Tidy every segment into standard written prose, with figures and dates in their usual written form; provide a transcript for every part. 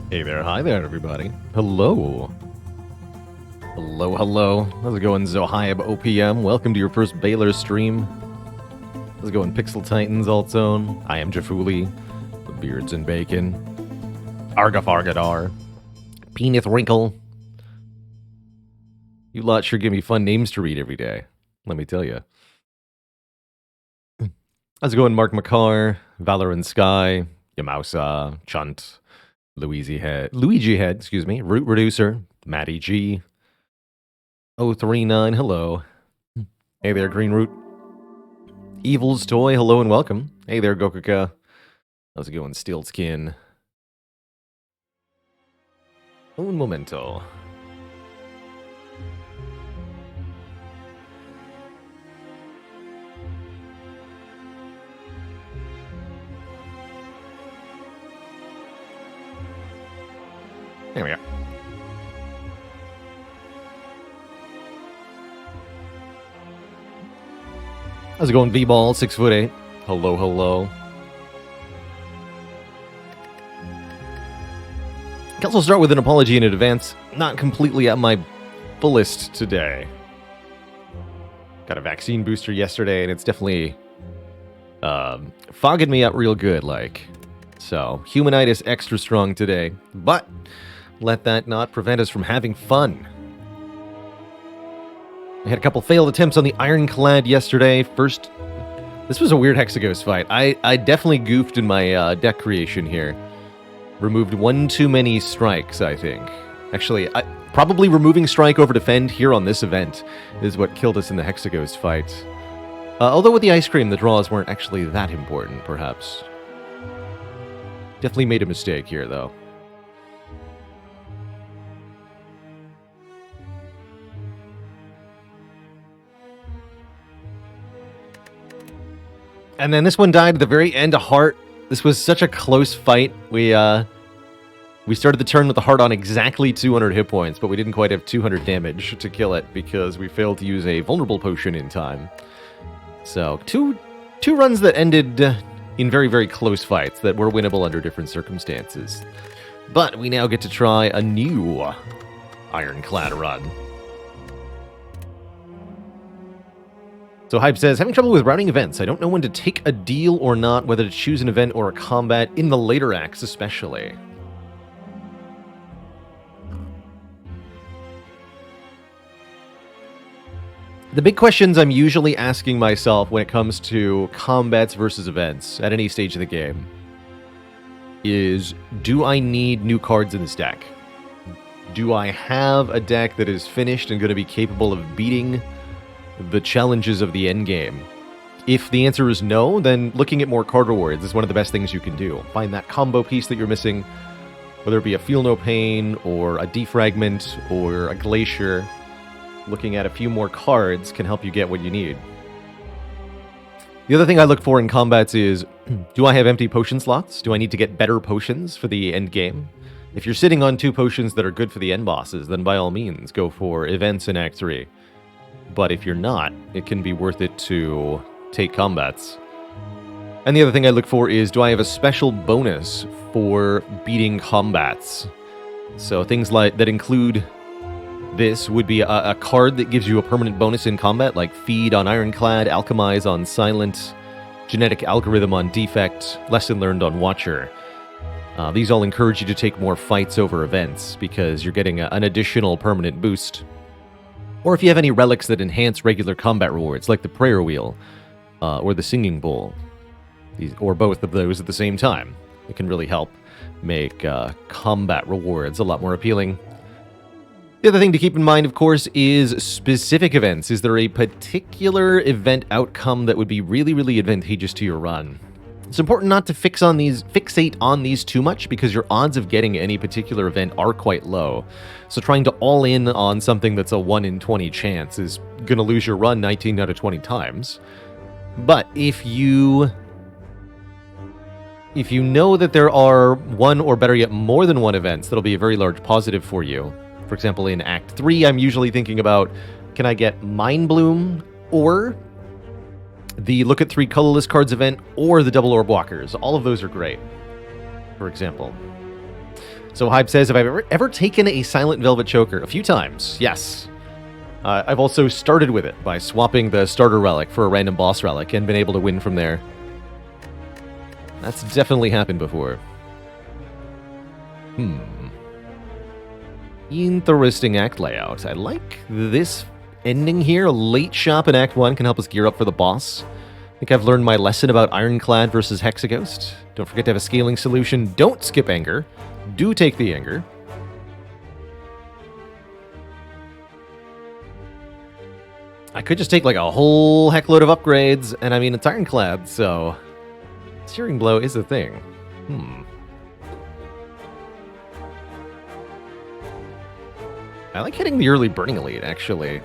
Hey there, hi there, everybody. Hello. Hello. How's it going, Zohiab OPM? Welcome to your first Baylor stream. How's it going, Pixel Titans Alt Zone? I am Jafuli, the Beards and Bacon. Argafargadar. Penith Wrinkle. You lot sure give me fun names to read every day, let me tell you. How's it going, Mark McCarr, Valorant Sky, Yamausa, Chunt, Luigi Head, Root Reducer, Matty G, 039, hello. Hey there, Green Root. Evil's Toy, hello and welcome. Hey there, Gokuka. How's it going, Steel Skin? Un momento. There we go. How's it going, V-Ball, 6'8"? Hello. Can also start with an apology in advance. Not completely at my fullest today. Got a vaccine booster yesterday, and it's definitely fogging me up real good, like. So, humanitis extra strong today, but let that not prevent us from having fun. I had a couple failed attempts on the Ironclad yesterday. First, this was a weird Hexaghost fight. I definitely goofed in my deck creation here. Removed one too many strikes, I think. Actually, probably removing strike over defend here on this event is what killed us in the Hexaghost fight. Although with the ice cream, the draws weren't actually that important, perhaps. Definitely made a mistake here, though. And then this one died at the very end, a heart. This was such a close fight. We started the turn with the heart on exactly 200 hit points, but we didn't quite have 200 damage to kill it because we failed to use a vulnerable potion in time. So, two runs that ended in very, very close fights that were winnable under different circumstances. But we now get to try a new Ironclad run. So Hype says, having trouble with routing events. I don't know when to take a deal or not, whether to choose an event or a combat, in the later acts especially. The big questions I'm usually asking myself when it comes to combats versus events at any stage of the game is, do I need new cards in this deck? Do I have a deck that is finished and going to be capable of beating the challenges of the endgame? If the answer is no, then looking at more card rewards is one of the best things you can do. Find that combo piece that you're missing, whether it be a Feel No Pain, or a Defragment, or a Glacier. Looking at a few more cards can help you get what you need. The other thing I look for in combats is, do I have empty potion slots? Do I need to get better potions for the end game? If you're sitting on 2 potions that are good for the end bosses, then by all means, go for events in Act 3. But if you're not, it can be worth it to take combats. And the other thing I look for is, do I have a special bonus for beating combats? So things like that include this would be a card that gives you a permanent bonus in combat, like Feed on Ironclad, Alchemize on Silent, Genetic Algorithm on Defect, Lesson Learned on Watcher. These all encourage you to take more fights over events, because you're getting an additional permanent boost. Or if you have any relics that enhance regular combat rewards, like the Prayer Wheel, or the Singing Bowl, or both of those at the same time, it can really help make combat rewards a lot more appealing. The other thing to keep in mind, of course, is specific events. Is there a particular event outcome that would be really, really advantageous to your run? It's important not to fixate on these too much, because your odds of getting any particular event are quite low. So trying to all in on something that's a 1 in 20 chance is going to lose your run 19 out of 20 times. But if you know that there are one, or better yet, more than one events that'll be a very large positive for you. For example, in Act 3, I'm usually thinking about, can I get Mind Bloom, or the Look at 3 Colorless Cards event, or the Double Orb Walkers. All of those are great, for example. So Hype says, have I ever taken a Silent Velvet Choker? A few times, yes. I've also started with it by swapping the starter relic for a random boss relic and been able to win from there. That's definitely happened before. Interesting act layout. I like this ending here. A late shop in Act 1 can help us gear up for the boss. I think I've learned my lesson about Ironclad versus Hexaghost. Don't forget to have a scaling solution. Don't skip Anger. Do take the Anger. I could just take like a whole heckload of upgrades, and I mean, it's Ironclad, so Searing Blow is a thing. I like hitting the early Burning Elite, actually.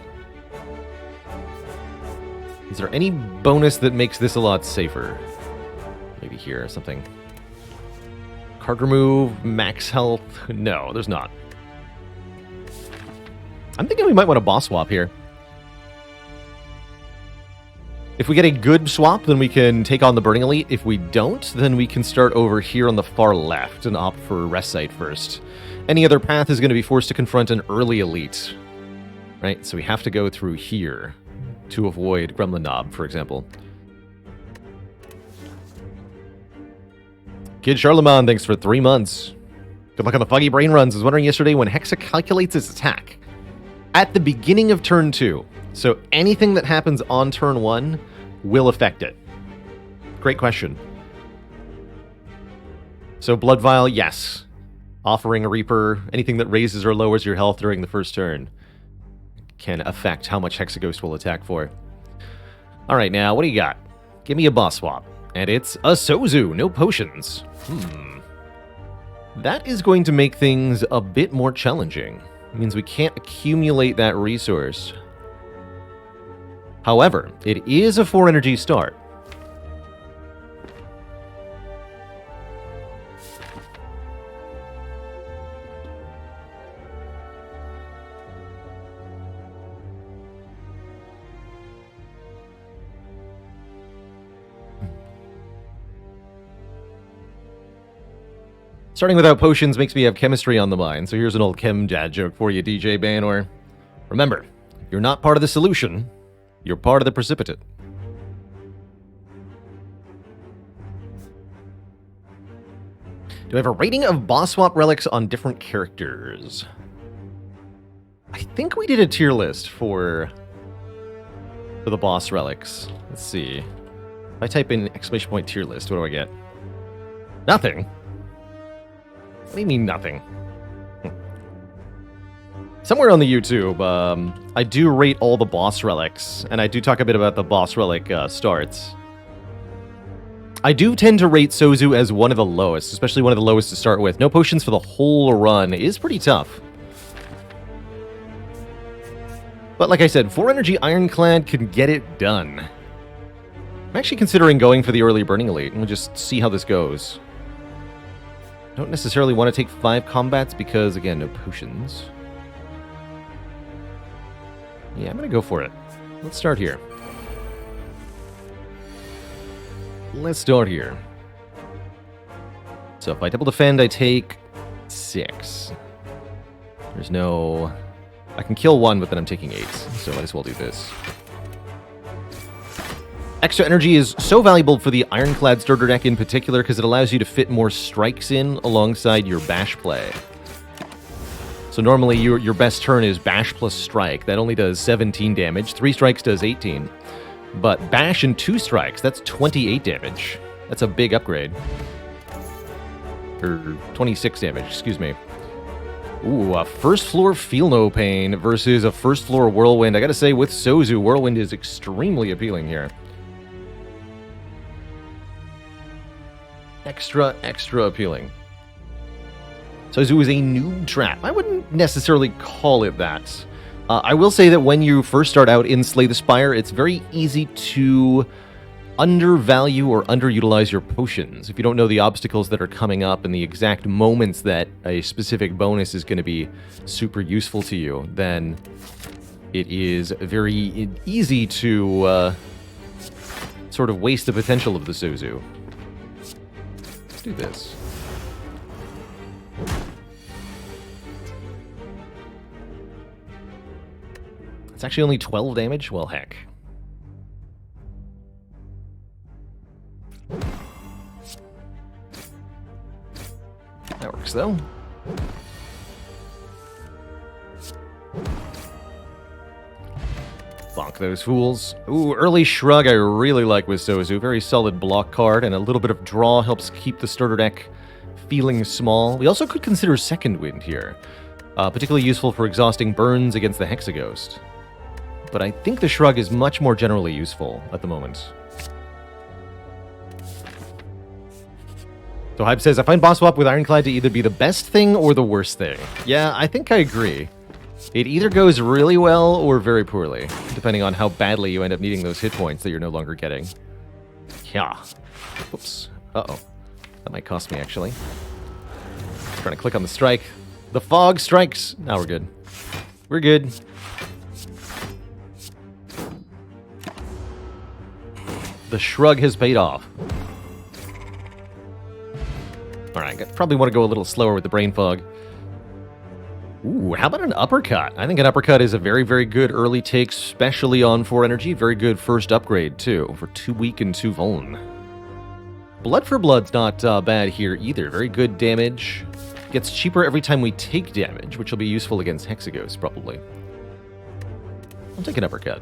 Is there any bonus that makes this a lot safer? Maybe here or something. Card remove, max health. No, there's not. I'm thinking we might want a boss swap here. If we get a good swap, then we can take on the Burning Elite. If we don't, then we can start over here on the far left and opt for Rest Site first. Any other path is going to be forced to confront an early Elite. Right? So we have to go through here to avoid Gremlin Knob, for example. Kid Charlemagne, thanks for 3 months. Good luck on the Foggy Brain runs. I was wondering yesterday when Hexa calculates its attack. At the beginning of turn 2. So anything that happens on turn 1 will affect it. Great question. So Blood Vial, yes. Offering a Reaper, anything that raises or lowers your health during the first turn can affect how much Hexaghost will attack for. Alright, now, what do you got? Give me a boss swap. And it's a Sozu, no potions. That is going to make things a bit more challenging. It means we can't accumulate that resource. However, it is a 4 energy start. Starting without potions makes me have chemistry on the mind, so here's an old chem dad joke for you, DJ Banor. Remember, you're not part of the solution. You're part of the precipitate. Do I have a rating of boss swap relics on different characters? I think we did a tier list for the boss relics. Let's see. If I type in ! tier list, what do I get? Nothing. What do you mean nothing? Somewhere on the YouTube, I do rate all the boss relics, and I do talk a bit about the boss relic starts. I do tend to rate Sozu as one of the lowest, especially one of the lowest to start with. No potions for the whole run is pretty tough. But like I said, 4 energy Ironclad can get it done. I'm actually considering going for the early Burning Elite, and we'll just see how this goes. I don't necessarily want to take 5 combats because, again, no potions. Yeah, I'm going to go for it. Let's start here. So if I double defend, I take 6. There's no... I can kill 1, but then I'm taking 8, so might as well do this. Extra energy is so valuable for the Ironclad starter deck in particular because it allows you to fit more strikes in alongside your bash play. So normally your best turn is bash plus strike. That only does 17 damage. 3 strikes does 18. But bash and 2 strikes, that's 28 damage. That's a big upgrade. Or 26 damage, excuse me. Ooh, a first floor Feel No Pain versus a first floor Whirlwind. I gotta say, with Sozu, Whirlwind is extremely appealing here. Extra appealing. Sozu is a noob trap. I wouldn't necessarily call it that. I will say that when you first start out in Slay the Spire, it's very easy to undervalue or underutilize your potions. If you don't know the obstacles that are coming up and the exact moments that a specific bonus is going to be super useful to you, then it is very easy to sort of waste the potential of the Sozu. Let's do this. It's actually only 12 damage? Well, heck. That works, though. Bonk those fools. Ooh, early Shrug I really like with Zozu. Very solid block card, and a little bit of draw helps keep the starter deck feeling small. We also could consider Second Wind here. Particularly useful for exhausting burns against the Hexaghost. But I think the Shrug is much more generally useful at the moment. So Hype says, I find Boss Swap with Ironclad to either be the best thing or the worst thing. Yeah, I think I agree. It either goes really well or very poorly, depending on how badly you end up needing those hit points that you're no longer getting. Yeah. Oops. Uh-oh. That might cost me, actually. Trying to click on the strike. The fog strikes. Now we're good. We're good. The Shrug has paid off. Alright, probably want to go a little slower with the Brain Fog. Ooh, how about an Uppercut? I think an Uppercut is a very, very good early take, especially on 4 energy. Very good first upgrade, too, for 2 weak and 2 vuln. Blood for Blood's not bad here either. Very good damage. Gets cheaper every time we take damage, which will be useful against Hexaghost, probably. I'll take an Uppercut.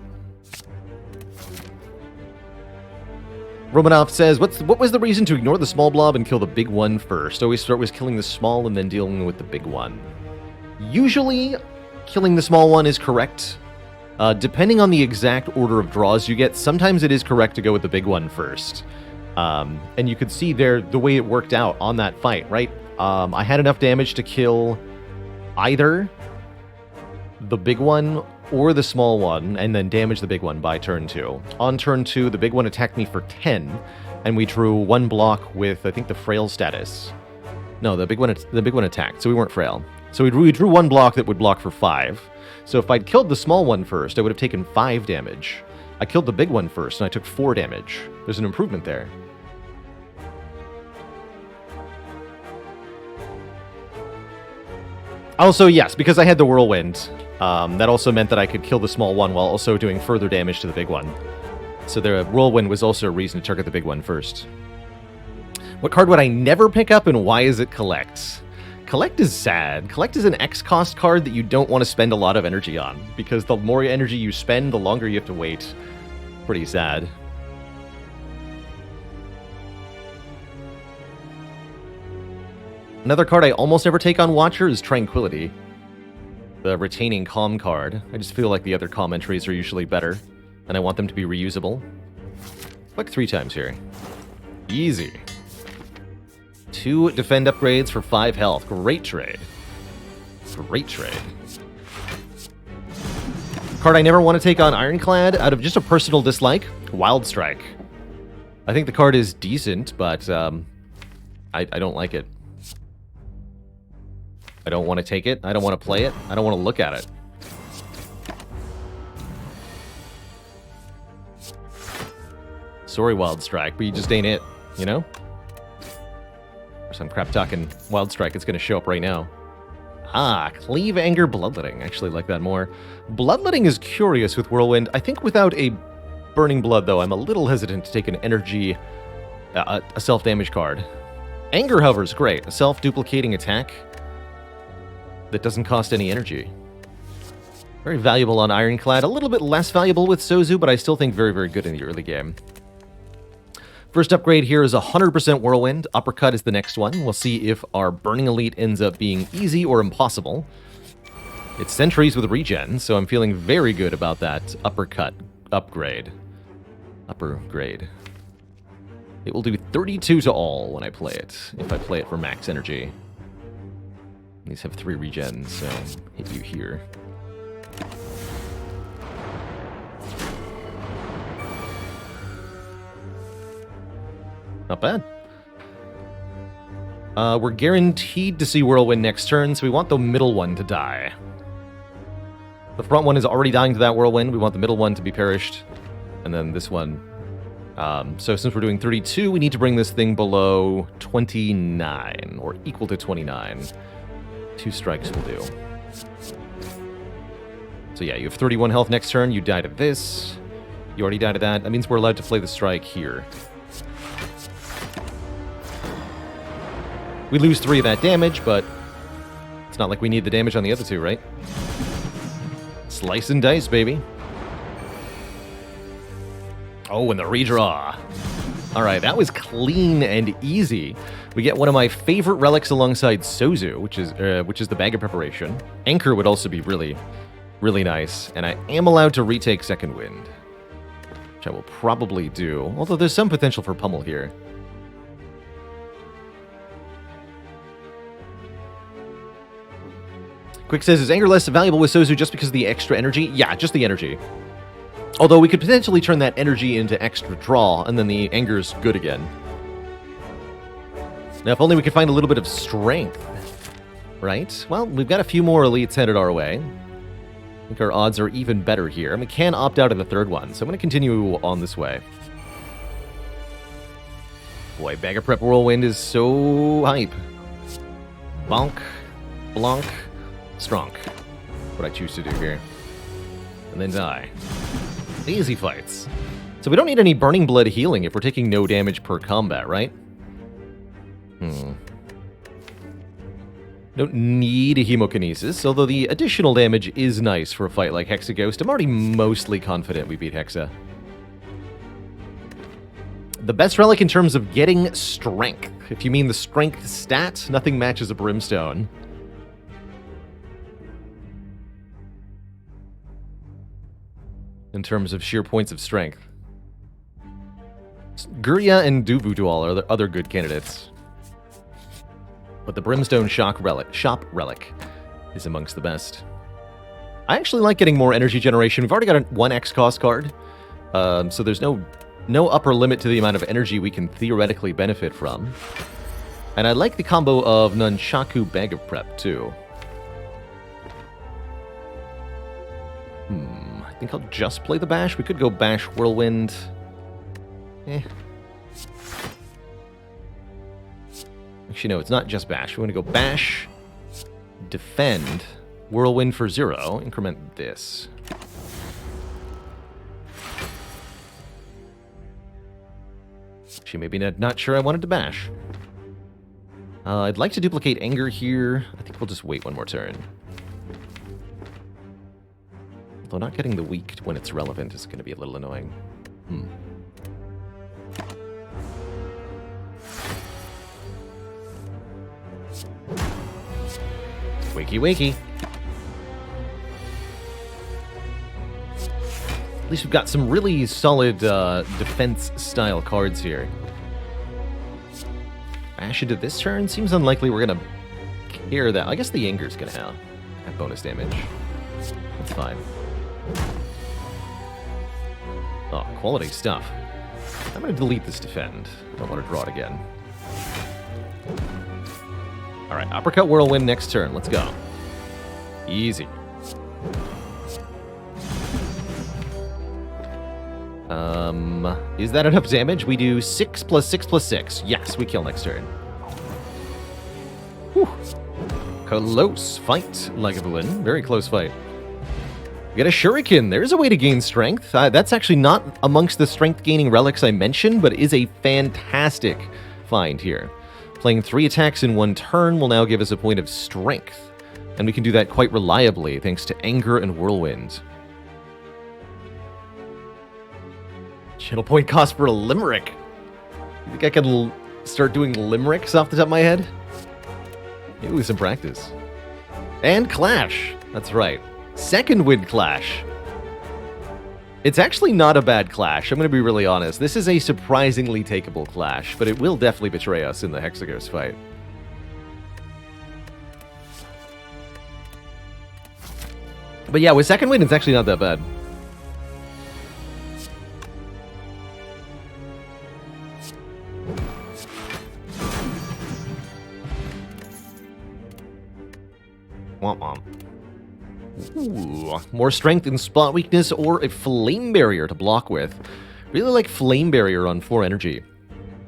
Romanov says, what was the reason to ignore the small blob and kill the big one first? Always start with killing the small and then dealing with the big one. Usually, killing the small one is correct. Depending on the exact order of draws you get, sometimes it is correct to go with the big one first. And you could see there the way it worked out on that fight, right? I had enough damage to kill either the big one or the small one, and then damage the big one by turn 2. On turn 2, the big one attacked me for 10, and we drew 1 block with, I think, the frail status. No, the big one attacked, so we weren't frail. So we drew 1 block that would block for 5. So if I'd killed the small one first, I would have taken 5 damage. I killed the big one first, and I took 4 damage. There's an improvement there. Also, yes, because I had the Whirlwind, that also meant that I could kill the small one while also doing further damage to the big one. So the Whirlwind was also a reason to target the big one first. What card would I never pick up, and why is it Collect? Collect is sad. Collect is an X-cost card that you don't want to spend a lot of energy on, because the more energy you spend, the longer you have to wait. Pretty sad. Another card I almost never take on Watcher is Tranquility. The retaining Calm card. I just feel like the other Calm entries are usually better, and I want them to be reusable. Click 3 times here. Easy. 2 defend upgrades for 5 health. Great trade. Great trade. Card I never want to take on Ironclad out of just a personal dislike, Wild Strike. I think the card is decent, but I don't like it. I don't want to take it. I don't want to play it. I don't want to look at it. Sorry, Wild Strike, but you just ain't it, you know? Or some crap talking Wild Strike that's going to show up right now. Ah, Cleave, Anger, Bloodletting. I actually like that more. Bloodletting is curious with Whirlwind. I think without a Burning Blood, though, I'm a little hesitant to take an energy, a self-damage card. Anger, however, is great. A self-duplicating attack that doesn't cost any energy. Very valuable on Ironclad. A little bit less valuable with Zozu, but I still think very, very good in the early game. First upgrade here is 100% Whirlwind. Uppercut is the next one. We'll see if our Burning Elite ends up being easy or impossible. It's Sentries with regen, so I'm feeling very good about that Uppercut upgrade. Upper grade. It will do 32 to all when I play it, if I play it for max energy. These have 3 regens, so hit you here. Not bad. We're guaranteed to see Whirlwind next turn, so we want the middle one to die. The front one is already dying to that Whirlwind. We want the middle one to be perished. And then this one. So since we're doing 32, we need to bring this thing below 29, or equal to 29. 2 strikes will do. So yeah, you have 31 health next turn. You die to this. You already died to that. That means we're allowed to play the strike here. We lose 3 of that damage, but it's not like we need the damage on the other 2, right? Slice and dice, baby. Oh, and the redraw. All right, that was clean and easy. We get one of my favorite relics alongside Sozu, which is the Bag of Preparation. Anchor would also be really, really nice, and I am allowed to retake Second Wind, which I will probably do, although there's some potential for Pummel here. Quick says, is Anger less valuable with Sozu just because of the extra energy? Yeah, just the energy. Although we could potentially turn that energy into extra draw, and then the Anger's good again. Now, if only we could find a little bit of strength. Right? Well, we've got a few more elites headed our way. I think our odds are even better here. And we can opt out of the third one, so I'm going to continue on this way. Boy, Bag of Prep Whirlwind is so hype. Bonk. Blanc. Stronk. What I choose to do here. And then die. Easy fights. So we don't need any Burning Blood healing if we're taking no damage per combat, right? Don't need a Hemokinesis, although the additional damage is nice for a fight like Hexaghost. I'm already mostly confident we beat Hexa. The best relic in terms of getting strength. If you mean the strength stat, nothing matches a Brimstone. In terms of sheer points of strength. Gurya and Duvudual are the other good candidates. But the Brimstone Shop Relic is amongst the best. I actually like getting more energy generation. We've already got a 1x cost card, so there's no upper limit to the amount of energy we can theoretically benefit from. And I like the combo of Nunchaku Bag of Prep, too. I think I'll just play the Bash. We could go Bash Whirlwind. Actually, no, it's not just Bash. We want to go Bash, Defend, Whirlwind for 0, increment this. Actually, maybe not sure I wanted to Bash. I'd like to duplicate Anger here. I think we'll just wait one more turn. Though not getting the weak when it's relevant is going to be a little annoying. Wakey, wakey. At least we've got some really solid defense-style cards here. Bash into this turn? Seems unlikely we're going to care that. I guess the Anger's going to have bonus damage. That's fine. Oh, quality stuff. I'm going to delete this Defend. I don't want to draw it again. Alright, Uppercut Whirlwind next turn. Let's go. Easy. Is that enough damage? We do 6 plus 6 plus 6. Yes, we kill next turn. Whew. Close fight, Lagavulin. Very close fight. We get a Shuriken. There's a way to gain strength. That's actually not amongst the strength-gaining relics I mentioned, but is a fantastic find here. Playing 3 attacks in 1 turn will now give us a point of strength. And we can do that quite reliably, thanks to Anger and Whirlwind. Channel point cost for a Limerick. You think I can start doing limericks off the top of my head? Maybe with some practice. And Clash. That's right. Second Wind Clash. It's actually not a bad Clash, I'm going to be really honest. This is a surprisingly takeable Clash, but it will definitely betray us in the Hexaghost fight. But yeah, with Second Wind, it's actually not that bad. Womp womp. Ooh, more strength and spot weakness or a flame barrier to block with. Really like flame barrier on 4 energy.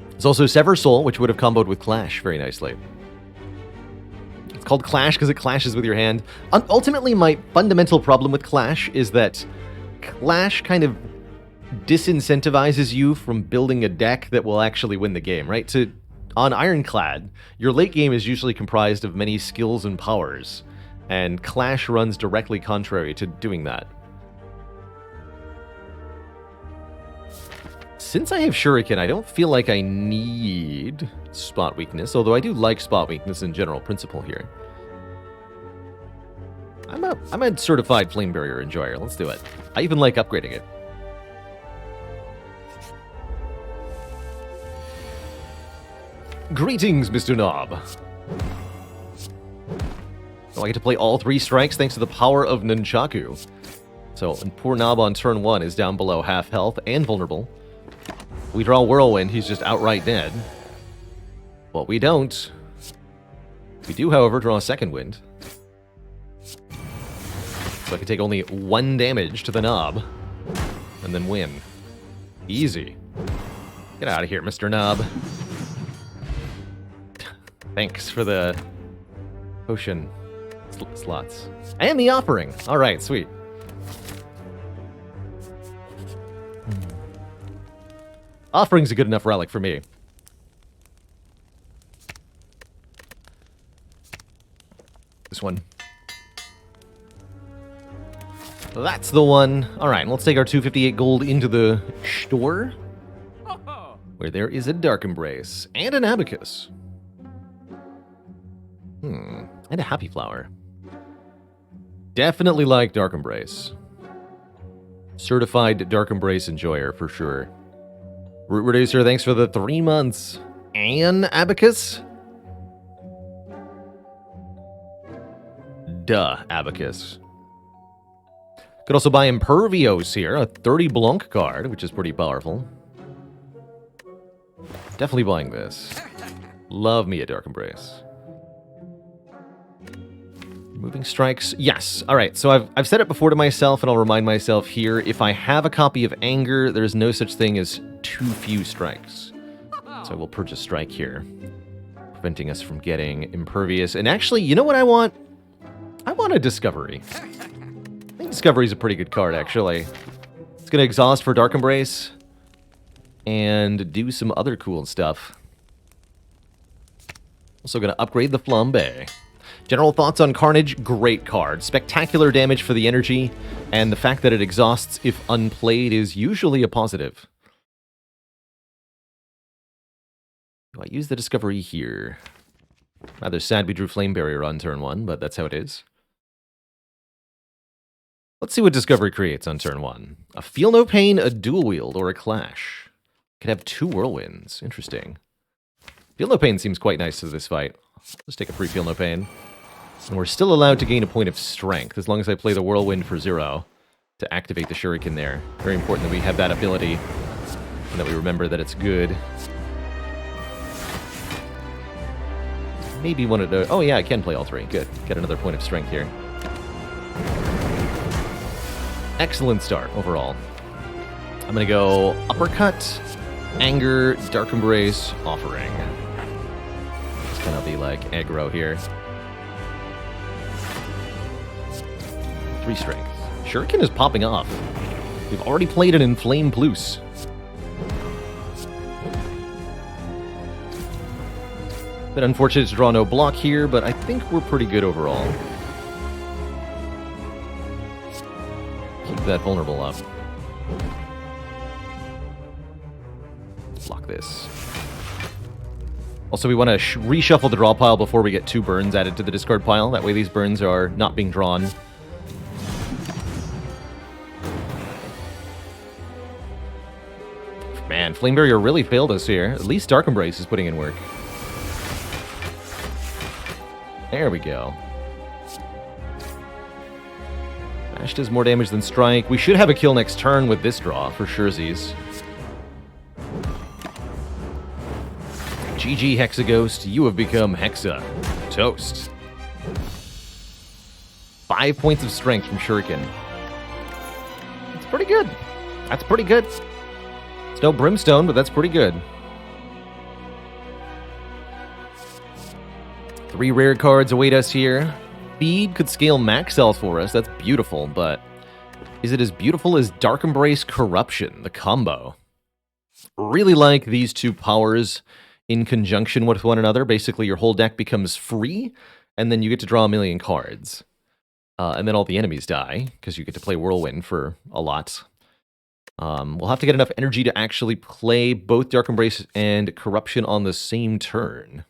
There's also Sever Soul, which would have comboed with Clash very nicely. Let's called Clash because it clashes with your hand. Ultimately, my fundamental problem with Clash is that Clash kind of disincentivizes you from building a deck that will actually win the game, right? On Ironclad, your late game is usually comprised of many skills and powers, and Clash runs directly contrary to doing that. Since I have Shuriken, I don't feel like I need Spot Weakness, although I do like Spot Weakness in general principle here. I'm a certified Flame Barrier enjoyer. Let's do it. I even like upgrading it. Greetings, Mr. Knob. Oh, I get to play all 3 strikes thanks to the power of Nunchaku. So, and poor Knob on turn 1 is down below half health and vulnerable. We draw Whirlwind, he's just outright dead. Well, we don't. We do, however, draw a second wind. So I can take only 1 damage to the Knob, and then win. Easy. Get out of here, Mr. Knob. Thanks for the potion slots. And the offering. Alright, sweet. Offering's a good enough relic for me. This one. That's the one. Alright, let's take our 258 gold into the store, where there is a Dark Embrace and an Abacus. And a Happy Flower. Definitely like Dark Embrace. Certified Dark Embrace enjoyer, for sure. Root Reducer, thanks for the 3 months. And Abacus? Duh, Abacus. Could also buy Impervious here, a 30 Blanc card, which is pretty powerful. Definitely buying this. Love me a Dark Embrace. Moving strikes, yes. All right, so I've said it before to myself, and I'll remind myself here. If I have a copy of Anger, there's no such thing as too few strikes. So I will purchase Strike here, preventing us from getting Impervious. And actually, you know what I want? I want a Discovery. I think Discovery is a pretty good card, actually. It's going to exhaust for Dark Embrace and do some other cool stuff. Also going to upgrade the Flambe. General thoughts on Carnage? Great card. Spectacular damage for the energy, and the fact that it exhausts if unplayed is usually a positive. Do I use the Discovery here? Rather sad we drew Flame Barrier on turn 1, but that's how it is. Let's see what Discovery creates on turn 1. A Feel No Pain, a Dual Wield, or a Clash. Could have 2 Whirlwinds. Interesting. Feel No Pain seems quite nice to this fight. Let's take a free Feel No Pain. And we're still allowed to gain a point of strength, as long as I play the Whirlwind for 0 to activate the Shuriken there. Very important that we have that ability, and that we remember that it's good. Maybe one of the... Oh yeah, I can play all 3. Good. Get another point of strength here. Excellent start, overall. I'm gonna go Uppercut, Anger, Dark Embrace, Offering. It's gonna be like aggro here. 3 strength. Shuriken is popping off. We've already played an Inflame Plus. Bit unfortunate to draw no block here, but I think we're pretty good overall. Keep that vulnerable up. Block this. Also, we want to reshuffle the draw pile before we get 2 burns added to the discard pile. That way these burns are not being drawn. Man, Flame Barrier really failed us here. At least Dark Embrace is putting in work. There we go. Mash does more damage than Strike. We should have a kill next turn with this draw, for surezies. GG, Hexaghost. You have become Hexa. Toast. 5 points of strength from Shuriken. That's pretty good. That's pretty good. It's no Brimstone, but that's pretty good. 3 rare cards await us here. Speed could scale max health for us. That's beautiful, but is it as beautiful as Dark Embrace Corruption, the combo? Really like these two powers in conjunction with one another. Basically, your whole deck becomes free, and then you get to draw a million cards. And then all the enemies die, because you get to play Whirlwind for a lot. We'll have to get enough energy to actually play both Dark Embrace and Corruption on the same turn.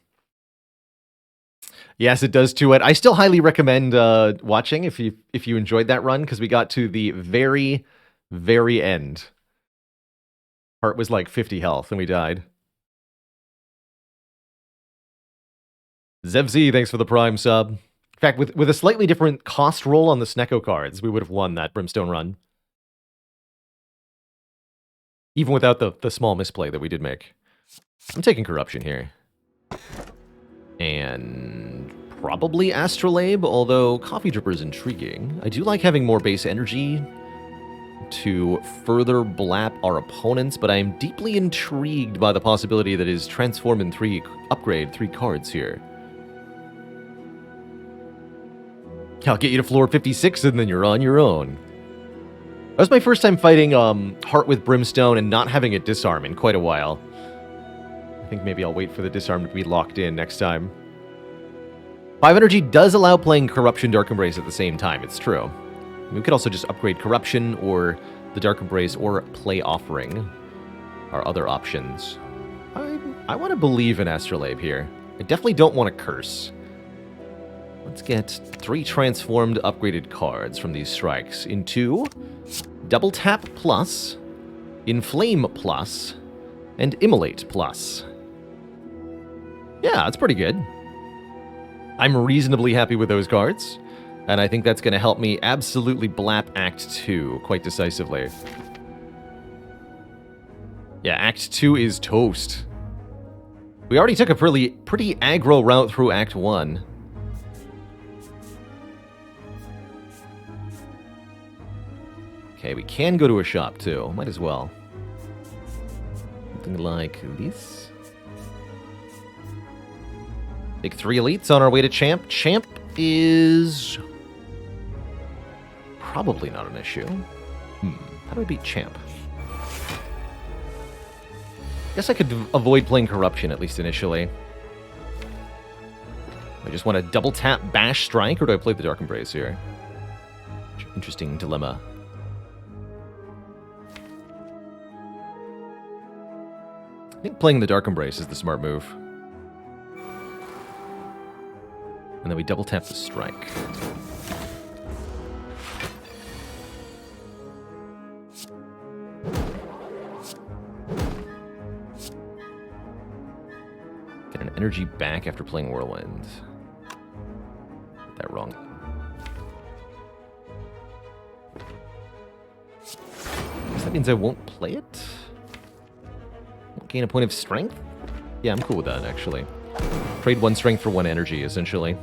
Yes, it does too. I still highly recommend watching if you enjoyed that run, because we got to the very, very end. Heart was like 50 health, and we died. Zevz, thanks for the Prime sub. In fact, with a slightly different cost roll on the Snecko cards, we would have won that Brimstone run. Even without the small misplay that we did make. I'm taking Corruption here. And probably Astrolabe, although Coffee Dripper is intriguing. I do like having more base energy to further blap our opponents, but I am deeply intrigued by the possibility that his Transform in 3 upgrade 3 cards here. I'll get you to floor 56 and then you're on your own. That was my first time fighting Heart with Brimstone and not having it disarm in quite a while. I think maybe I'll wait for the disarm to be locked in next time. 5 energy does allow playing Corruption Dark Embrace at the same time, it's true. We could also just upgrade Corruption or the Dark Embrace or play Offering. Our other options. I want to believe in Astrolabe here. I definitely don't want to curse. Let's get 3 transformed upgraded cards from these strikes into Double Tap Plus, Inflame Plus, and Immolate Plus. Yeah, that's pretty good. I'm reasonably happy with those cards. And I think that's going to help me absolutely blap Act 2 quite decisively. Yeah, Act 2 is toast. We already took a pretty aggro route through Act 1. Okay, we can go to a shop too. Might as well. Something like this. Take 3 elites on our way to Champ. Champ is probably not an issue. How do I beat Champ? Guess I could avoid playing Corruption, at least initially. I just want to double tap Bash Strike, or do I play the Dark Embrace here? Interesting dilemma. I think playing the Dark Embrace is the smart move. And then we double tap the Strike. Get an energy back after playing Whirlwind. Got that wrong. So that means I won't play it? Won't gain a point of strength? Yeah, I'm cool with that, actually. Trade 1 strength for 1 energy, essentially.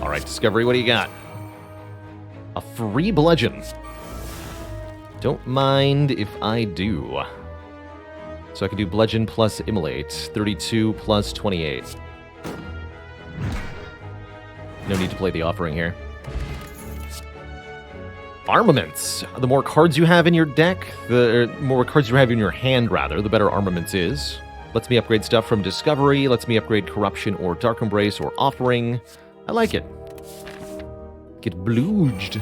Alright, Discovery, what do you got? A free bludgeon. Don't mind if I do. So I can do bludgeon plus immolate. 32 plus 28. No need to play the offering here. Armaments. The more cards you have in your deck, the more cards you have in your hand, rather, the better armaments is. Lets me upgrade stuff from Discovery, lets me upgrade Corruption or Dark Embrace or Offering. I like it. Get blooged.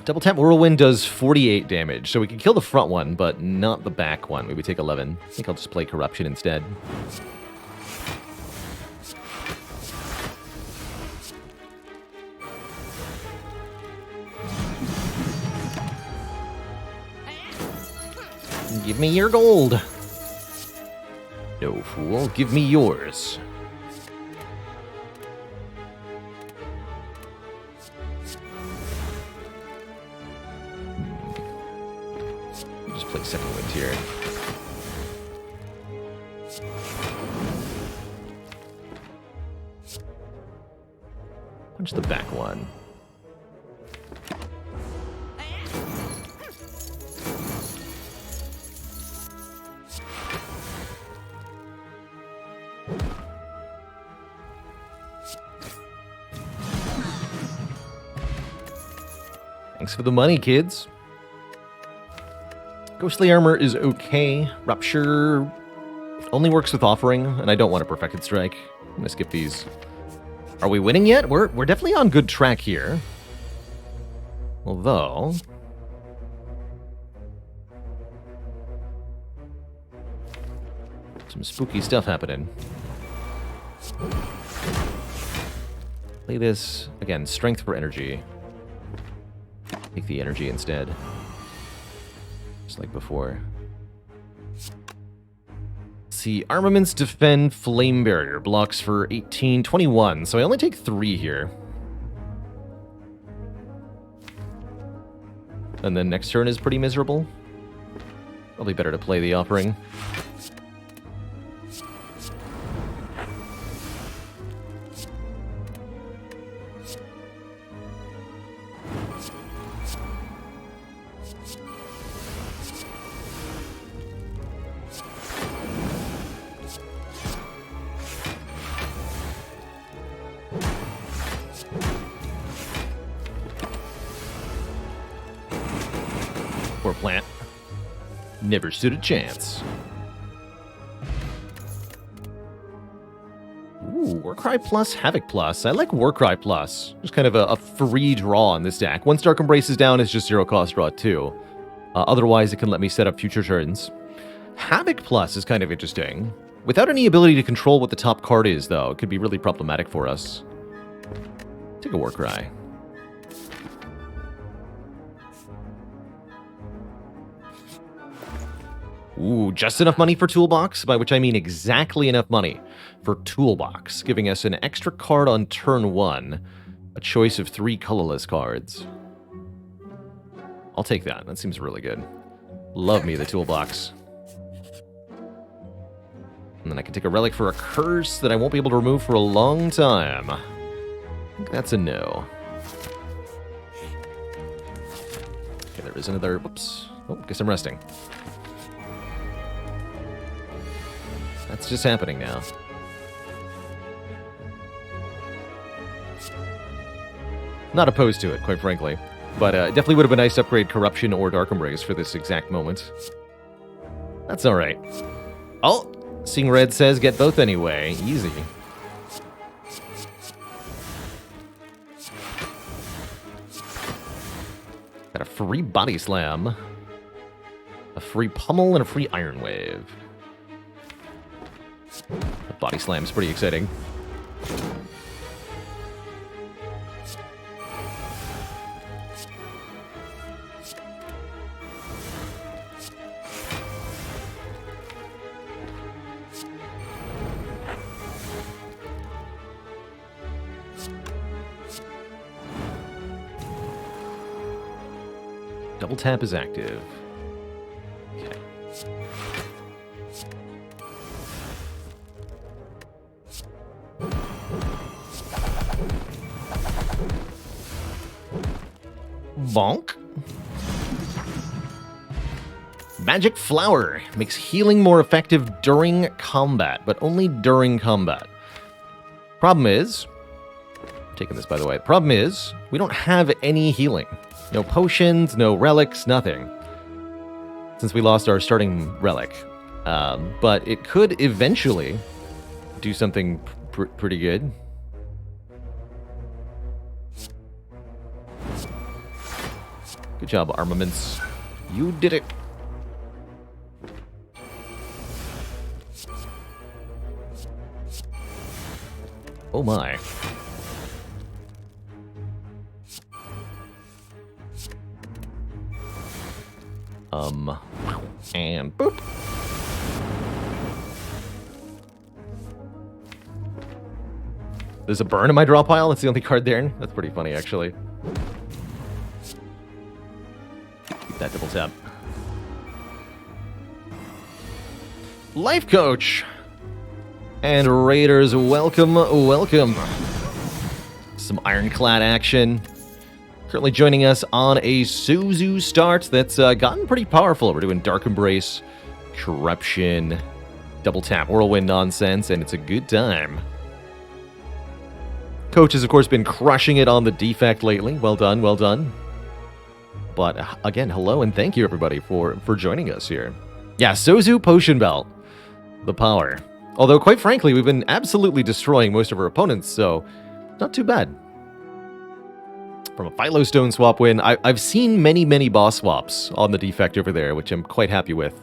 Double Tap Whirlwind does 48 damage, so we can kill the front one, but not the back one. Maybe take 11. I think I'll just play Corruption instead. Give me your gold. No, fool. Give me yours. Just play second wind here. Punch the back one. Thanks for the money, kids. Ghostly Armor is okay. Rupture only works with Offering, and I don't want a Perfected Strike. I'm going to skip these. Are we winning yet? We're definitely on good track here. Although... some spooky stuff happening. Play this. Again, strength for energy. Take the energy instead. Just like before. Let's see, armaments defend flame barrier. Blocks for 18, 21. So I only take 3 here. And then next turn is pretty miserable. Probably better to play the Offering. Poor plant. Never stood a chance. Ooh, Warcry plus, Havoc plus. I like Warcry plus. Just kind of a free draw on this deck. Once Dark Embrace is down, it's just 0 cost draw too. Otherwise, it can let me set up future turns. Havoc plus is kind of interesting. Without any ability to control what the top card is, though, it could be really problematic for us. Take a Warcry. Ooh, just enough money for Toolbox, by which I mean exactly enough money for Toolbox, giving us an extra card on turn 1, a choice of 3 colorless cards. I'll take that. That seems really good. Love me the Toolbox. And then I can take a Relic for a curse that I won't be able to remove for a long time. I think that's a no. Okay, there is another... Whoops. Oh, guess I'm resting. That's just happening now. Not opposed to it, quite frankly. But definitely would have been nice to upgrade Corruption or Dark Embrace for this exact moment. That's alright. Oh! Seeing Red says get both anyway. Easy. Got a free Body Slam. A free Pummel and a free Iron Wave. The Body Slam's pretty exciting. Double tap is active. Okay. Bonk. Magic Flower makes healing more effective during combat, but only during combat. Problem is, taking this by the way, problem is, we don't have any healing. No potions, no relics, nothing. Since we lost our starting relic. But it could eventually do something pretty good. Good job, Armaments. You did it. Oh my. And boop. There's a burn in my draw pile. That's the only card there. That's pretty funny, actually. Keep that double tap. Life Coach! And Raiders, welcome, welcome. Some Ironclad action. Currently joining us on a Suzu start that's gotten pretty powerful. We're doing Dark Embrace, Corruption, double tap Whirlwind nonsense, and it's a good time. Coach has, of course, been crushing it on the defect lately. Well done, well done. But again, hello and thank you everybody for joining us here. Yeah, Sozu Potion Belt. The power. Although, quite frankly, we've been absolutely destroying most of our opponents, so not too bad. From a Philo Stone swap win, I've seen many boss swaps on the defect over there, which I'm quite happy with.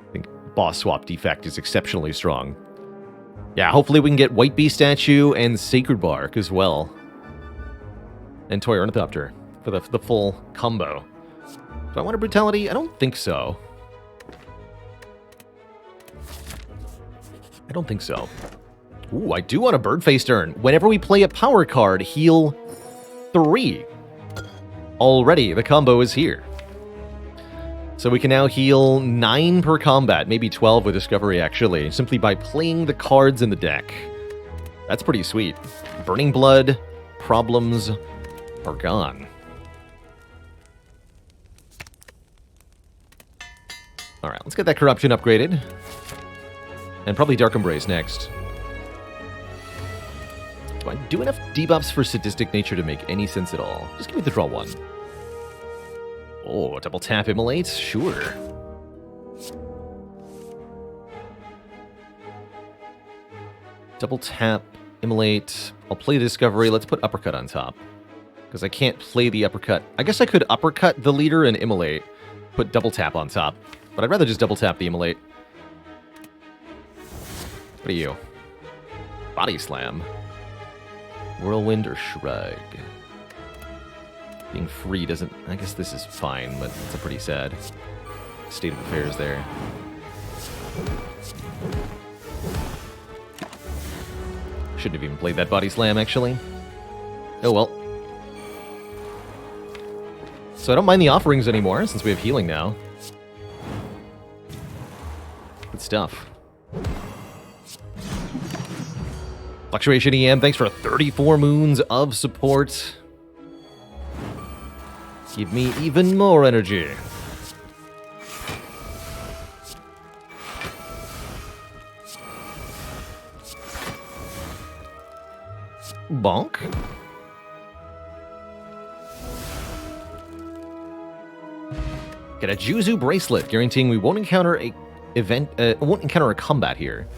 I think boss swap defect is exceptionally strong. Yeah, hopefully we can get White Bee Statue and Sacred Bark as well. And Toy Ornithopter for the full combo. Do I want a Brutality? I don't think so. I don't think so. Ooh, I do want a Bird-Faced Urn. Whenever we play a power card, heal 3. Already, the combo is here. So we can now heal 9 per combat, maybe 12 with Discovery, actually, simply by playing the cards in the deck. That's pretty sweet. Burning Blood, problems are gone. Alright, let's get that Corruption upgraded. And probably Dark Embrace next. Do I do enough debuffs for Sadistic Nature to make any sense at all? Just give me the draw 1. Oh, double tap Immolate? Sure. Double tap Immolate. I'll play the Discovery. Let's put Uppercut on top. Because I can't play the Uppercut. I guess I could Uppercut the leader and Immolate. Put double tap on top. But I'd rather just double tap the Immolate. What are you? Body Slam. Whirlwind or Shrug? Being free doesn't... I guess this is fine, but it's a pretty sad state of affairs there. Shouldn't have even played that Body Slam, actually. Oh well. So I don't mind the offerings anymore, since we have healing now. Good stuff. Fluctuation EM, thanks for 34 moons of support. Give me even more energy. Bonk. Get a Juzu bracelet, guaranteeing we won't encounter a combat here.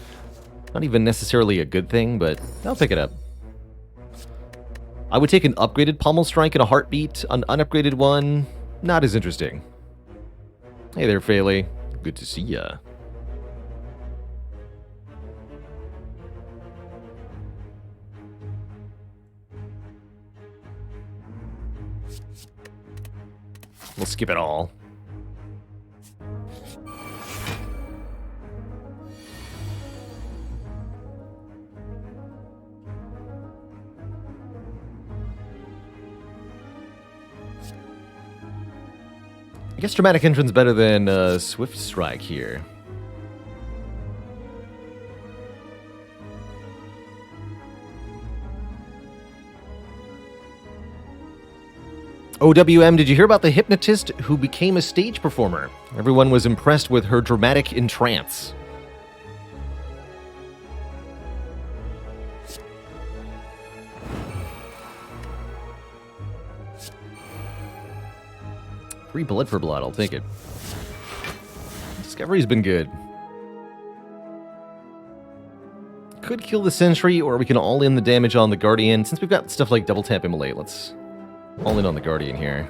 Not even necessarily a good thing, but I'll pick it up. I would take an upgraded Pommel Strike and a Heartbeat. An unupgraded one, not as interesting. Hey there, Phaley. Good to see ya. We'll skip it all. I guess Dramatic Entrance better than Swift Strike here. OWM, did you hear about the hypnotist who became a stage performer? Everyone was impressed with her dramatic entrance. Free blood for blood, I'll take it. Discovery's been good. Could kill the Sentry, or we can all in the damage on the Guardian. Since we've got stuff like double tap Immolate, let's all in on the Guardian here.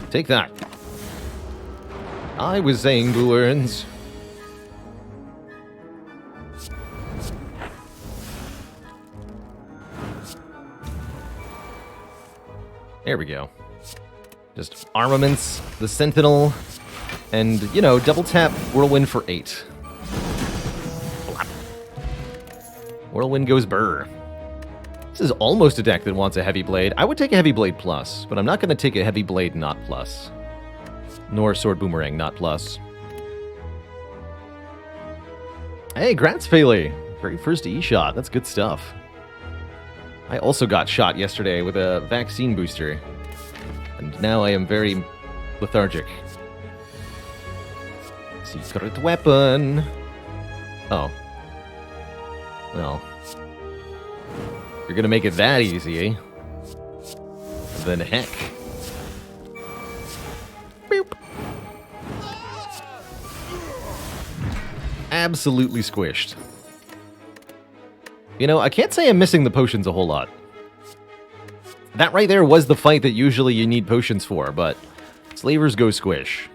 Take that. I was saying blue urns. There we go. Just armaments, the Sentinel, and, you know, double tap Whirlwind for 8. Blap. Whirlwind goes burr. This is almost a deck that wants a Heavy Blade. I would take a Heavy Blade Plus, but I'm not going to take a Heavy Blade Not Plus. Nor Sword Boomerang Not Plus. Hey, grats, Phaley. Very first E-shot. That's good stuff. I also got shot yesterday with a vaccine booster. And now I am very lethargic. Secret weapon. Oh. Well. You're gonna make it that easy, eh? than heck. Boop. Absolutely squished. You know, I can't say I'm missing the potions a whole lot. That right there was the fight that usually you need potions for, but slavers go squish.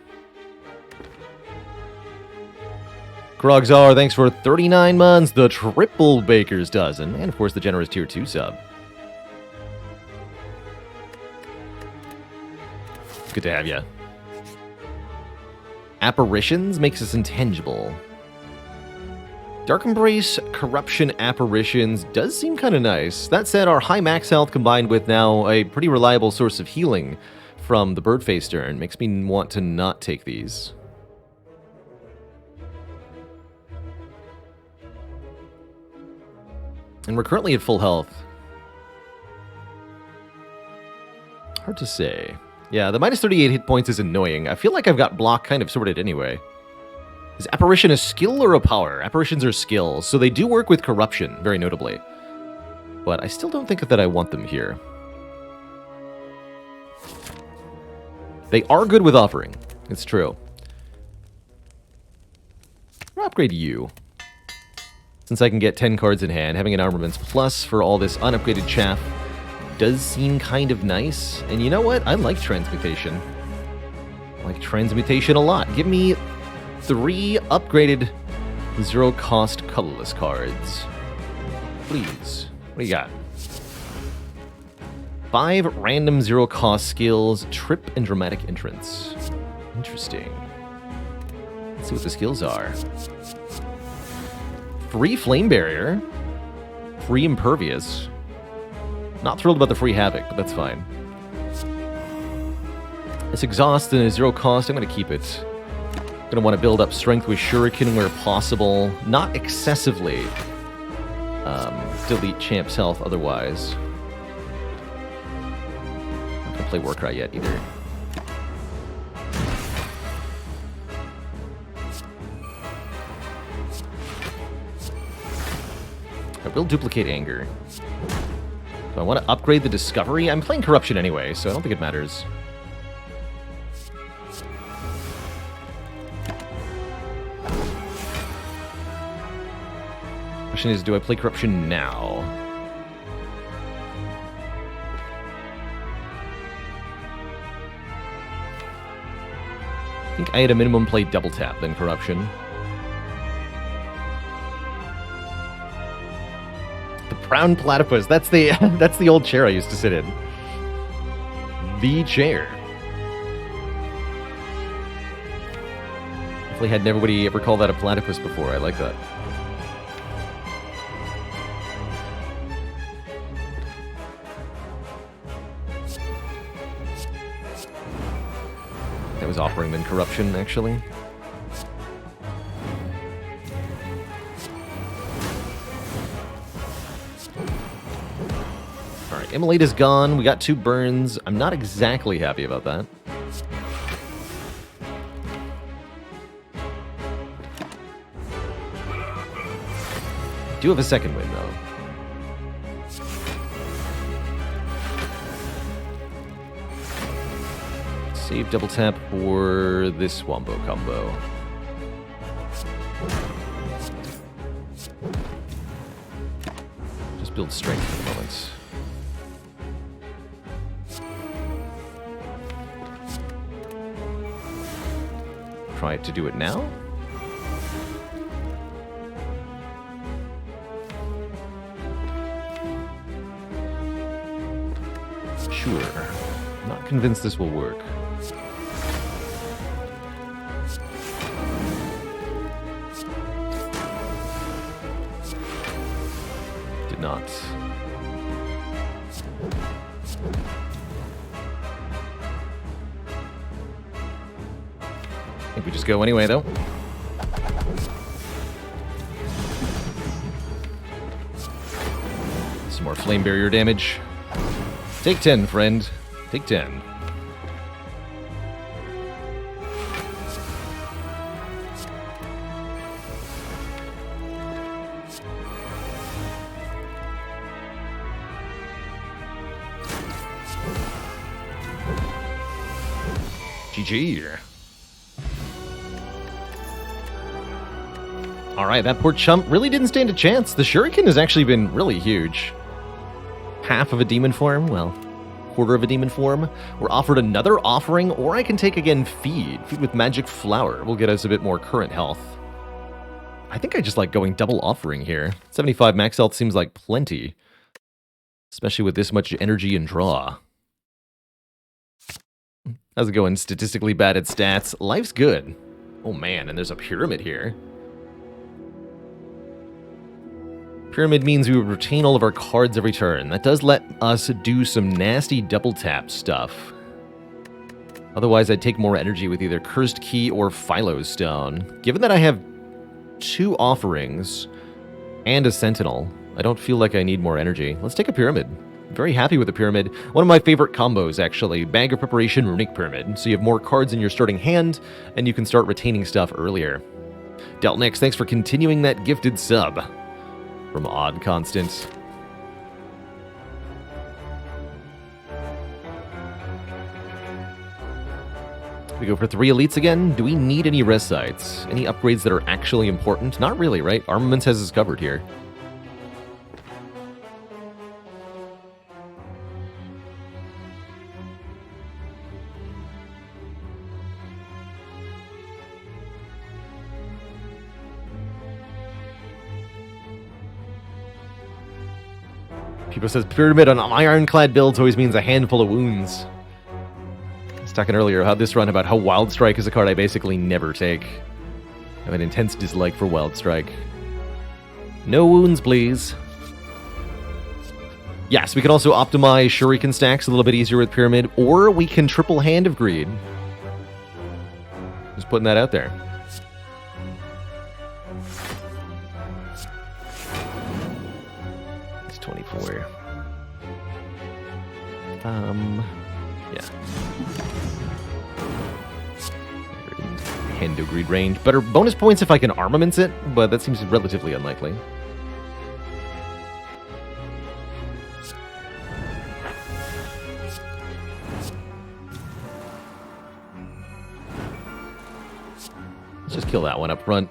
Grogzar, thanks for 39 months, the triple baker's dozen, and of course the generous tier 2 sub. Good to have you. Apparitions makes us intangible. Dark Embrace, Corruption, Apparitions does seem kind of nice. That said, our high max health combined with now a pretty reliable source of healing from the Birdface turn makes me want to not take these. And we're currently at full health. Hard to say. Yeah, the minus 38 hit points is annoying. I feel like I've got block kind of sorted anyway. Is Apparition a skill or a power? Apparitions are skills, so they do work with Corruption, very notably. But I still don't think that I want them here. They are good with Offering. It's true. I'll upgrade you. Since I can get 10 cards in hand, having an Armaments Plus for all this unupgraded chaff does seem kind of nice. And you know what? I like Transmutation. I like Transmutation a lot. Give me 3 upgraded zero-cost colorless cards. Please. What do you got? 5 random zero-cost skills, Trip and Dramatic Entrance. Interesting. Let's see what the skills are. Free Flame Barrier. Free Impervious. Not thrilled about the free Havoc, but that's fine. It's Exhaust and a zero cost. I'm going to keep it. Going to want to build up Strength with Shuriken where possible. Not excessively. Delete Champ's health otherwise. Not going to play Warcry yet either. I will duplicate Anger. Do I want to upgrade the Discovery? I'm playing Corruption anyway, so I don't think it matters. Question is, do I play Corruption now? I think I at a minimum play Double Tap, then Corruption. Brown Platypus. That's the that's the old chair I used to sit in. The chair. Hopefully had nobody ever called that a platypus before. I like that. That was Offering than Corruption, actually. Immolate is gone. We got 2 burns. I'm not exactly happy about that. Do have a second win, though. Save double tap for this Wombo combo. Just build strength for the moment. Try to do it now. Sure. Not convinced this will work. Did not. I think we just go anyway, though. Some more flame barrier damage. Take 10, friend. Take 10. GG. Alright, that poor chump really didn't stand a chance. The shuriken has actually been really huge. Half of a demon form, well, quarter of a demon form. We're offered another offering, or I can take again feed. Feed with magic flower will get us a bit more current health. I think I just like going double offering here. 75 max health seems like plenty. Especially with this much energy and draw. How's it going? Statistically bad at stats. Life's good. Oh man, and there's a pyramid here. Pyramid means we would retain all of our cards every turn. That does let us do some nasty double tap stuff. Otherwise, I'd take more energy with either Cursed Key or Philo's Stone. Given that I have 2 offerings and a Sentinel, I don't feel like I need more energy. Let's take a Pyramid. I'm very happy with the Pyramid. One of my favorite combos, actually. Bag of Preparation, Runic Pyramid. So you have more cards in your starting hand, and you can start retaining stuff earlier. Deltnix, thanks for continuing that gifted sub. From Odd Constant. We go for 3 elites again. Do we need any res sites? Any upgrades that are actually important? Not really, right? Armaments has us covered here. People says pyramid on ironclad builds always means a handful of wounds. I was talking earlier how this run about how Wild Strike is a card I basically never take. I have an intense dislike for Wild Strike. No wounds, please. Yes, we can also optimize Shuriken stacks a little bit easier with Pyramid, or we can triple Hand of Greed. Just putting that out there. It's 24. Yeah. Hand of Greed range. Better bonus points if I can armaments it, but that seems relatively unlikely. Let's just kill that one up front.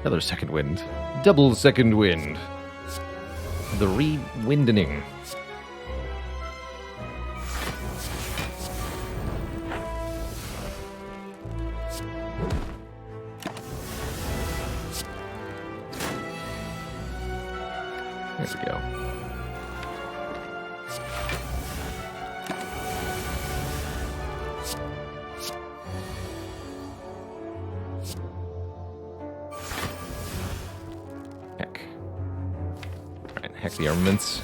Another second wind. Double second wind. The re-windening. There we go. Heck. Alright, heck the armaments.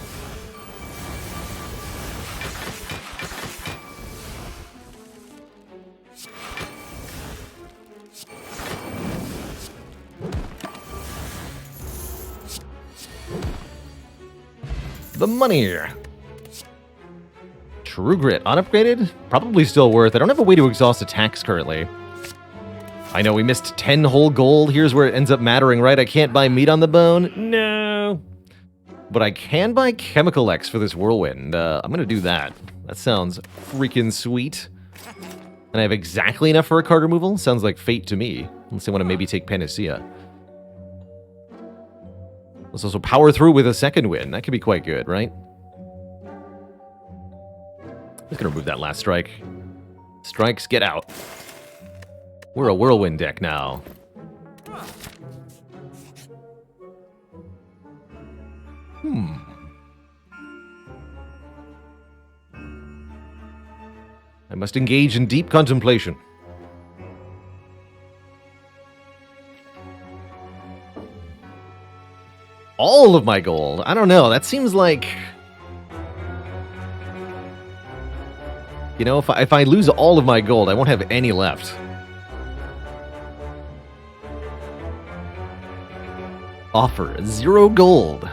The money. True Grit. Unupgraded? Probably still worth. I don't have a way to exhaust attacks currently. I know we missed 10 whole gold. Here's where it ends up mattering, right? I can't buy meat on the bone. No. But I can buy Chemical X for this Whirlwind. I'm going to do that. That sounds freaking sweet. And I have exactly enough for a card removal? Sounds like fate to me. Unless I want to maybe take Panacea. Let's also power through with a second win. That could be quite good, right? Just gonna remove that last strike. Strikes, get out. We're a Whirlwind deck now. I must engage in deep contemplation. All of my gold. I don't know. That seems like... You know, if I lose all of my gold, I won't have any left. Offer 0 gold.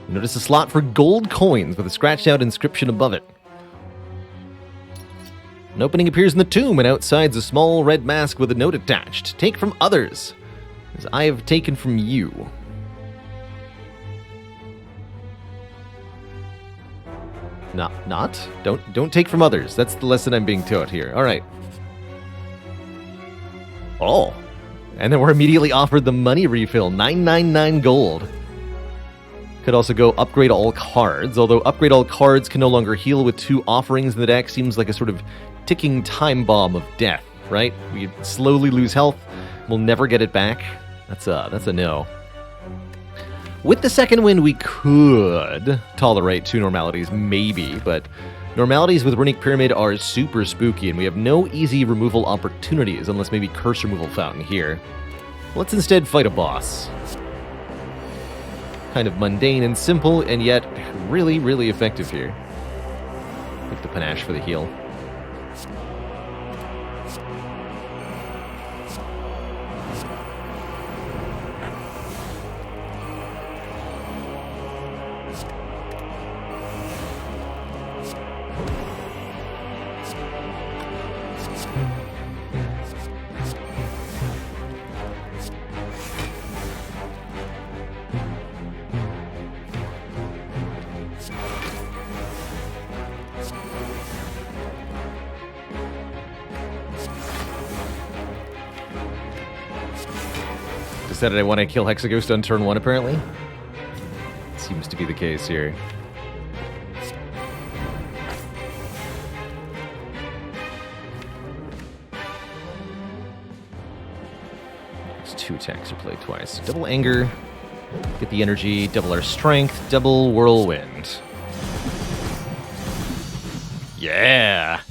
You notice a slot for gold coins with a scratched out inscription above it. An opening appears in the tomb, and outside's a small red mask with a note attached. Take from others, as I have taken from you. Not? Don't take from others. That's the lesson I'm being taught here. Alright. Oh. And then we're immediately offered the money refill. 999 gold. Could also go upgrade all cards, although upgrade all cards can no longer heal with 2 offerings in the deck. Seems like a sort of ticking time bomb of death, right? We slowly lose health. We'll never get it back. That's a no. With the second wind, we could tolerate 2 normalities, maybe, but normalities with Runic Pyramid are super spooky, and we have no easy removal opportunities, unless maybe Curse Removal Fountain here. Let's instead fight a boss. Kind of mundane and simple, and yet really, really effective here. Pick the Panache for the heal. Decided I want to kill Hexaghost on turn 1, apparently. Seems to be the case here. There's 2 attacks are played twice. Double Anger, get the energy, double our strength, double Whirlwind. Yeah!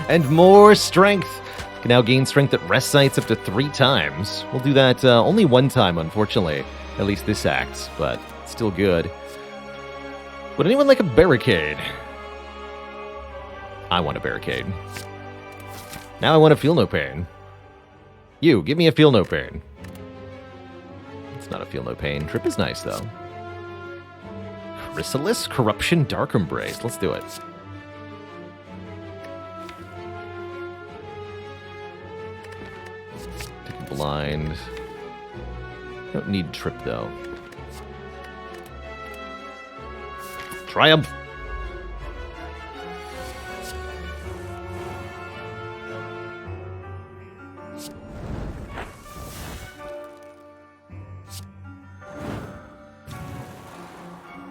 And more strength! Can now gain strength at rest sites up to 3 times. We'll do that only 1 time, unfortunately. At least this act, but still good. Would anyone like a barricade? I want a barricade. Now I want to feel no pain. You, give me a feel no pain. It's not a feel no pain. Trip is nice, though. Chrysalis, Corruption, Dark Embrace. Let's do it. Blind. Don't need Trip, though. Triumph!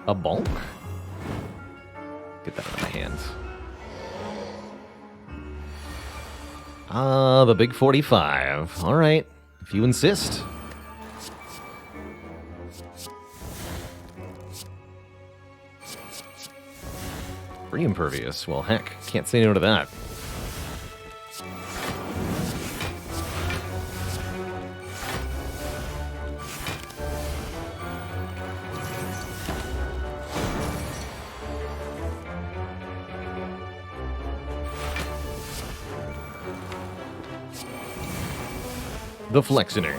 A bonk? Get that out of my hands. Ah, the big 45. All right, if you insist. Free Impervious. Well, heck, can't say no to that. The Flexioning.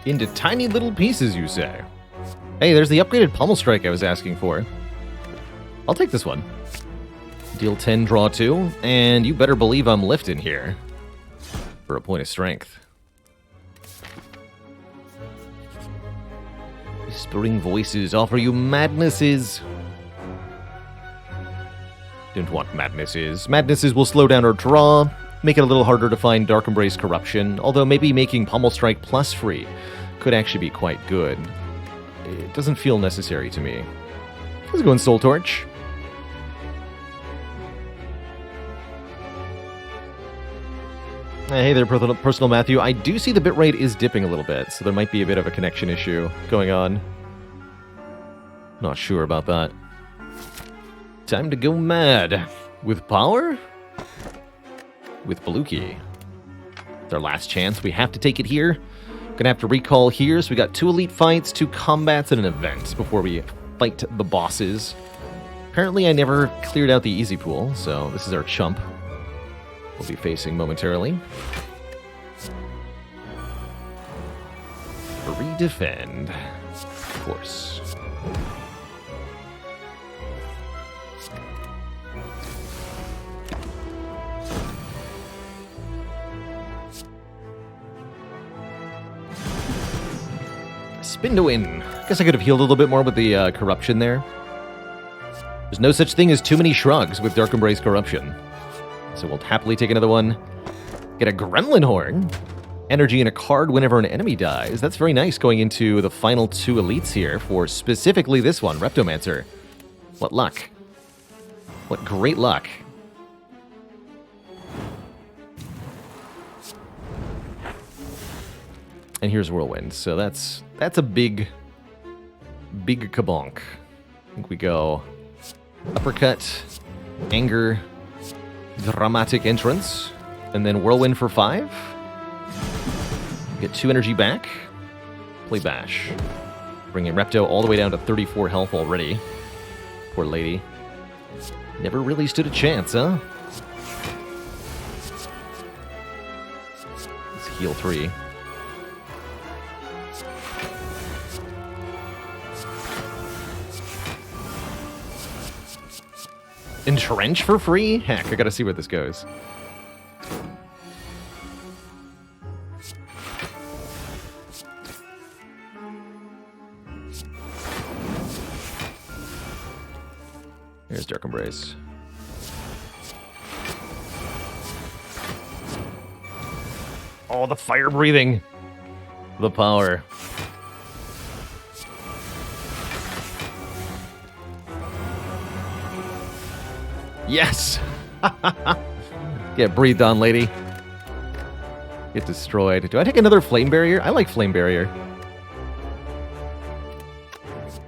Into tiny little pieces, you say? Hey, there's the upgraded Pummel Strike I was asking for. I'll take this one. Deal 10, draw 2, and you better believe I'm lifting here. For a point of strength. Whispering voices offer you madnesses. Don't want madnesses. Madnesses will slow down our draw, make it a little harder to find Dark Embrace Corruption, although maybe making Pummel Strike plus free could actually be quite good. It doesn't feel necessary to me. Let's go in Soul Torch. Hey there, Personal Matthew. I do see the bitrate is dipping a little bit, so there might be a bit of a connection issue going on. Not sure about that. Time to go mad. With power? With Blue Key. It's our last chance. We have to take it here. Gonna have to recall here, so we got 2 elite fights, 2 combats, and an event before we fight the bosses. Apparently I never cleared out the easy pool, so this is our chump we'll be facing momentarily. Redefend, of course. Spin to win. Guess I could have healed a little bit more with the corruption there. There's no such thing as too many shrugs with Dark Embrace corruption. So we'll happily take another one. Get a Gremlin Horn. Energy in a card whenever an enemy dies. That's very nice going into the final 2 elites here for specifically this one, Reptomancer. What luck. What great luck. And here's Whirlwind. So that's a big kabonk. I think we go Uppercut, Anger, Dramatic Entrance, and then Whirlwind for 5. Get 2 energy back. Play Bash. Bringing Repto all the way down to 34 health already. Poor lady. Never really stood a chance, huh? Let's heal 3. Entrench for free? Heck, I gotta see where this goes. Here's Dark Embrace. Oh, the fire breathing. The power. Yes! Get breathed on, lady. Get destroyed. Do I take another Flame Barrier? I like Flame Barrier.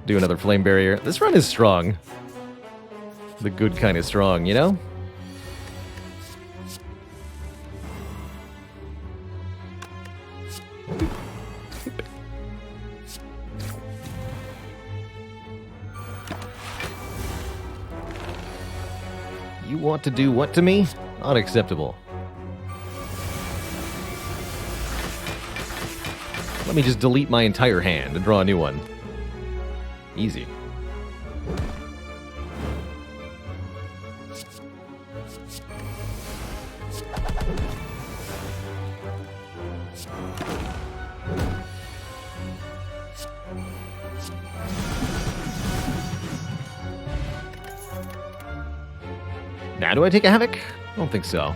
Do another Flame Barrier. This run is strong. The good kind of strong, you know? You want to do what to me? Unacceptable. Let me just delete my entire hand and draw a new one. Easy. Now do I take a Havoc? I don't think so.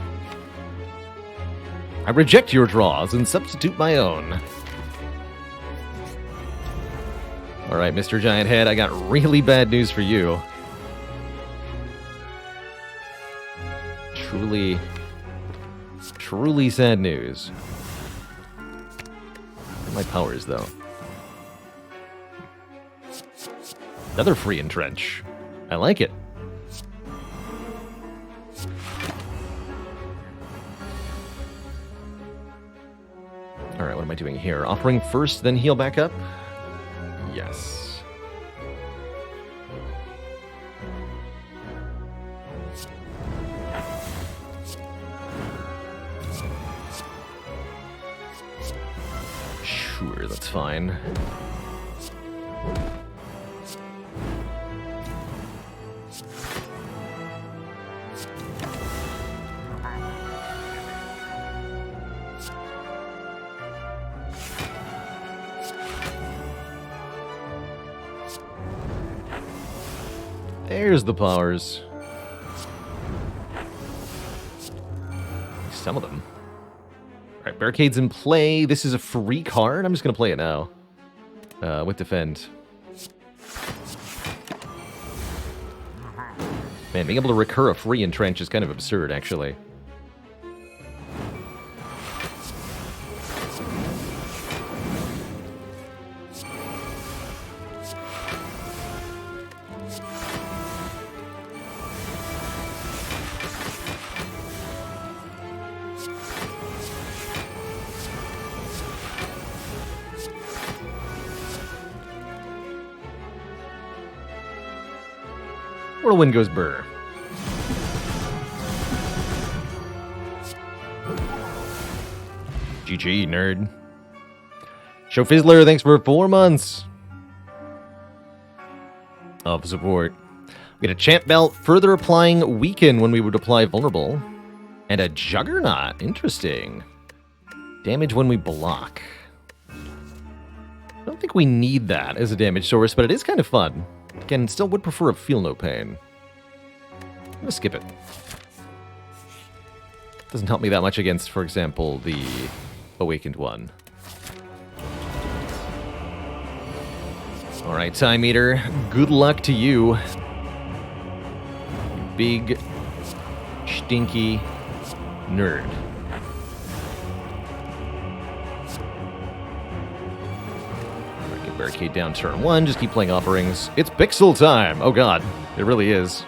I reject your draws and substitute my own. Alright, Mr. Giant Head, I got really bad news for you. Truly sad news. My powers, though. Another free entrench. I like it. Alright, what am I doing here? Offering first, then heal back up? Yes. Sure, that's fine. There's the powers. Some of them. Alright, Barricade's in play. This is a free card. I'm just going to play it now. With Defend. Man, being able to recur a free entrench is kind of absurd, actually. Whirlwind goes burr. GG, nerd. Show Fizzler, thanks for 4 months of support. We get a champ belt, further applying weaken when we would apply vulnerable. And a juggernaut, interesting. Damage when we block. I don't think we need that as a damage source, but it is kind of fun. Again, still would prefer a feel no pain. I'm gonna skip it. Doesn't help me that much against, for example, the awakened one. Alright, Time Eater, good luck to you. Big, stinky nerd. Get barricade down turn 1, just keep playing offerings. It's pixel time! Oh god, it really is.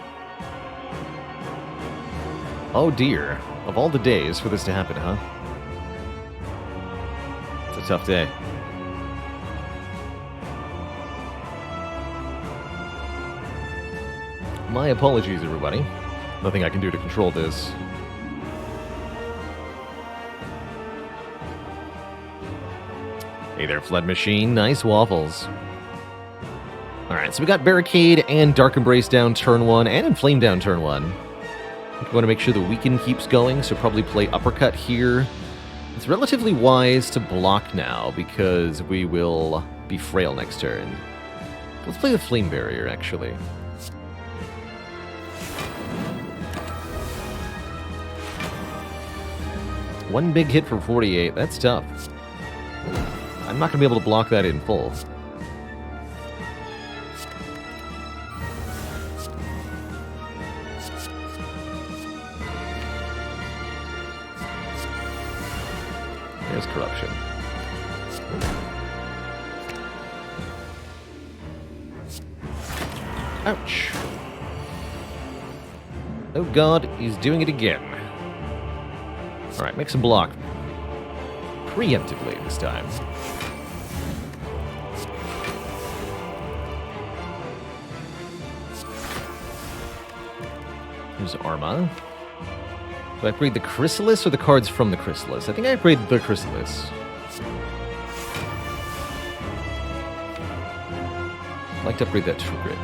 Oh dear, of all the days for this to happen, huh? It's a tough day. My apologies, everybody. Nothing I can do to control this. Hey there, Flood Machine. Nice waffles. Alright, so we got Barricade and Dark Embrace down turn 1, and Inflame down turn 1. We want to make sure the Weaken keeps going, so probably play Uppercut here. It's relatively wise to block now, because we will be frail next turn. Let's play the Flame Barrier, actually. One big hit for 48, that's tough. I'm not going to be able to block that in full. There's Corruption. Ouch. Oh god, he's doing it again. Alright, make some block. Preemptively this time. Here's Arma. Do I upgrade the Chrysalis or the cards from the Chrysalis? I think I upgrade the Chrysalis. I'd like to upgrade that Trigrit.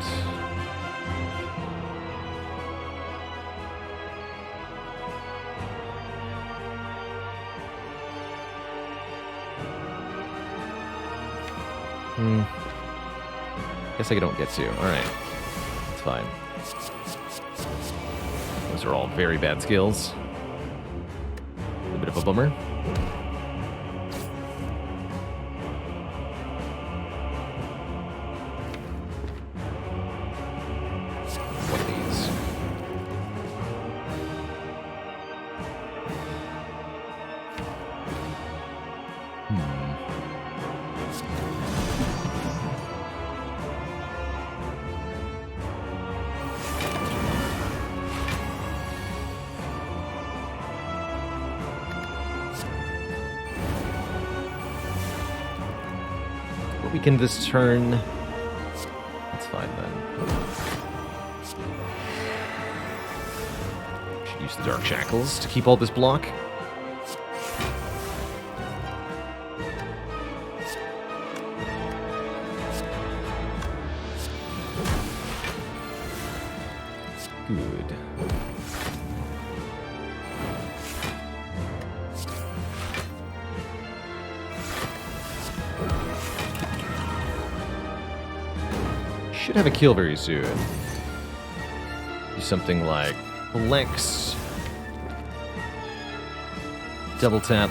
Guess I don't get to. Alright. That's fine. Those are all very bad skills. A bit of a bummer. One of these. Weaken this turn. That's fine then. Should use the Dark Shackles to keep all this block. Good. Should have a kill very soon. Do something like Lex. Double tap.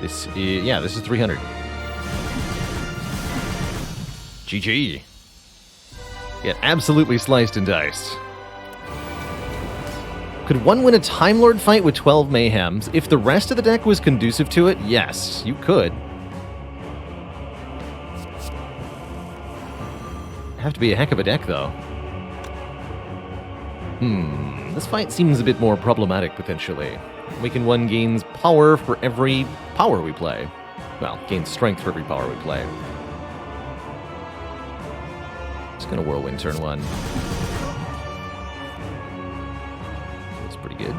This is, yeah, this is 300. GG. Get absolutely sliced and diced. Could one win a Time Lord fight with 12 Mayhems? If the rest of the deck was conducive to it, yes, you could. Have to be a heck of a deck, though. This fight seems a bit more problematic, potentially. Weaken 1 gains power for every power we play. Well, gains strength for every power we play. Just gonna whirlwind turn 1. That's pretty good.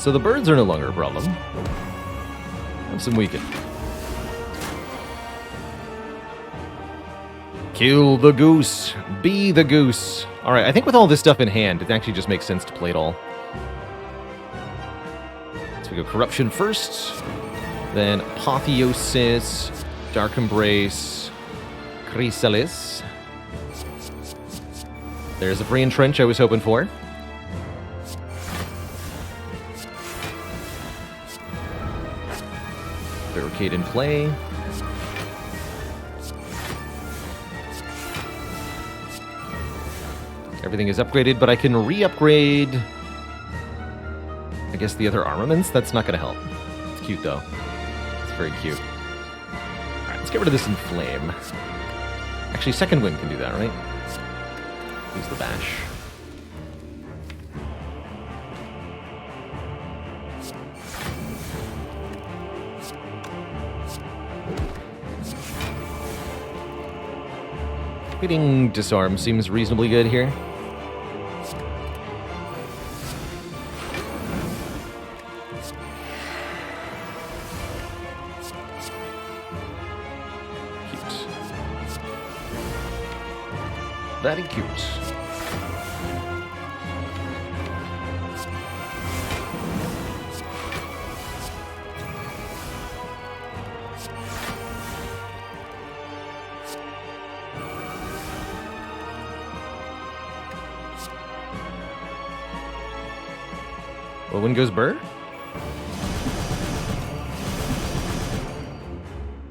So the birds are no longer a problem. Have some weaken. Kill the goose. Be the goose. Alright, I think with all this stuff in hand, it actually just makes sense to play it all. So we go Corruption first. Then Apotheosis. Dark Embrace. Chrysalis. There's a Brain Trench I was hoping for. Barricade in play. Everything is upgraded, but I can re-upgrade, I guess, the other armaments. That's not going to help. It's cute, though. It's very cute. Alright, let's get rid of this Inflame. Actually, Second Wind can do that, right? Use the Bash. Hitting Disarm seems reasonably good here. Cute. Very cute. Well, when goes Burr?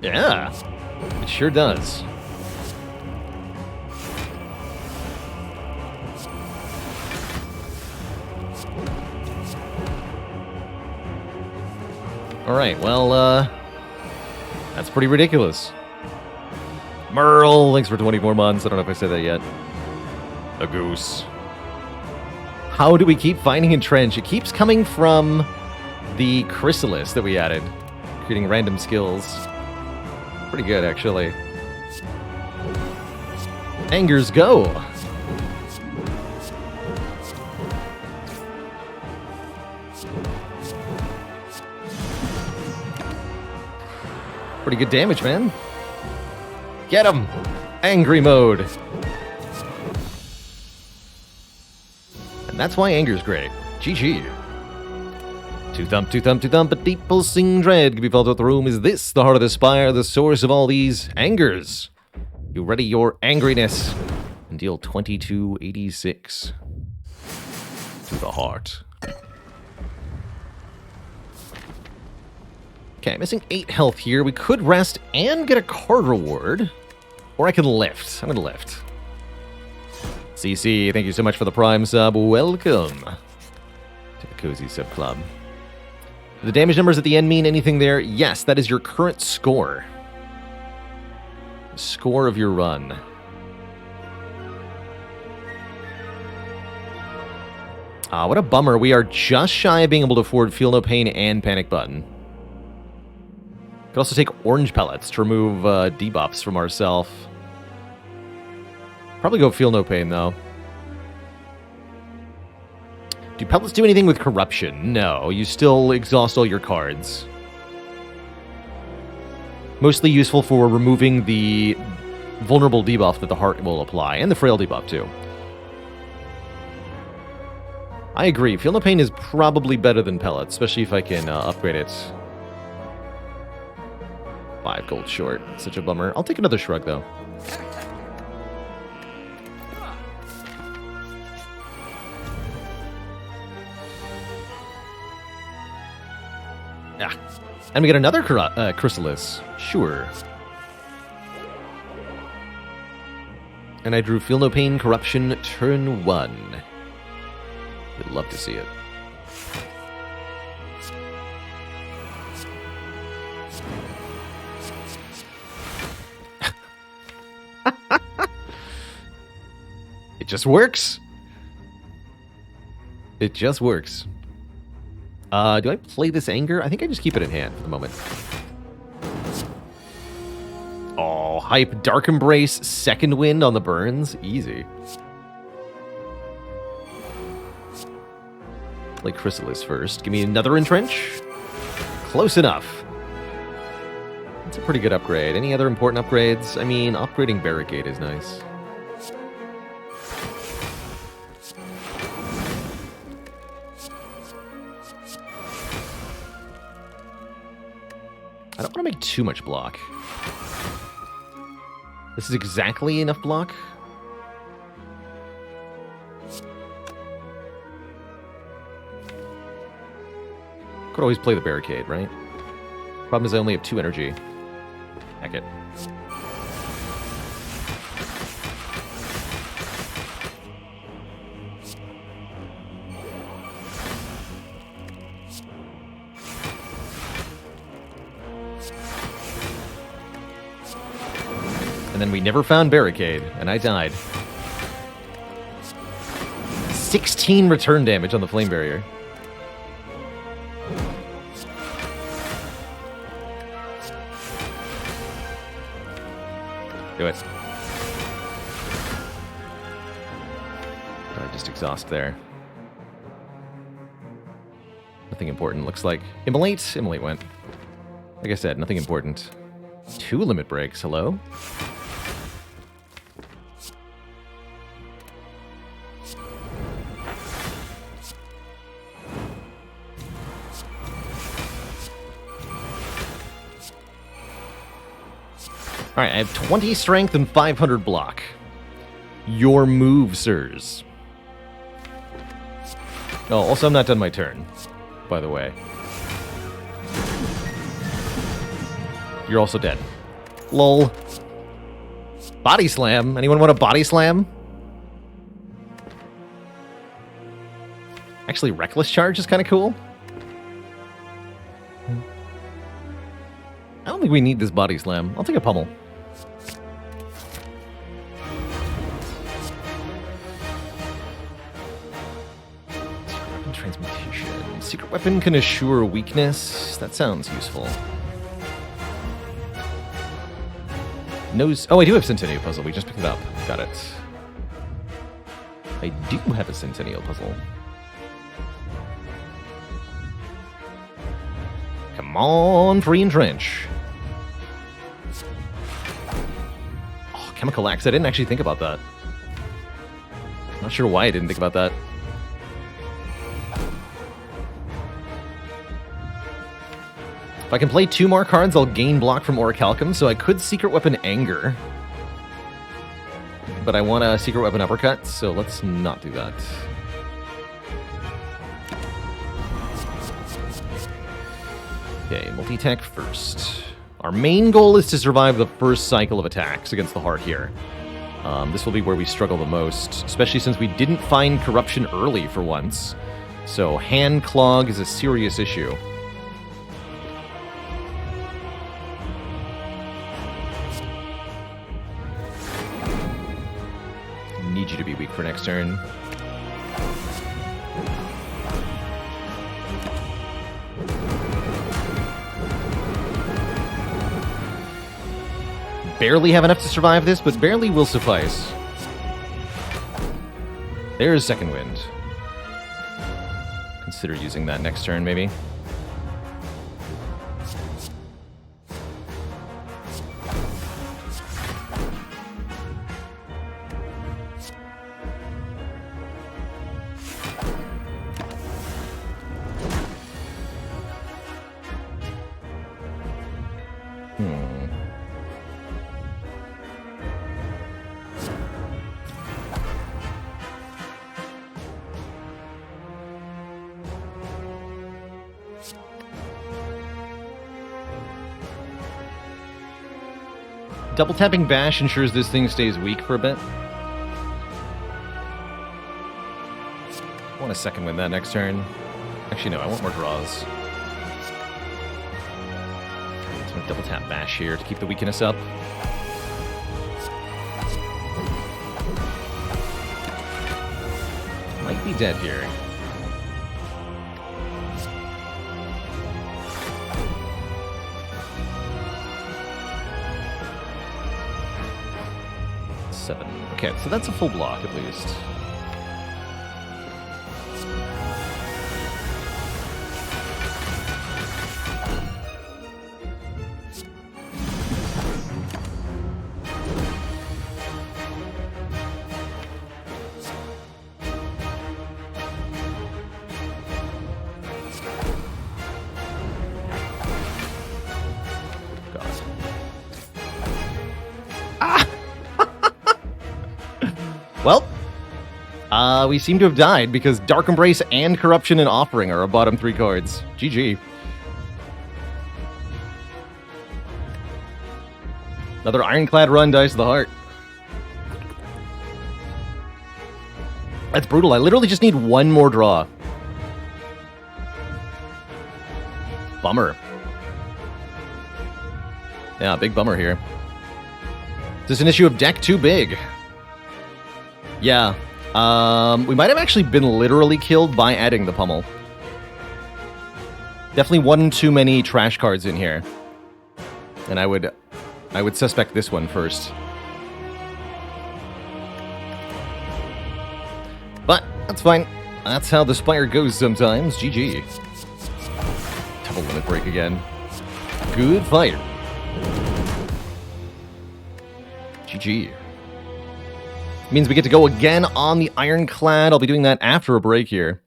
Yeah, it sure does. Alright, well, that's pretty ridiculous. Merle, thanks for 24 months. I don't know if I said that yet. A goose. How do we keep finding Entrench? It keeps coming from the Chrysalis that we added, creating random skills. Pretty good, actually. Angers go! Pretty good damage, man. Get him! Angry mode. And that's why anger's great. GG. To thump, but people sing dread. Can be felt out the room. Is this the heart of the Spire, the source of all these angers? You ready your angriness and deal 2286 to the heart. Okay, missing 8 health here. We could rest and get a card reward. Or I can lift. I'm gonna lift. CC, thank you so much for the Prime sub. Welcome to the Cozy Sub Club. Do the damage numbers at the end mean anything there? Yes, that is your current score. The score of your run. What a bummer. We are just shy of being able to afford Feel No Pain and Panic Button. Could also take orange pellets to remove debuffs from ourself. Probably go Feel No Pain, though. Do pellets do anything with corruption? No, you still exhaust all your cards. Mostly useful for removing the vulnerable debuff that the heart will apply, and the frail debuff, too. I agree. Feel No Pain is probably better than pellets, especially if I can upgrade it. 5 gold short. Such a bummer. I'll take another shrug, though. Ah. And we get another Chrysalis. Sure. And I drew Feel No Pain, Corruption, turn 1. Would love to see it. It just works. It just works. Do I play this anger? I think I just keep it in hand for the moment. Oh, hype. Dark Embrace, Second Wind on the burns. Easy. Play Chrysalis first. Give me another Entrench. Close enough. That's a pretty good upgrade. Any other important upgrades? I mean, upgrading Barricade is nice. I don't want to make too much block. This is exactly enough block. Could always play the Barricade, right? Problem is I only have 2 energy. Heck it. And then we never found Barricade, and I died. 16 return damage on the Flame Barrier. Do it. I just exhaust there. Nothing important, looks like. Immolate? Immolate went. Like I said, nothing important. 2 limit breaks, hello? Alright, I have 20 strength and 500 block. Your move, sirs. Oh, also I'm not done my turn, by the way. You're also dead. Lol. Body slam? Anyone want a body slam? Actually, reckless charge is kind of cool. I don't think we need this body slam. I'll take a pummel. Transmutation. Secret weapon can assure weakness. That sounds useful. Nose. Oh, I do have Centennial Puzzle. We just picked it up. Got it. I do have a Centennial Puzzle. Come on, free entrench. Oh, Chemical Axe. I didn't actually think about that. Not sure why I didn't think about that. If I can play 2 more cards, I'll gain block from Orichalcum, so I could Secret Weapon Anger. But I want a Secret Weapon Uppercut, so let's not do that. Okay, multi-attack first. Our main goal is to survive the first cycle of attacks against the Heart here. This will be where we struggle the most, especially since we didn't find Corruption early for once. So Hand Clog is a serious issue. Need you to be weak for next turn. Barely have enough to survive this, but barely will suffice. There's Second Wind. Consider using that next turn, maybe. Double tapping Bash ensures this thing stays weak for a bit. I want a Second Wind that next turn. Actually, no, I want more draws. So I'm going to double tap Bash here to keep the weakness up. Might be dead here. 7. Okay, so that's a full block at least. Well, we seem to have died because Dark Embrace and Corruption and Offering are our bottom 3 cards. GG. Another Ironclad run dies to the heart. That's brutal. I literally just need one more draw. Bummer. Yeah, big bummer here. Is this an issue of deck too big? Yeah. We might have actually been literally killed by adding the pummel. Definitely one too many trash cards in here. And I would suspect this one first. But that's fine. That's how the Spire goes sometimes. GG. Double limit break again. Good fight. GG. Means we get to go again on the Ironclad. I'll be doing that after a break here.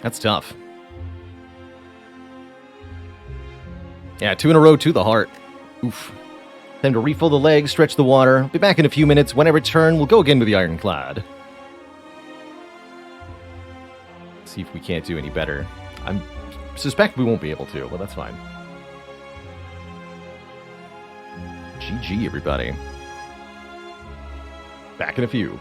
That's tough. Yeah, 2 in a row to the heart. Oof. Time to refill the legs, stretch the water. Be back in a few minutes. When I return, we'll go again with the Ironclad. See if we can't do any better. I suspect we won't be able to, but that's fine. GG, everybody. Back in a few.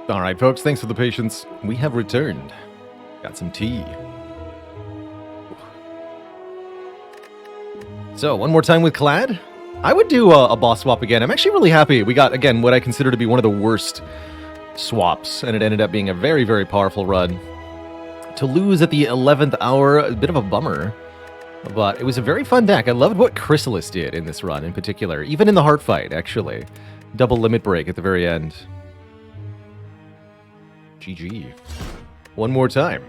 All right, folks, thanks for the patience. We have returned. Got some tea. So, one more time with Clad. I would do a boss swap again. I'm actually really happy. We got, again, what I consider to be one of the worst swaps, and it ended up being a very, very powerful run. To lose at the 11th hour, a bit of a bummer. But it was a very fun deck. I loved what Chrysalis did in this run in particular. Even in the heart fight, actually. Double limit break at the very end. GG. One more time.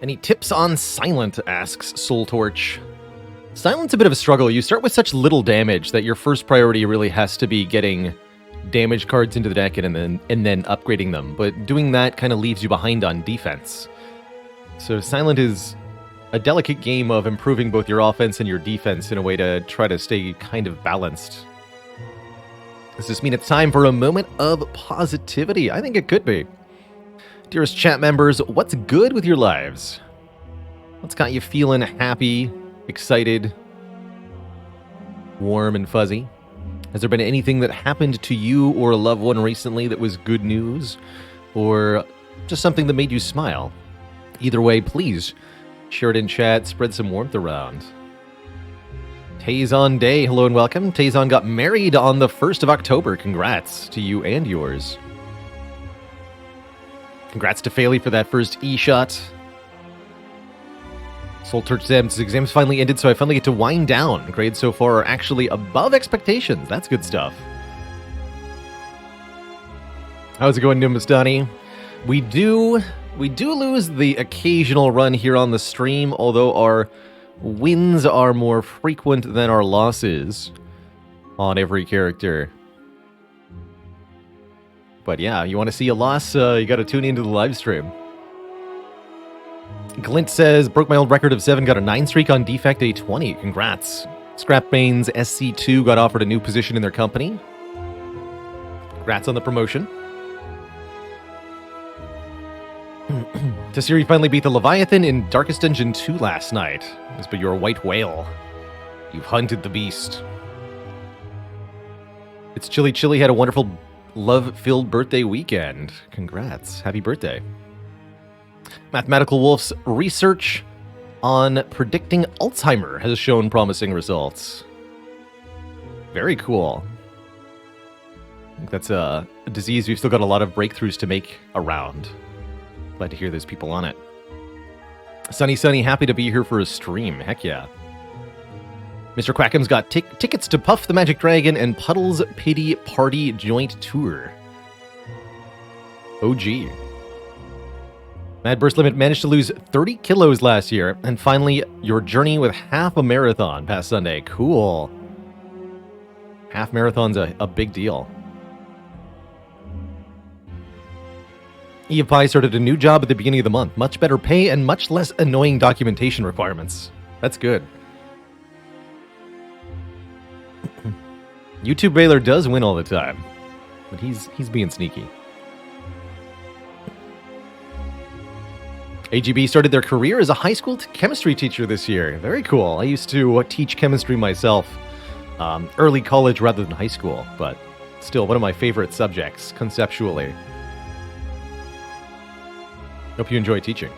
Any tips on Silent, asks Soul Torch. Silent's a bit of a struggle. You start with such little damage that your first priority really has to be getting damage cards into the deck and then upgrading them. But doing that kind of leaves you behind on defense. So Silent is a delicate game of improving both your offense and your defense in a way to try to stay kind of balanced. Does this mean it's time for a moment of positivity? I think it could be. Dearest chat members, what's good with your lives? What's got you feeling happy, excited, warm and fuzzy? Has there been anything that happened to you or a loved one recently that was good news? Or just something that made you smile? Either way, please share it in chat, spread some warmth around. Tazon Day, hello and welcome. Tazon got married on the 1st of October. Congrats to you and yours. Congrats to Failey for that first E-shot. Soul Torch Sam's exams finally ended, so I finally get to wind down. Grades so far are actually above expectations. That's good stuff. How's it going, Numastani? We do lose the occasional run here on the stream, although our wins are more frequent than our losses on every character. But yeah, you want to see a loss, you got to tune into the live stream. Glint says, broke my old record of 7, got a 9 streak on Defect A20. Congrats. Scrapbane's SC2 got offered a new position in their company. Congrats on the promotion. Tassiri finally beat the Leviathan in Darkest Dungeon 2 last night. This but you're a white whale. You've hunted the beast. It's Chili Chili had a wonderful love-filled birthday weekend. Congrats. Happy birthday. Mathematical Wolf's research on predicting Alzheimer has shown promising results. Very cool. I think that's a disease we've still got a lot of breakthroughs to make around. Glad to hear there's people on it. Sunny, happy to be here for a stream. Heck yeah. Mr. Quackham's got tickets to Puff the Magic Dragon and Puddle's Pity Party joint tour. OG. Mad Burst Limit managed to lose 30 kilos last year, and finally, your journey with half a marathon past Sunday. Cool. Half marathon's a big deal. Eve Pie started a new job at the beginning of the month. Much better pay and much less annoying documentation requirements. That's good. YouTube Baylor does win all the time, but he's being sneaky. AGB started their career as a high school chemistry teacher this year. Very cool. I used to teach chemistry myself, early college rather than high school, but still one of my favorite subjects conceptually. Hope you enjoy teaching.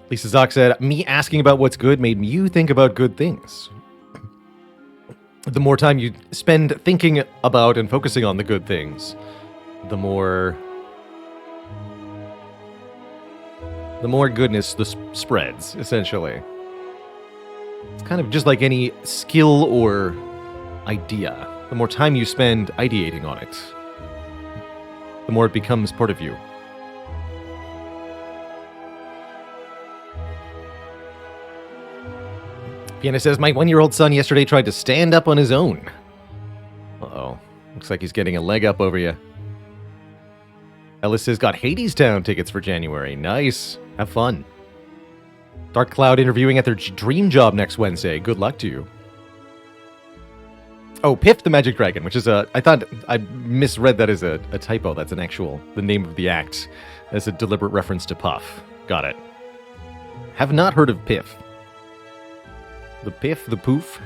Lisa Zock said, me asking about what's good made you think about good things. The more time you spend thinking about and focusing on the good things, the more goodness spreads, essentially. It's kind of just like any skill or idea. The more time you spend ideating on it, the more it becomes part of you. Piana says, my 1-year-old son yesterday tried to stand up on his own. Uh-oh. Looks like he's getting a leg up over you. Ellis has got Hadestown tickets for January. Nice. Have fun. Dark Cloud interviewing at their dream job next Wednesday. Good luck to you. Oh, Piff the Magic Dragon, which is I thought I misread that as a typo. That's the name of the act. That's a deliberate reference to Puff. Got it. Have not heard of Piff. the piff, the poof.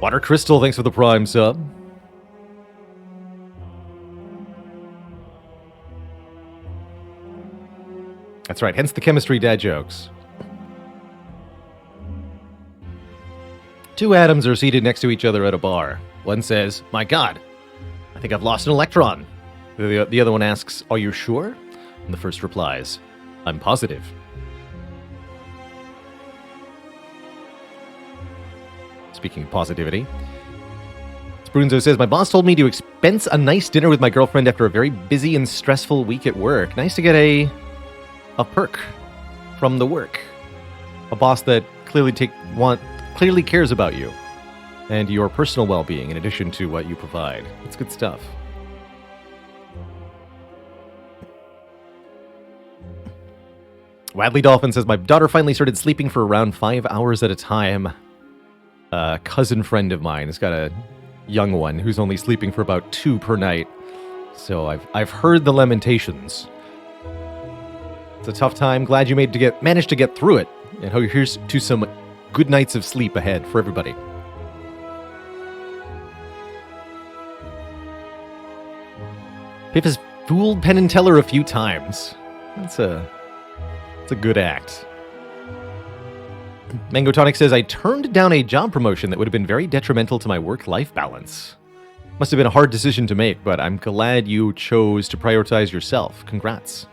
Water Crystal, thanks for the Prime sub. That's right, hence the chemistry dad jokes. Two atoms are seated next to each other at a bar. One says, "My God, I think I've lost an electron." The other one asks, "Are you sure?" And the first replies, "I'm positive." Speaking of positivity, Sprunzo says, "My boss told me to expense a nice dinner with my girlfriend after a very busy and stressful week at work. Nice to get a perk from the work. A boss that clearly cares about you and your personal well-being in addition to what you provide. It's good stuff." Wadley Dolphin says, "My daughter finally started sleeping for around 5 hours at a time. A cousin friend of mine has got a young one who's only sleeping for about 2 per night. So I've heard the lamentations. It's a tough time. Glad you managed to get through it. And here's to some good nights of sleep ahead for everybody." Pip has fooled Penn and Teller a few times. It's a good act. Mango Tonic says, "I turned down a job promotion that would have been very detrimental to my work-life balance. Must have been a hard decision to make, but I'm glad you chose to prioritize yourself. Congrats."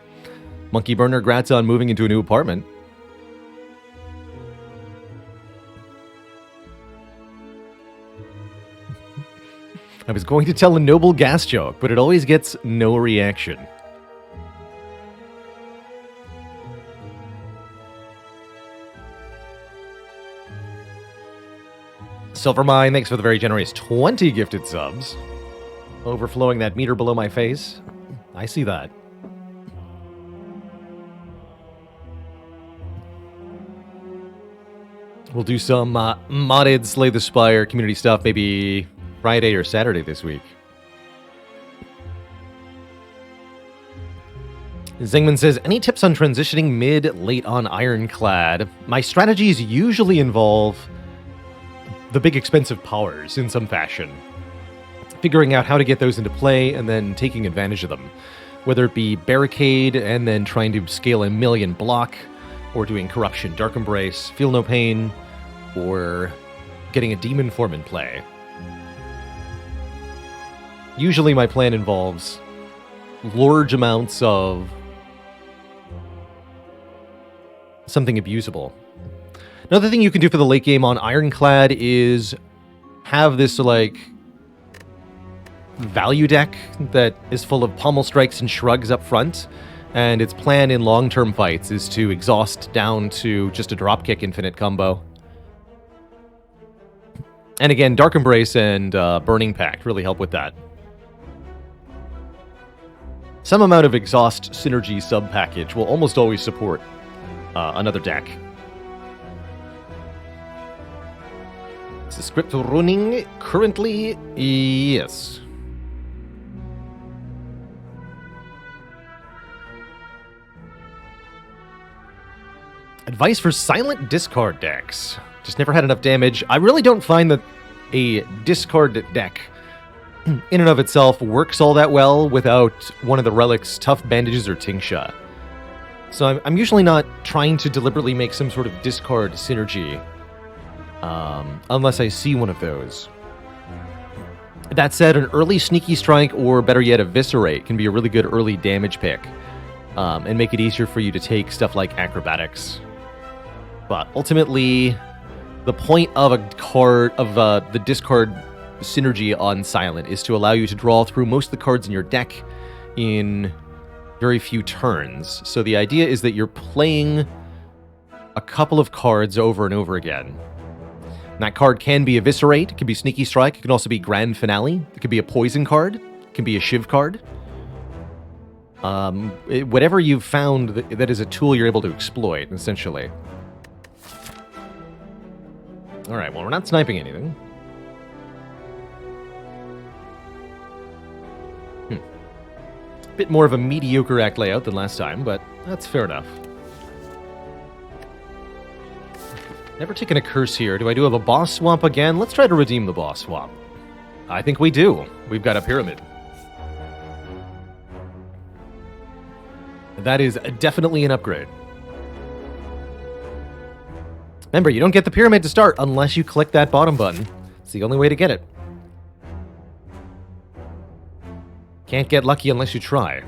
Monkey Burner, grats on moving into a new apartment. I was going to tell a noble gas joke, but it always gets no reaction. Silvermine, thanks for the very generous 20 gifted subs. Overflowing that meter below my face. I see that. We'll do some modded Slay the Spire community stuff maybe Friday or Saturday this week. Zingman says, "Any tips on transitioning mid-late on Ironclad? My strategies usually involve the big expensive powers in some fashion. Figuring out how to get those into play and then taking advantage of them. Whether it be Barricade and then trying to scale a million block, or doing Corruption, Dark Embrace, Feel No Pain, or getting a Demon Form in play. Usually my plan involves large amounts of something abusable. Another thing you can do for the late game on Ironclad is have this, like, value deck that is full of pommel strikes and shrugs up front, and its plan in long-term fights is to exhaust down to just a dropkick infinite combo. And again, Dark Embrace and Burning Pact really help with that. Some amount of exhaust synergy sub-package will almost always support another deck. Is the script running currently? Yes. Advice for silent discard decks. Just never had enough damage. I really don't find that a discard deck in and of itself works all that well without one of the relics, Tough Bandages or Tingsha. So I'm usually not trying to deliberately make some sort of discard synergy, unless I see one of those. That said, an early Sneaky Strike, or better yet, Eviscerate, can be a really good early damage pick, and make it easier for you to take stuff like Acrobatics. But ultimately, the point of a card, of the discard synergy on Silent, is to allow you to draw through most of the cards in your deck in very few turns. So the idea is that you're playing a couple of cards over and over again. And that card can be Eviscerate, it can be Sneaky Strike, it can also be Grand Finale, it could be a Poison card, it can be a Shiv card. Whatever you've found that is a tool you're able to exploit, essentially. Alright, well, we're not sniping anything. Bit more of a mediocre act layout than last time, but that's fair enough. Never taken a curse here. Do I do have a boss swamp again? Let's try to redeem the boss swamp. I think we do. We've got a pyramid. That is definitely an upgrade. Remember, you don't get the pyramid to start unless you click that bottom button. It's the only way to get it. Can't get lucky unless you try.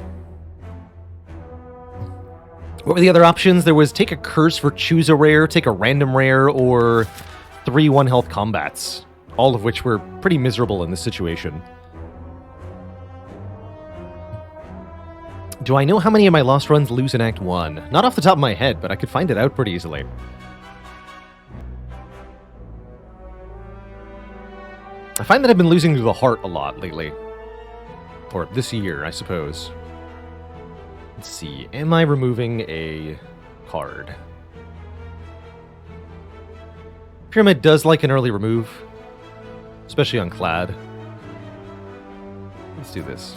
What were the other options? There was take a curse for choose a rare, take a random rare, or 3 1-health combats. All of which were pretty miserable in this situation. Do I know how many of my lost runs lose in Act 1? Not off the top of my head, but I could find it out pretty easily. I find that I've been losing to the heart a lot lately. Or this year, I suppose. Let's see. Am I removing a card? Pyramid does like an early remove. Especially on Clad. Let's do this.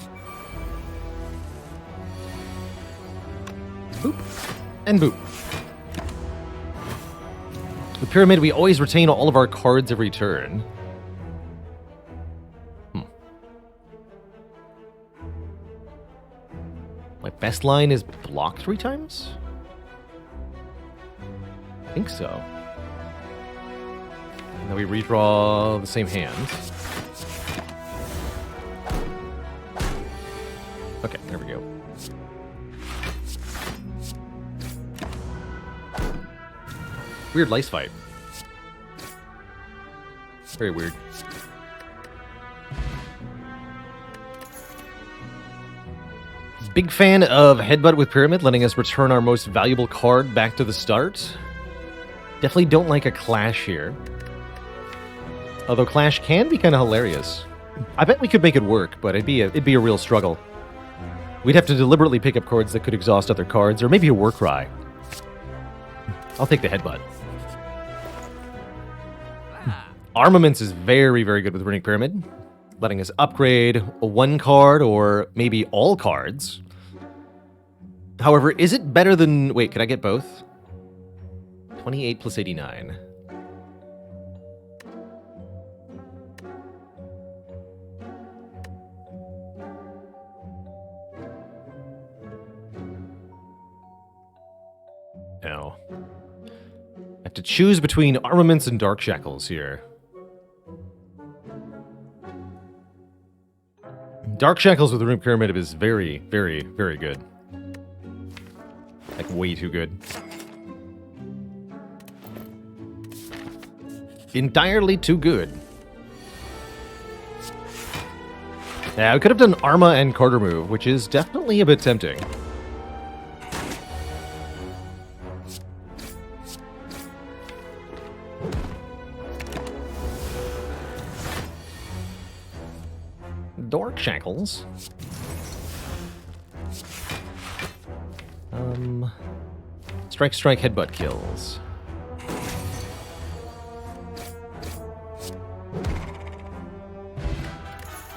Boop. And boop. With Pyramid, we always retain all of our cards every turn. My best line is block 3 times? I think so. And then we redraw the same hand. Okay, there we go. Weird lice fight. Very weird. Big fan of Headbutt with Pyramid, letting us return our most valuable card back to the start. Definitely don't like a Clash here. Although Clash can be kind of hilarious. I bet we could make it work, but it'd be a real struggle. We'd have to deliberately pick up cards that could exhaust other cards, or maybe a Warcry. I'll take the Headbutt. Armaments is very, very good with Runic Pyramid, letting us upgrade a 1 card or maybe all cards. However, is it better than... Wait, can I get both? 28 plus 89. No. I have to choose between Armaments and Dark Shackles here. Dark Shackles with the Runic Pyramid is very, very, very good. Like, way too good. Entirely too good. Yeah, we could have done Arma and card remove, which is definitely a bit tempting. Dark Shackles. Strike, strike, headbutt kills.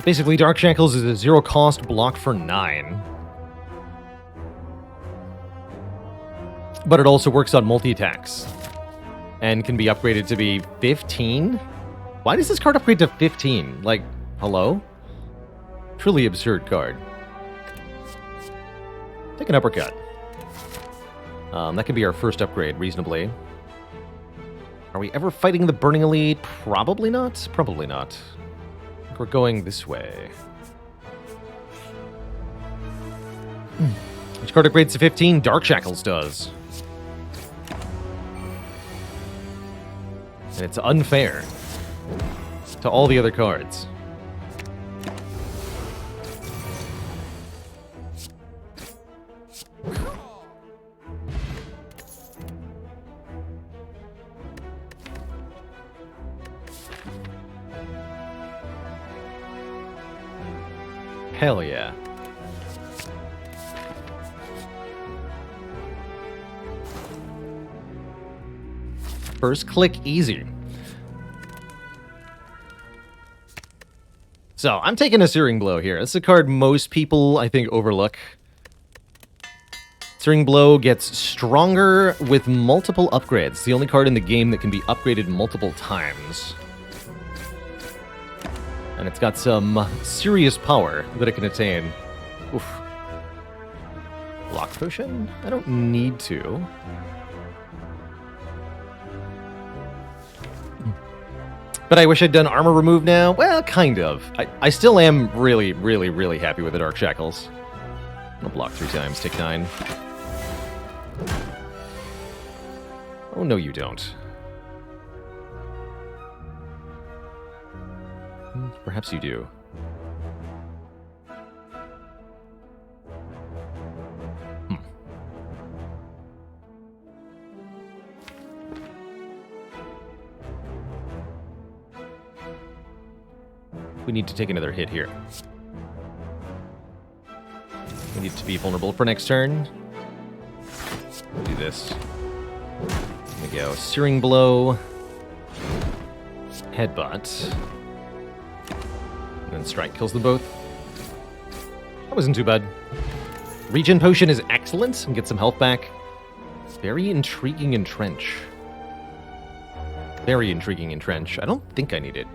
Basically, Dark Shackles is a 0-cost block for 9. But it also works on multi-attacks. And can be upgraded to be 15? Why does this card upgrade to 15? Like, hello? Truly absurd card. Take an uppercut. That could be our first upgrade, reasonably. Are we ever fighting the Burning Elite? Probably not. Probably not. I think we're going this way. Which card upgrades to 15? Dark Shackles does. And it's unfair to all the other cards. Hell yeah. First click easy. So, I'm taking a Searing Blow here. This is a card most people, I think, overlook. Searing Blow gets stronger with multiple upgrades. It's the only card in the game that can be upgraded multiple times. And it's got some serious power that it can attain. Oof. Block Potion? I don't need to. But I wish I'd done armor remove now. Well, kind of. I still am really, really, really happy with the Dark Shackles. I'll block 3 times, take 9. Oh, no, you don't. Perhaps you do. We need to take another hit here. We need to be vulnerable for next turn. We'll do this. There we go. Searing Blow. Headbutt. And then Strike kills them both. That wasn't too bad. Regen Potion is excellent and gets some health back. Very intriguing Entrench. Very intriguing Entrench. I don't think I need it.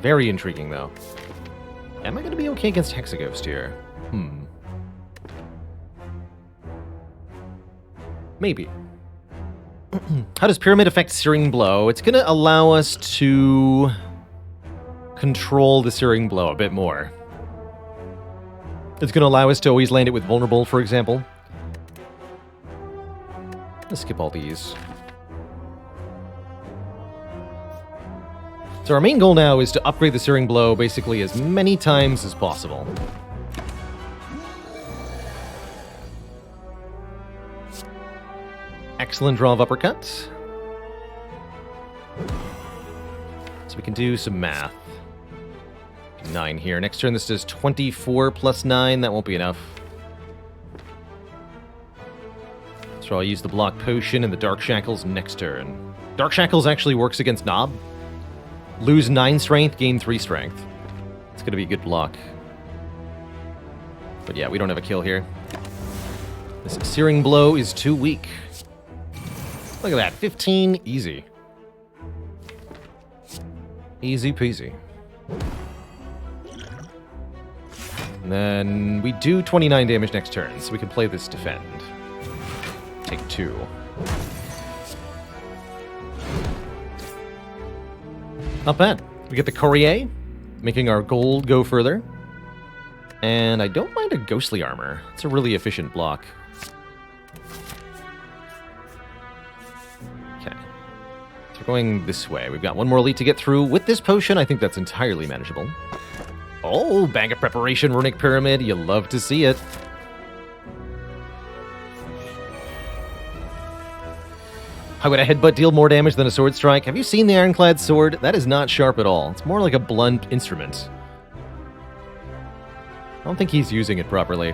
Very intriguing, though. Am I going to be okay against Hexaghost here? Maybe. How does Pyramid affect Searing Blow? It's going to allow us to control the Searing Blow a bit more. It's going to allow us to always land it with Vulnerable, for example. Let's skip all these. So our main goal now is to upgrade the Searing Blow basically as many times as possible. Excellent draw of Uppercut. So we can do some math. 9 here. Next turn this does 24 plus 9. That won't be enough. So I'll use the Block Potion and the Dark Shackles next turn. Dark Shackles actually works against Knob. Lose 9 strength, gain 3 strength. It's going to be a good block. But yeah, we don't have a kill here. This Searing Blow is too weak. Look at that, 15, easy. Easy peasy. And then we do 29 damage next turn, so we can play this Defend. Take 2. Not bad. We get the Courier, making our gold go further. And I don't mind a Ghostly Armor. It's a really efficient block. Okay. So we're going this way. We've got one more elite to get through. With this potion, I think that's entirely manageable. Oh, Bag of Preparation, Runic Pyramid. You love to see it. How would a headbutt deal more damage than a sword strike? Have you seen the Ironclad sword? That is not sharp at all. It's more like a blunt instrument. I don't think he's using it properly.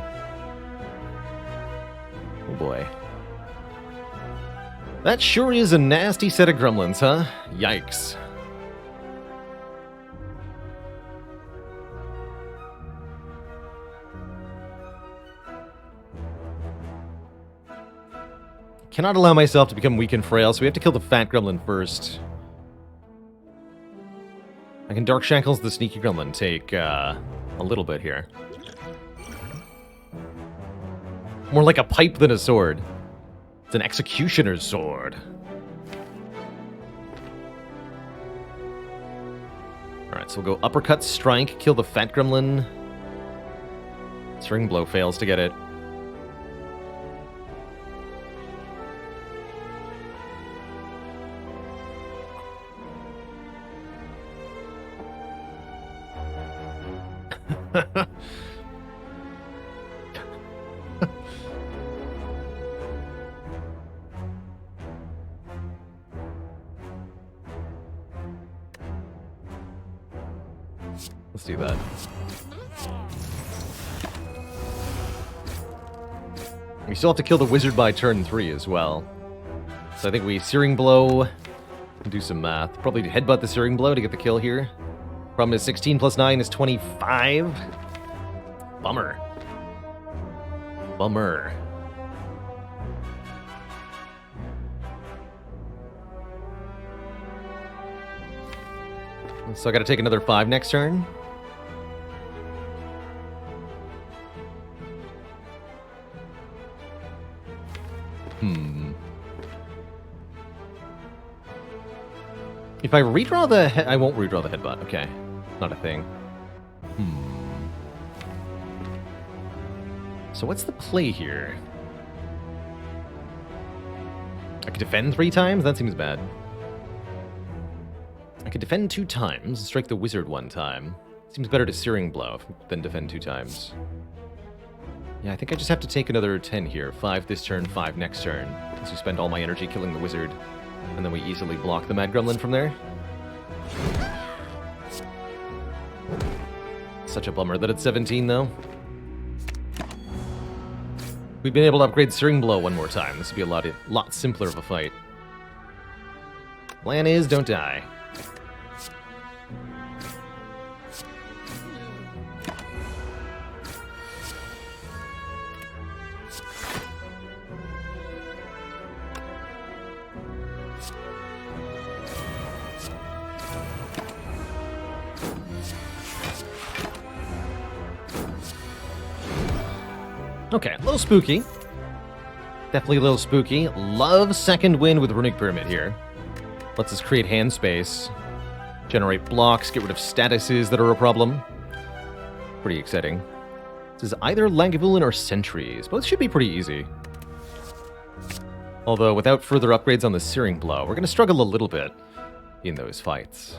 Oh boy. That sure is a nasty set of gremlins, huh? Yikes. Cannot allow myself to become weak and frail, so we have to kill the fat gremlin first. I can Dark Shackles the sneaky gremlin take a little bit here. More like a pipe than a sword. It's an executioner's sword. Alright, so we'll go Uppercut, Strike, kill the fat gremlin. Searing Blow fails to get it. Let's do that. We still have to kill the wizard by turn 3 as well. So I think we Searing Blow and do some math. Probably headbutt the Searing Blow to get the kill here. Problem is 16 plus 9 is 25. Bummer. Bummer. So I gotta take another 5 next turn. If I redraw the I won't redraw the headbutt. Okay. Not a thing. So what's the play here? I could defend 3 times? That seems bad. I could defend 2 times and strike the wizard 1 time. Seems better to Searing Blow than defend 2 times. Yeah, I think I just have to take another 10 here. 5 this turn, 5 next turn. Since you spend all my energy killing the wizard. And then we easily block the Mad Gremlin from there. Such a bummer that it's 17, though. We've been able to upgrade Searing Blow 1 more time. This would be a lot simpler of a fight. Plan is, don't die. Okay, a little spooky. Definitely a little spooky. Love Second Wind with Runic Pyramid here. Lets us create hand space, generate blocks, get rid of statuses that are a problem. Pretty exciting. This is either Lagavulin or Sentries. Both should be pretty easy. Although, without further upgrades on the Searing Blow, we're going to struggle a little bit in those fights.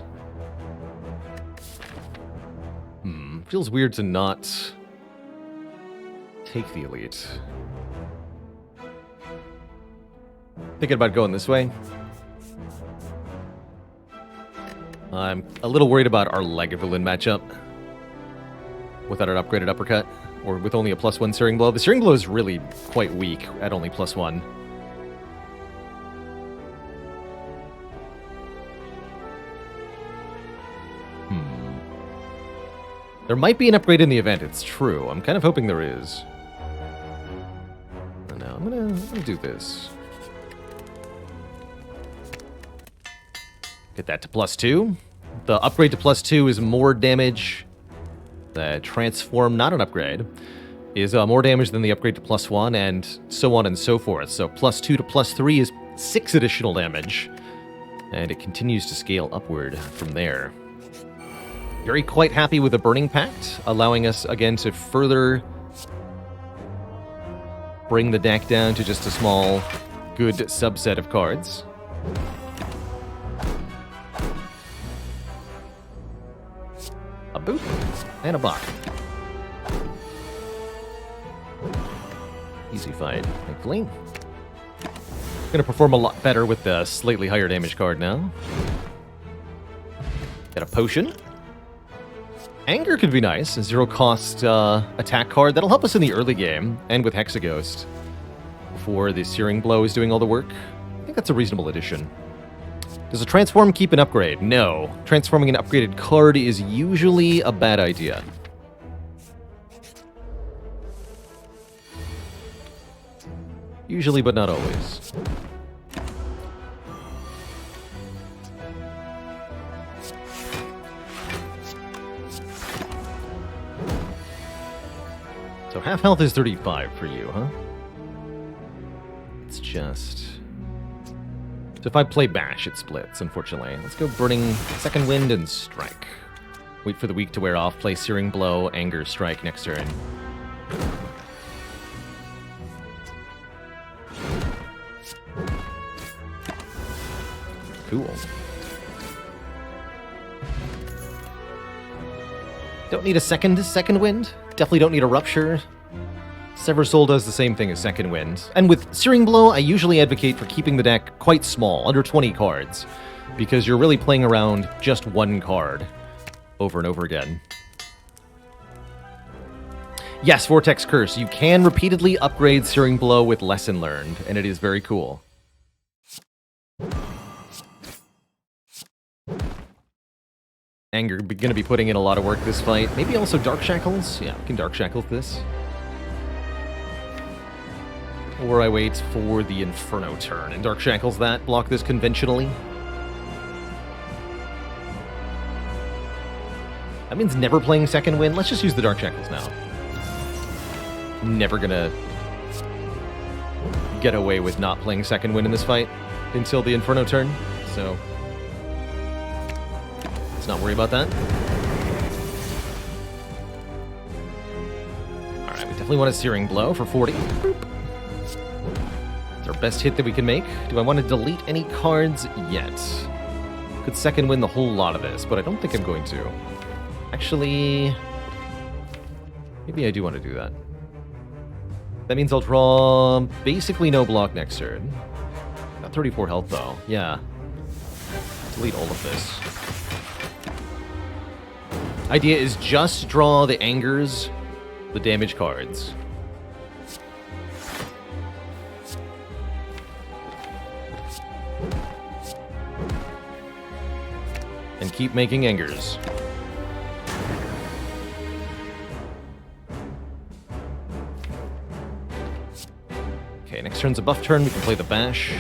Feels weird to not take the elite. Thinking about going this way. I'm a little worried about our Lagavulin matchup without an upgraded uppercut, or with only a +1 Searing Blow. The Searing Blow is really quite weak at only +1. There might be an upgrade in the event, it's true. I'm kind of hoping there is. No, I'm gonna do this. Get that to +2. The upgrade to +2 is more damage. The transform, not an upgrade, is more damage than the upgrade to +1, and so on and so forth. So +2 to +3 is 6 additional damage. And it continues to scale upward from there. Very quite happy with the Burning Pact, allowing us again to further bring the deck down to just a small, good subset of cards. A boot and a block. Easy fight, thankfully. Gonna perform a lot better with the slightly higher damage card now. Get a potion. Anger could be nice, a 0-cost attack card. That'll help us in the early game, and with Hexaghost, before the Searing Blow is doing all the work. I think that's a reasonable addition. Does a transform keep an upgrade? No. Transforming an upgraded card is usually a bad idea. Usually, but not always. So half health is 35 for you, huh? It's just... So if I play Bash, it splits, unfortunately. Let's go Burning Second Wind and Strike. Wait for the weak to wear off, play Searing Blow, Anger, Strike next turn. Cool. Don't need a second wind. Definitely don't need a Rupture. Sever Soul does the same thing as Second Wind. And with Searing Blow, I usually advocate for keeping the deck quite small, under 20 cards, because you're really playing around just one card over and over again. Yes, Vortex Curse. You can repeatedly upgrade Searing Blow with Lesson Learned, and it is very cool. Anger gonna be putting in a lot of work this fight. Maybe also Dark Shackles? Yeah, we can Dark Shackle this. Or I wait for the Inferno turn and Dark Shackles that, block this conventionally. That means never playing second wind. Let's just use the Dark Shackles now. Never gonna get away with not playing second wind in this fight until the Inferno turn, so let's not worry about that. Alright, we definitely want a Searing Blow for 40. Boop. It's our best hit that we can make. Do I want to delete any cards yet? Could second win the whole lot of this, but I don't think I'm going to. Actually, maybe I do want to do that. That means I'll draw basically no block next turn. Got 34 health though. Yeah. Delete all of this. Idea is just draw the angers, the damage cards. And keep making angers. Okay, next turn's a buff turn. We can play the bash.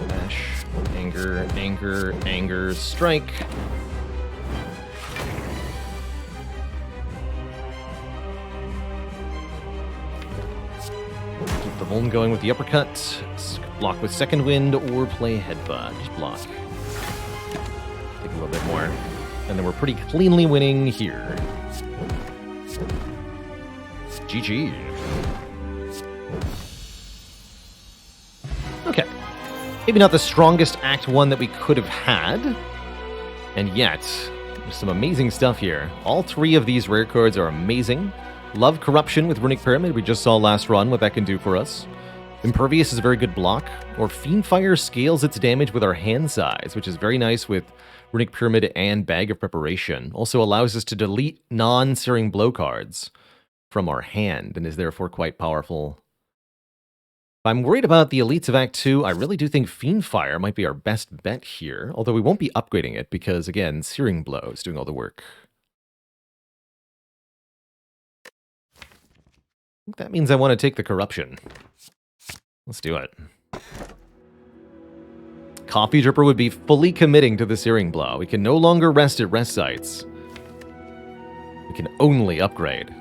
Bash. Anger, anger, anger, strike. Keep the Vuln going with the uppercut. Block with second wind or play headbutt. Just block. Take a little bit more. And then we're pretty cleanly winning here. GG. Okay. Maybe not the strongest Act 1 that we could have had. And yet, there's some amazing stuff here. All three of these rare cards are amazing. Love Corruption with Runic Pyramid. We just saw last run what that can do for us. Impervious is a very good block. Or Fiendfire scales its damage with our hand size, which is very nice with Runic Pyramid and Bag of Preparation. Also allows us to delete non-Searing Blow cards from our hand, and is therefore quite powerful. If I'm worried about the elites of Act 2, I really do think Fiendfire might be our best bet here, although we won't be upgrading it because, again, Searing Blow is doing all the work. I think that means I want to take the Corruption. Let's do it. Coffee Dripper would be fully committing to the Searing Blow. We can no longer rest at rest sites. We can only upgrade.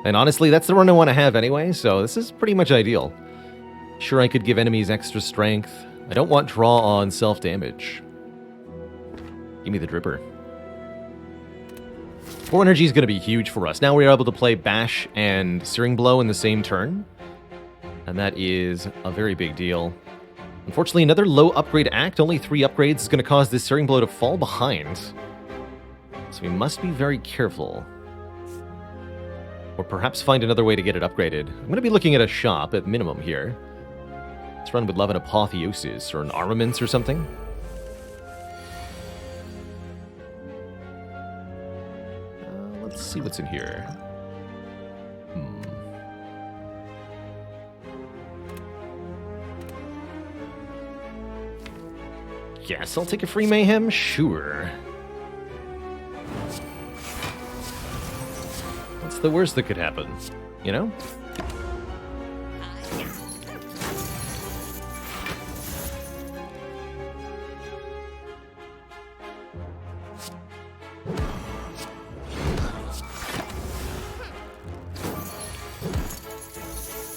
And honestly, that's the run I want to have anyway, so this is pretty much ideal. Sure, I could give enemies extra strength. I don't want draw on self-damage. Give me the Dripper. 4 energy is going to be huge for us. Now we're able to play Bash and Searing Blow in the same turn. And that is a very big deal. Unfortunately, another low upgrade act, only 3 upgrades, is going to cause this Searing Blow to fall behind. So we must be very careful. Or perhaps find another way to get it upgraded. I'm going to be looking at a shop at minimum here. Let's run with Love and Apotheosis, or an Armaments or something. Let's see what's in here. Yes, I'll take a free Mayhem, sure. What's the worst that could happen, you know?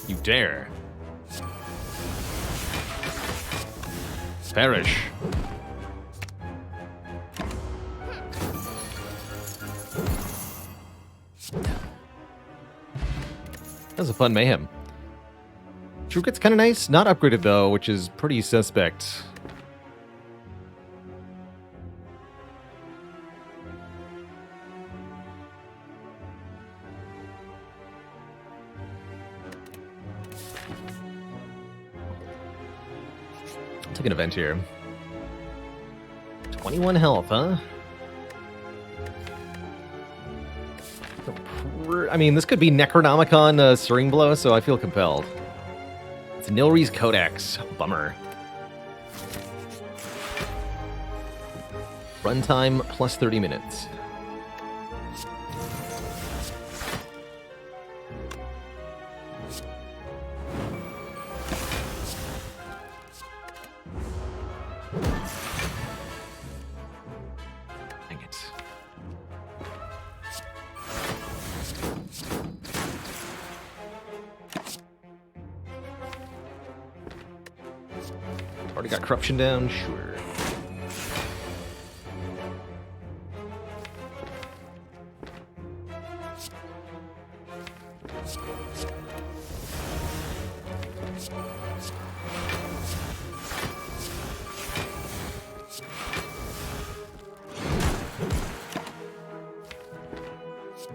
You dare. Perish. That was a fun Mayhem. Truket's kind of nice. Not upgraded, though, which is pretty suspect. Take an event here. 21 health, huh? I mean, this could be Necronomicon Searing Blow, so I feel compelled. It's Nilri's Codex. Bummer. Runtime plus 30 minutes. Dang it. Already got corruption down? Sure.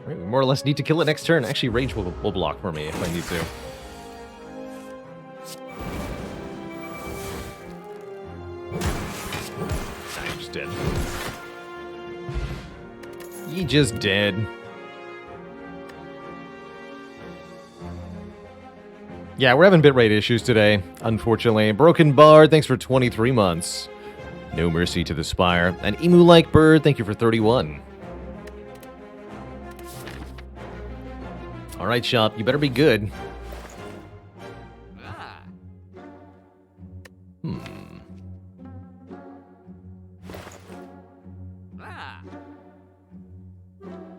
We more or less need to kill it next turn. Actually, Rage will block for me if I need to. I'm just dead. He just dead. Yeah, we're having bitrate issues today, unfortunately. Broken Bard, thanks for 23 months. No mercy to the Spire. And Emu-like Bird, thank you for 31. Alright, shop, you better be good.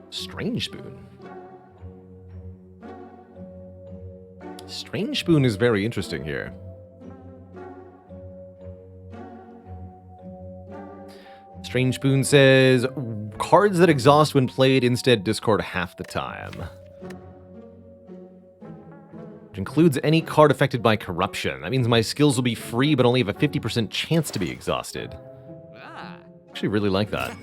Strange Spoon. Strange Spoon is very interesting here. Strange Spoon says, cards that exhaust when played instead discard half the time. Which includes any card affected by corruption. That means my skills will be free, but only have a 50% chance to be exhausted. Actually really like that.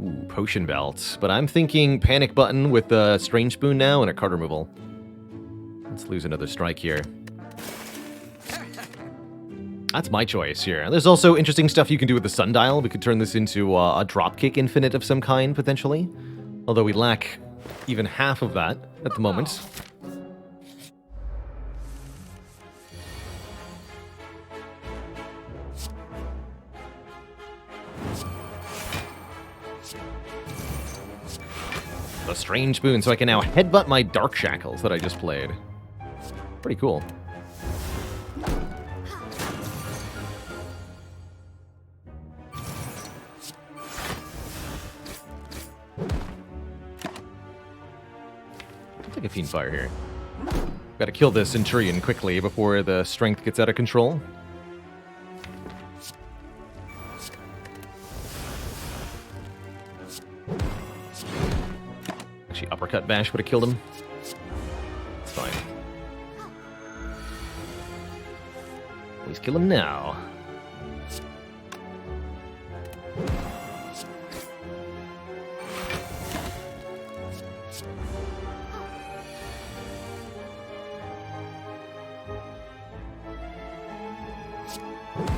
Ooh, Potion Belt. But I'm thinking Panic Button with the Strange Spoon now and a card removal. Let's lose another strike here. That's my choice here. There's also interesting stuff you can do with the Sundial. We could turn this into a Dropkick Infinite of some kind, potentially. Although we lack even half of that at the moment. A Strange Spoon, so I can now headbutt my Dark Shackles that I just played. Pretty cool. I'll take a Fiend Fire here. Gotta kill this Centurion quickly before the strength gets out of control. Actually, Uppercut Bash would have killed him. It's fine. Please kill him now.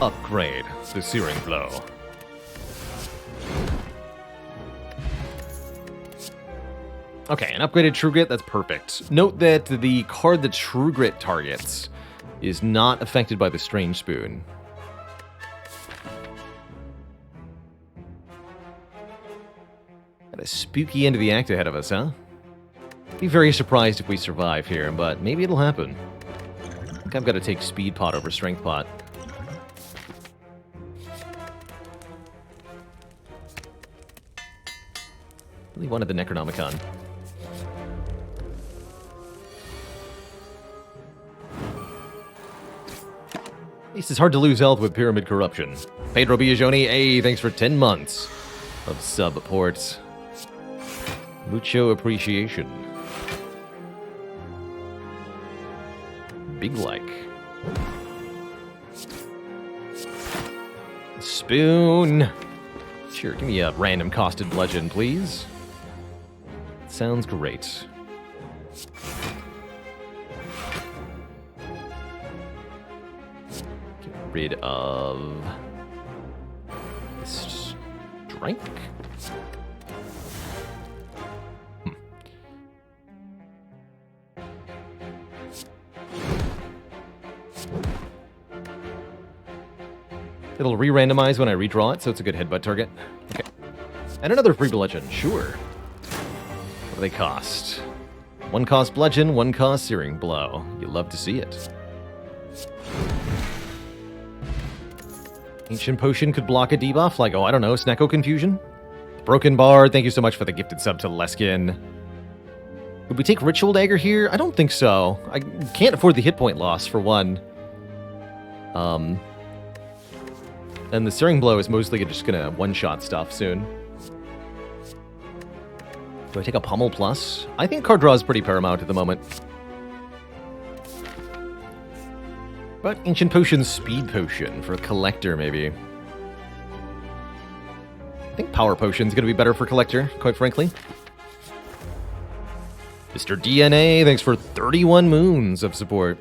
Upgrade the Searing Blow. Okay, an upgraded True Grit, that's perfect. Note that the card that True Grit targets is not affected by the Strange Spoon. Got a spooky end of the act ahead of us, huh? Be very surprised if we survive here, but maybe it'll happen. I think I've got to take Speed Pot over Strength Pot. Really wanted the Necronomicon. At least it's hard to lose health with Pyramid Corruption. Pedro Biagioni, hey, thanks for 10 months of support. Mucho appreciation. Big like. Spoon. Sure, give me a random costed bludgeon, please. Sounds great. Get rid of this strike. It'll re-randomize when I redraw it, so it's a good headbutt target. Okay. And another free bludgeon, sure. What do they cost? One cost bludgeon, one cost searing blow. You love to see it. Ancient potion could block a debuff, like, oh, I don't know, Snecko Confusion? Broken Bar, thank you so much for the gifted sub to Leskin. Would we take Ritual Dagger here? I don't think so. I can't afford the hit point loss, for one. And the Searing Blow is mostly just gonna one-shot stuff soon. Do I take a Pummel Plus? I think card draw is pretty paramount at the moment. But Ancient Potion, Speed Potion for Collector, maybe. I think Power Potion's gonna be better for Collector, quite frankly. Mr. DNA, thanks for 31 moons of support.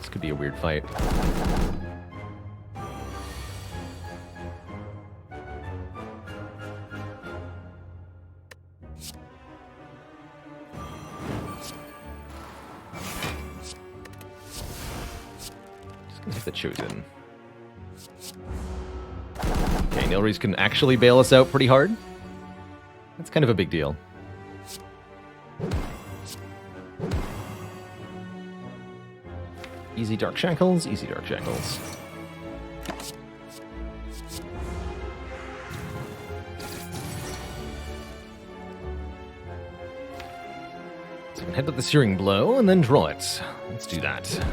This could be a weird fight. Hit the Chosen. Okay, Nilries can actually bail us out pretty hard. That's kind of a big deal. Easy Dark Shackles, easy Dark Shackles. So we can headbutt the Searing Blow and then draw it. Let's do that.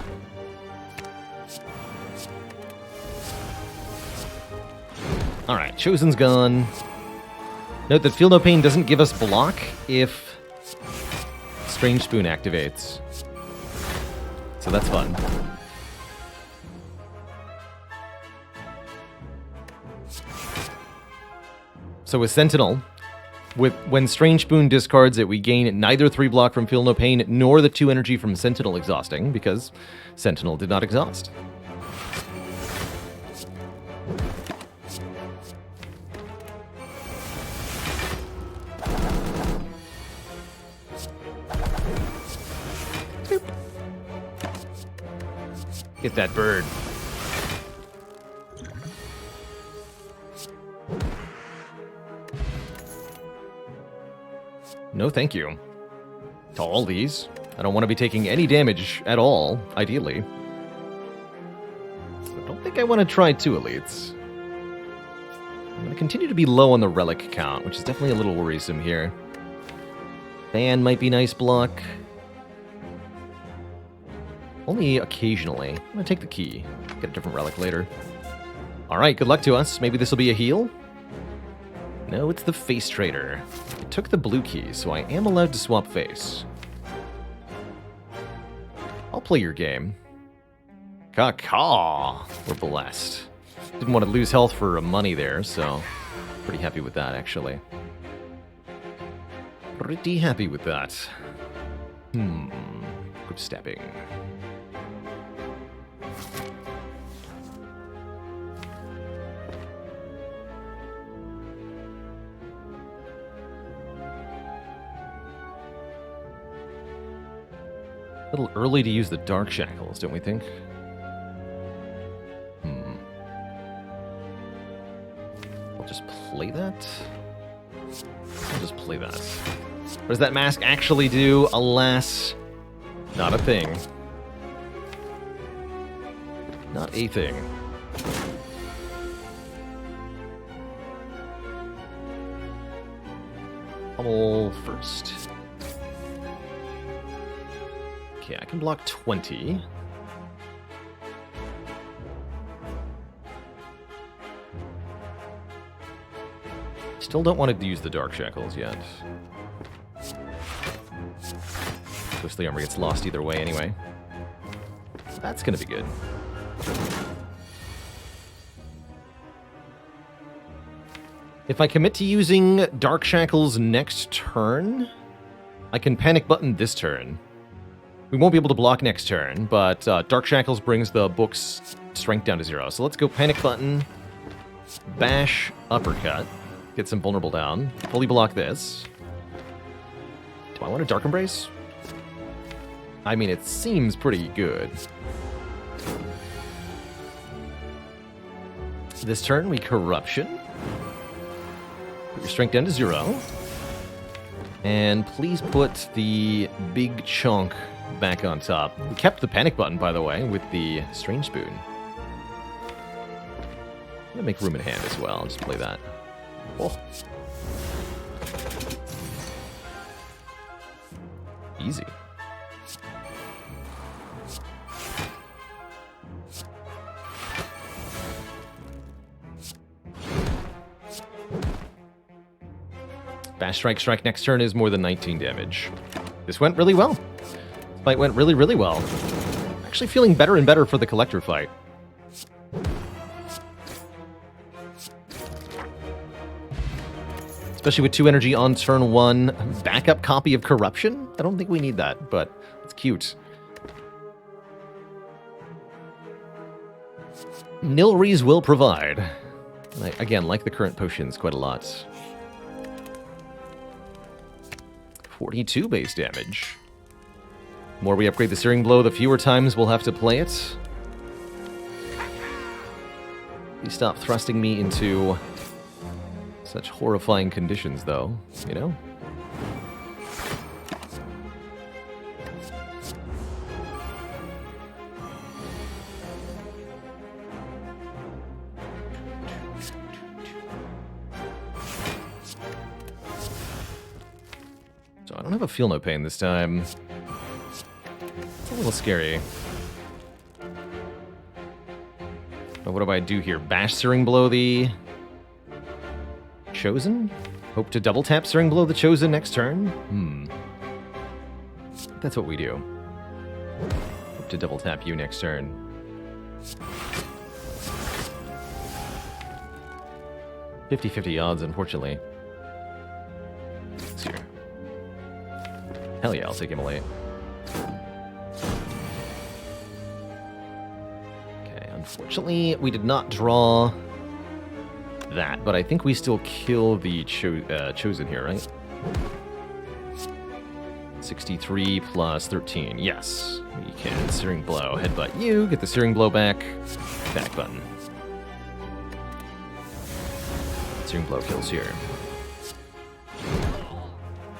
Alright, Chosen's gone. Note that Feel No Pain doesn't give us block if Strange Spoon activates. So that's fun. So with Sentinel, when Strange Spoon discards it, we gain neither 3 block from Feel No Pain nor the 2 energy from Sentinel exhausting, because Sentinel did not exhaust. Get that bird. No thank you. To all these. I don't want to be taking any damage at all, ideally. I don't think I want to try 2 elites. I'm going to continue to be low on the relic count, which is definitely a little worrisome here. Ban might be nice block. Only occasionally. I'm going to take the key. Get a different relic later. Alright, good luck to us. Maybe this will be a heal? No, it's the Face Trader. It took the blue key, so I am allowed to swap face. I'll play your game. Caw-caw! We're blessed. Didn't want to lose health for money there, so pretty happy with that, actually. Pretty happy with that. Good stepping. A little early to use the Dark Shackles, don't we think? I'll just play that. I'll just play that. What does that mask actually do? Alas, not a thing. Not a thing. Pummel first. Okay, I can block 20. Still don't want to use the Dark Shackles yet. Ghostly Armor gets lost either way anyway. That's gonna be good. If I commit to using Dark Shackles next turn, I can Panic Button this turn. We won't be able to block next turn, but Dark Shackles brings the book's strength down to 0. So let's go Panic Button, Bash, Uppercut, get some Vulnerable down, fully block this. Do I want a Dark Embrace? I mean, it seems pretty good. This turn, we Corruption. Put your strength down to 0. And please put the big chunk back on top. We kept the panic button, by the way, with the Strange Spoon. I'm gonna make room in hand as well. I'll just play that. Oh. Easy. Bash Strike next turn is more than 19 damage. This went really well. This fight went really, really well. Actually feeling better and better for the Collector fight. Especially with 2 energy on turn 1. Backup copy of Corruption? I don't think we need that, but it's cute. Nilries will provide. I, again, like the current potions quite a lot. 42 base damage. The more we upgrade the Searing Blow, the fewer times we'll have to play it. Please stop thrusting me into such horrifying conditions, though, you know? So I don't have a Feel No Pain this time. It's a little scary. But what do I do here? Bash Searing Blow the Chosen? Hope to double tap Searing Blow the Chosen next turn? That's what we do. Hope to double tap you next turn. $50-50 odds, unfortunately. Let's see here. Hell yeah, I'll take him late. Okay, unfortunately, we did not draw that, but I think we still kill the Chosen here, right? 63 plus 13. Yes, we can. Searing Blow. Headbutt you. Get the Searing Blow back. Back button. Searing Blow kills here.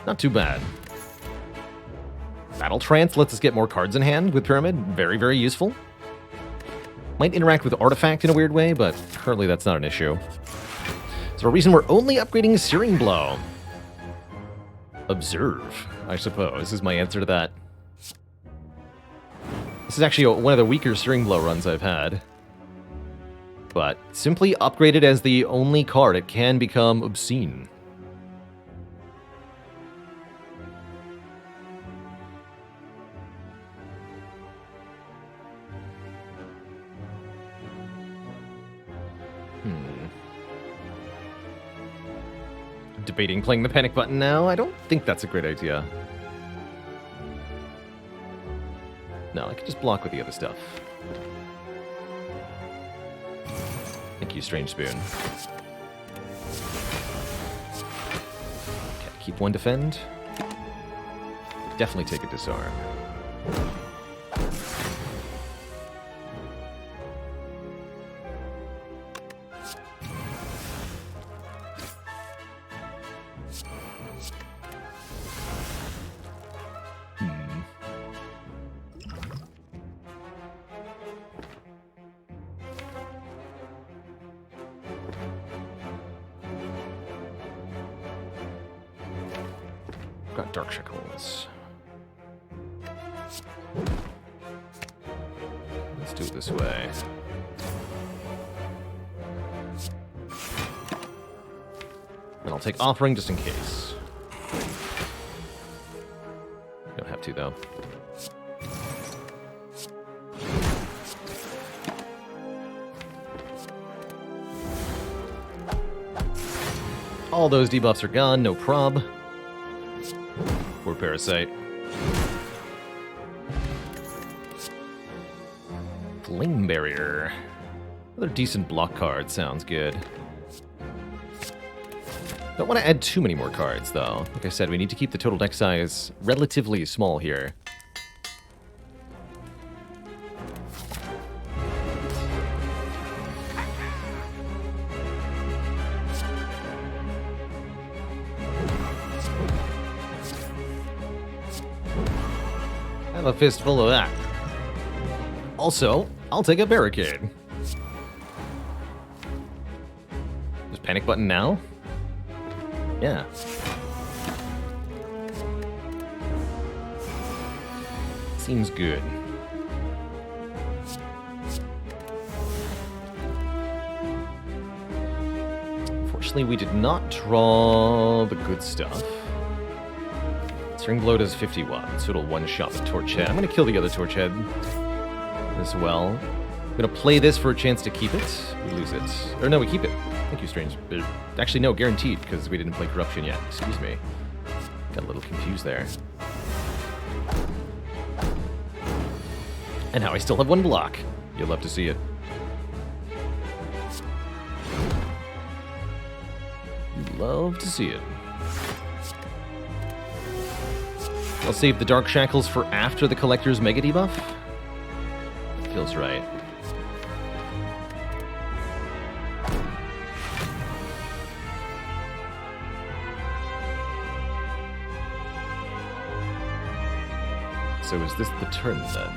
Not too bad. Battle Trance lets us get more cards in hand with Pyramid. Very, very useful. Might interact with Artifact in a weird way, but currently that's not an issue. So a reason we're only upgrading Searing Blow. Observe, I suppose, is my answer to that. This is actually one of the weaker Searing Blow runs I've had. But simply upgrade it as the only card. It can become obscene. Debating playing the panic button now. I don't think that's a great idea. No, I could just block with the other stuff. Thank you, Strange Spoon. Okay, keep 1 defend. Definitely take a disarm. Got Dark Shackles. Let's do it this way. And I'll take Offering just in case. Don't have to, though. All those debuffs are gone, no prob. Poor Parasite. Flame Barrier. Another decent block card, sounds good. Don't want to add too many more cards, though. Like I said, we need to keep the total deck size relatively small here. have a fistful of that. Also, I'll take a barricade. Just panic button now? Yeah. Seems good. Unfortunately, we did not draw the good stuff. String Blow does 51, so it'll one-shot the Torch Head. I'm going to kill the other Torch Head as well. I'm going to play this for a chance to keep it. We lose it. Or no, we keep it. Thank you, Strange. Actually, no, guaranteed, because we didn't play Corruption yet. Excuse me. Got a little confused there. And now I still have one block. You'll love to see it. Love to see it. I'll save the Dark Shackles for after the Collector's Mega Debuff. Feels right. So is this the turn then?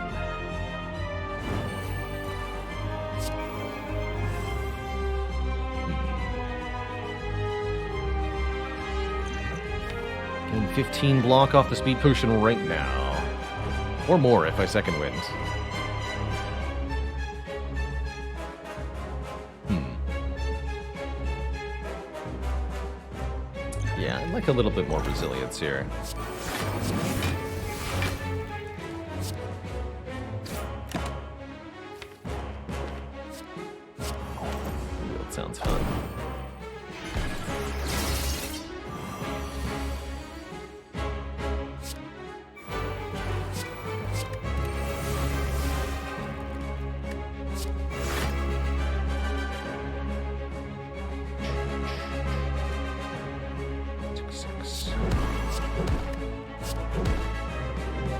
Gain 15 block off the speed potion right now. Or more if I second wind. Yeah, I'd like a little bit more resilience here. That sounds fun.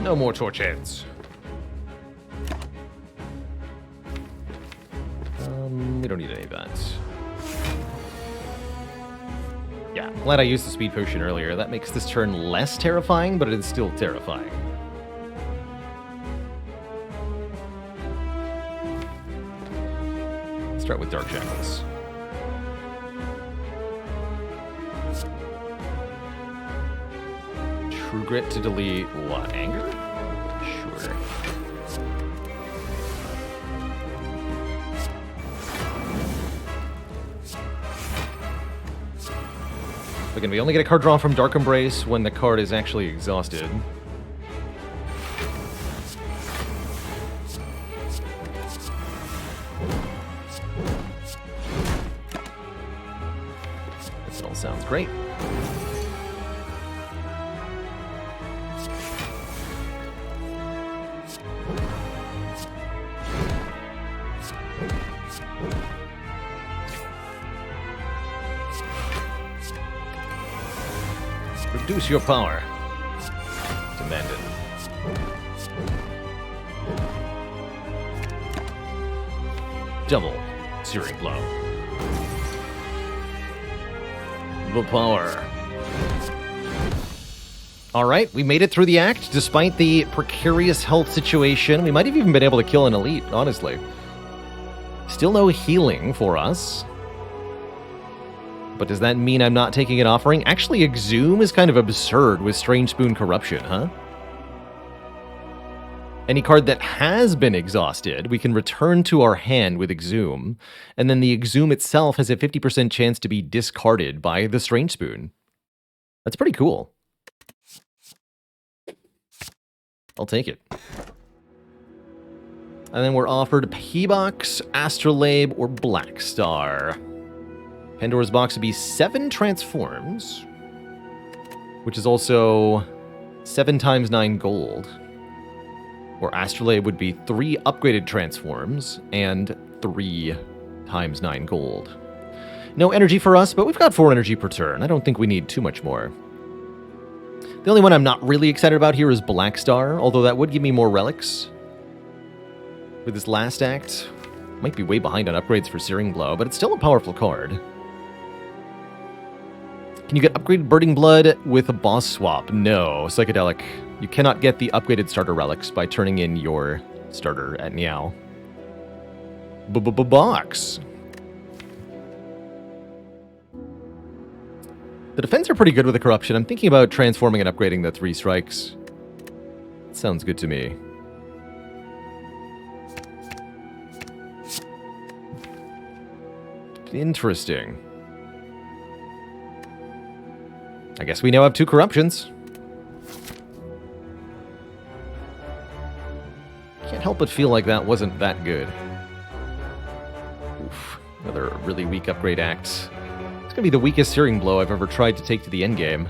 No more Torch Heads. We don't need any of that. Yeah, I'm glad I used the speed potion earlier. That makes this turn less terrifying, but it is still terrifying. Let's start with Dark Shackles. True Grit to delete what? Anger? Sure. Again, we only get a card drawn from Dark Embrace when the card is actually exhausted. This all sounds great. Reduce your power. Demand it. Double Searing Blow. The power. Alright, we made it through the act, despite the precarious health situation. We might have even been able to kill an elite, honestly. Still no healing for us. But does that mean I'm not taking an offering? Actually, Exhume is kind of absurd with Strange Spoon Corruption, huh? Any card that has been exhausted, we can return to our hand with Exhume, and then the Exhume itself has a 50% chance to be discarded by the Strange Spoon. That's pretty cool. I'll take it. And then we're offered P-Box, Astrolabe, or Black Star. Pandora's Box would be 7 transforms, which is also 7 times 9 gold. Or Astrolabe would be 3 upgraded transforms and 3 times 9 gold. No energy for us, but we've got 4 energy per turn. I don't think we need too much more. The only one I'm not really excited about here is Black Star, although that would give me more relics. With this last act, might be way behind on upgrades for Searing Blow, but it's still a powerful card. Can you get upgraded Burning Blood with a boss swap? No. Psychedelic You cannot get the upgraded starter relics by turning in your starter at Niao. Box. The defense are pretty good with the corruption. I'm thinking about transforming and upgrading the 3 strikes. Sounds good to me. Interesting. I guess we now have 2 corruptions. Can't help but feel like that wasn't that good. Oof, another really weak upgrade act. It's gonna be the weakest Searing Blow I've ever tried to take to the endgame.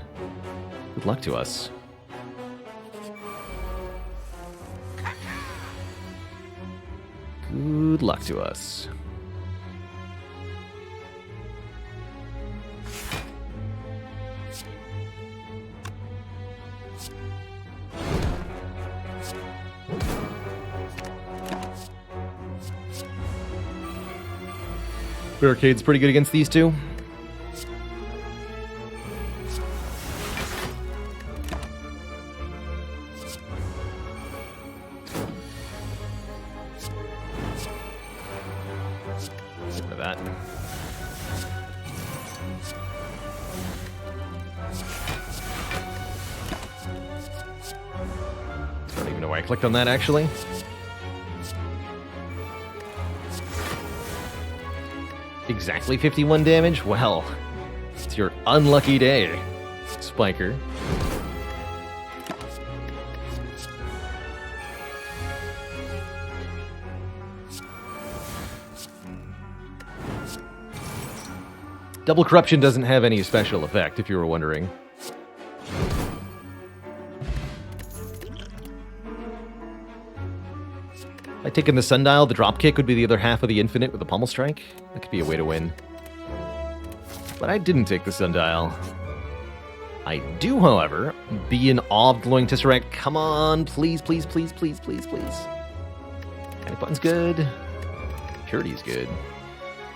Good luck to us. Good luck to us. Barricade's pretty good against these two. Get rid of that. Don't even know why I clicked on that, actually. Exactly 51 damage? Well, it's your unlucky day, Spiker. Double Corruption doesn't have any special effect, if you were wondering. By taking the Sundial, the Dropkick would be the other half of the Infinite with the Pommel Strike. That could be a way to win. But I didn't take the Sundial. I do, however, be an awe of glowing Tesseract. Come on, please, please, please, please, please, please. Panic Button's good. Purity's good.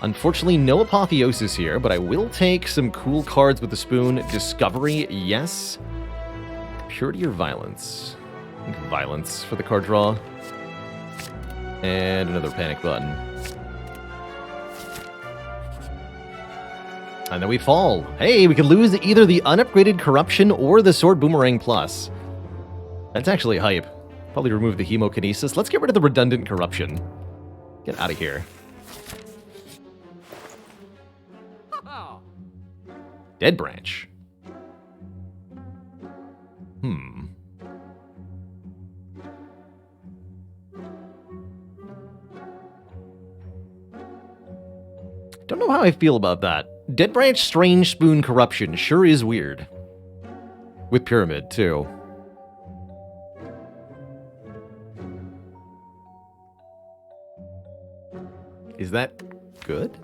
Unfortunately, no Apotheosis here, but I will take some cool cards with the spoon. Discovery, yes. Purity or Violence? I think Violence for the card draw. And another Panic Button. And then we fall. Hey, we could lose either the unupgraded Corruption or the Sword Boomerang Plus. That's actually hype. Probably remove the Hemokinesis. Let's get rid of the redundant Corruption. Get out of here. Dead Branch. Don't know how I feel about that. Dead Branch, Strange Spoon, Corruption sure is weird. With Pyramid, too. Is that good?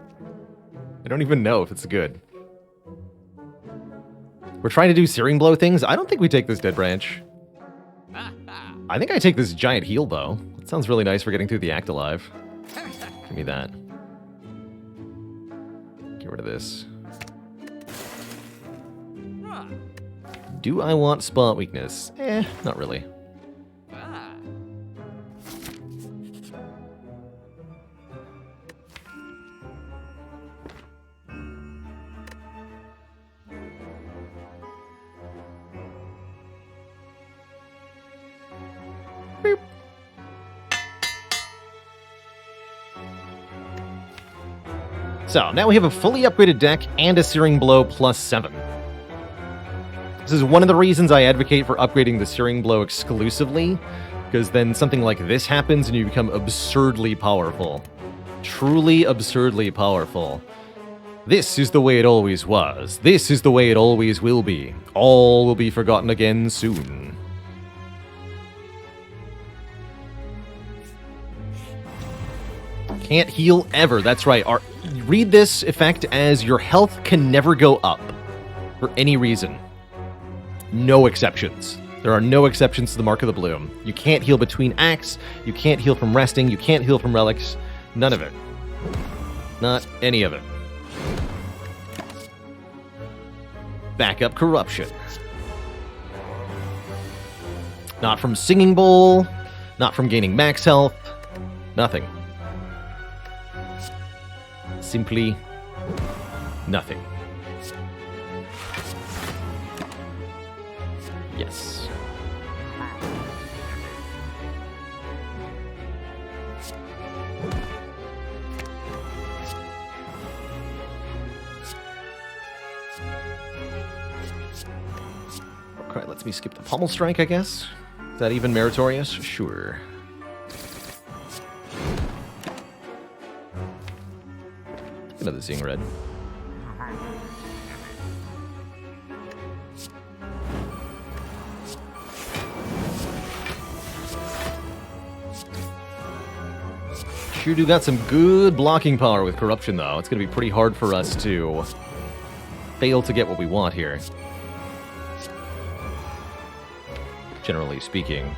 I don't even know if it's good. We're trying to do Searing Blow things? I don't think we take this Dead Branch. I think I take this Giant Heal, though. It sounds really nice for getting through the Act Alive. Give me that. Get rid of this. Do I want Spot Weakness? Not really. Boop. So, now we have a fully upgraded deck and a Searing Blow +7. This is one of the reasons I advocate for upgrading the Searing Blow exclusively, because then something like this happens and you become absurdly powerful. Truly absurdly powerful. This is the way it always was. This is the way it always will be. All will be forgotten again soon. Can't heal ever. That's right. Read this effect as your health can never go up for any reason. No exceptions. There are no exceptions to the Mark of the Bloom. You can't heal between acts. You can't heal from resting. You can't heal from relics. None of it. Not any of it. Backup Corruption. Not from Singing Bowl, not from gaining max health, nothing. Simply nothing. Yes. Alright, lets me skip the pommel strike, I guess. Is that even meritorious? Sure. Another Seeing Red. Sure do got some good blocking power with Corruption, though. It's going to be pretty hard for us to fail to get what we want here. Generally speaking.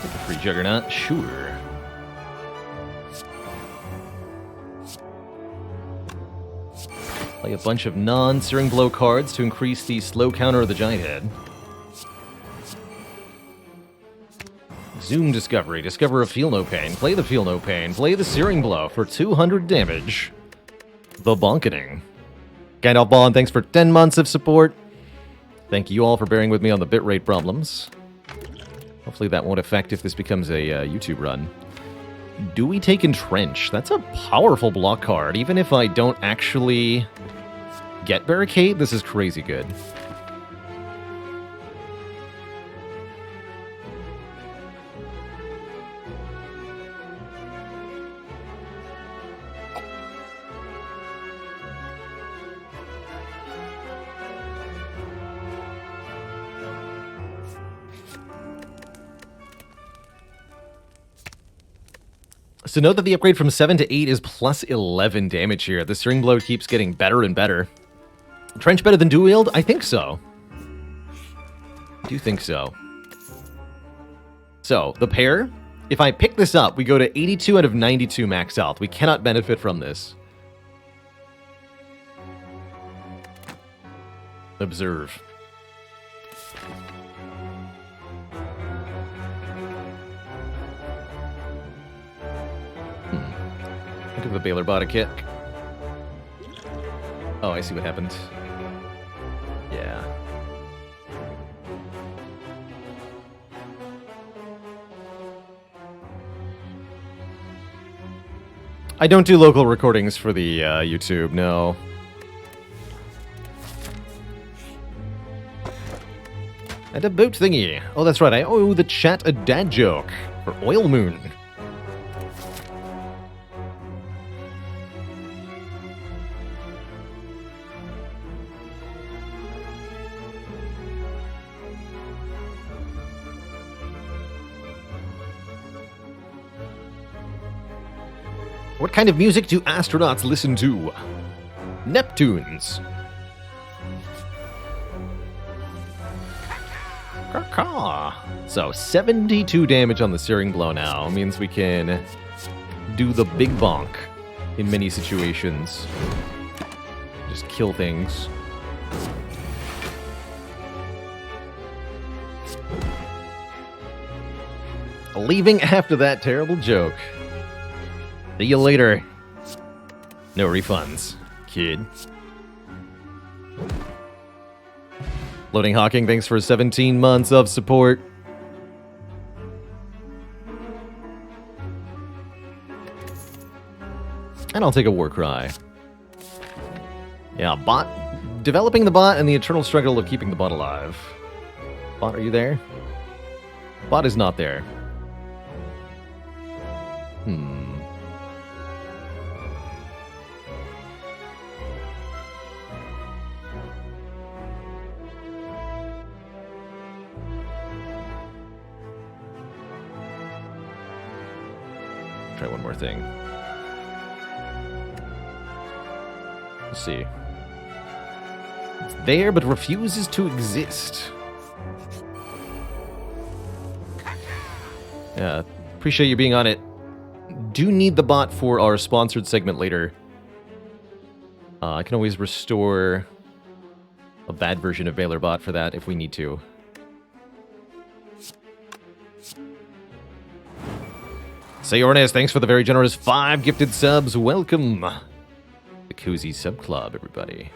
Take a free Juggernaut, sure. Play a bunch of non-Searing Blow cards to increase the slow counter of the Giant Head. Zoom Discovery. Discover a Feel No Pain. Play the Feel No Pain. Play the Searing Blow for 200 damage. The Bonkening. Gandalf Bond, thanks for 10 months of support. Thank you all for bearing with me on the bitrate problems. Hopefully that won't affect if this becomes a YouTube run. Do we take Entrench? That's a powerful block card. Even if I don't actually get Barricade, this is crazy good. So note that the upgrade from 7 to 8 is plus 11 damage here. The Searing Blow keeps getting better and better. Trench better than Dual Wield? I think so. I do think so. So, the pair, if I pick this up, we go to 82 out of 92 max health. We cannot benefit from this. Observe. Give the Baylor Bot a kick. Oh, I see what happened. Yeah. I don't do local recordings for the YouTube, no. And a boat thingy. Oh, that's right, I owe the chat a dad joke for Oil Moon. What kind of music do astronauts listen to? Neptunes. Caw. So, 72 damage on the Searing Blow now. Means we can do the big bonk in many situations. Just kill things. Leaving after that terrible joke. See you later. No refunds, kid. Loading Hawking, thanks for 17 months of support. And I'll take a Warcry. Yeah, bot. Developing the bot and the eternal struggle of keeping the bot alive. Bot, are you there? Bot is not there. Try one more thing. Let's see. It's there, but refuses to exist. Appreciate you being on it. Do need the bot for our sponsored segment later. I can always restore a bad version of VeilerBot for that if we need to. Sayornes, thanks for the very generous 5 gifted subs. Welcome. The Cozy Sub Club, everybody.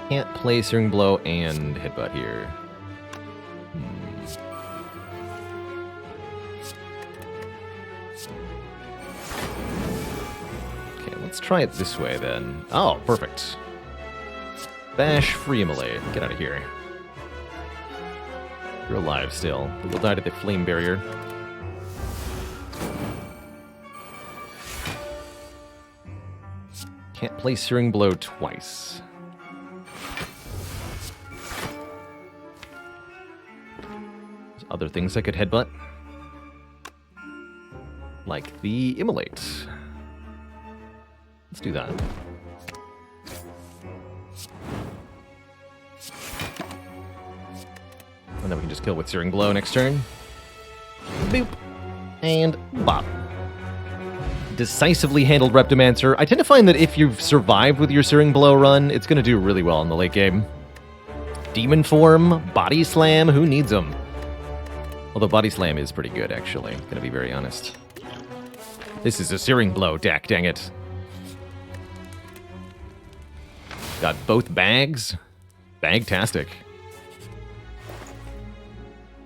Can't play Searing Blow and Headbutt here. Okay, let's try it this way then. Oh, perfect. Bash, free immolate. Get out of here. You're alive still, but you'll die to the flame barrier. Can't play Searing Blow twice. There's other things I could headbutt. Like the immolate. Let's do that. And then we can just kill with Searing Blow next turn. Boop. And bop. Decisively handled Reptimancer. I tend to find that if you've survived with your Searing Blow run, it's going to do really well in the late game. Demon Form, Body Slam, who needs them? Although Body Slam is pretty good, actually. Gonna be very honest. This is a Searing Blow deck, dang it. Got both bags. Bagtastic.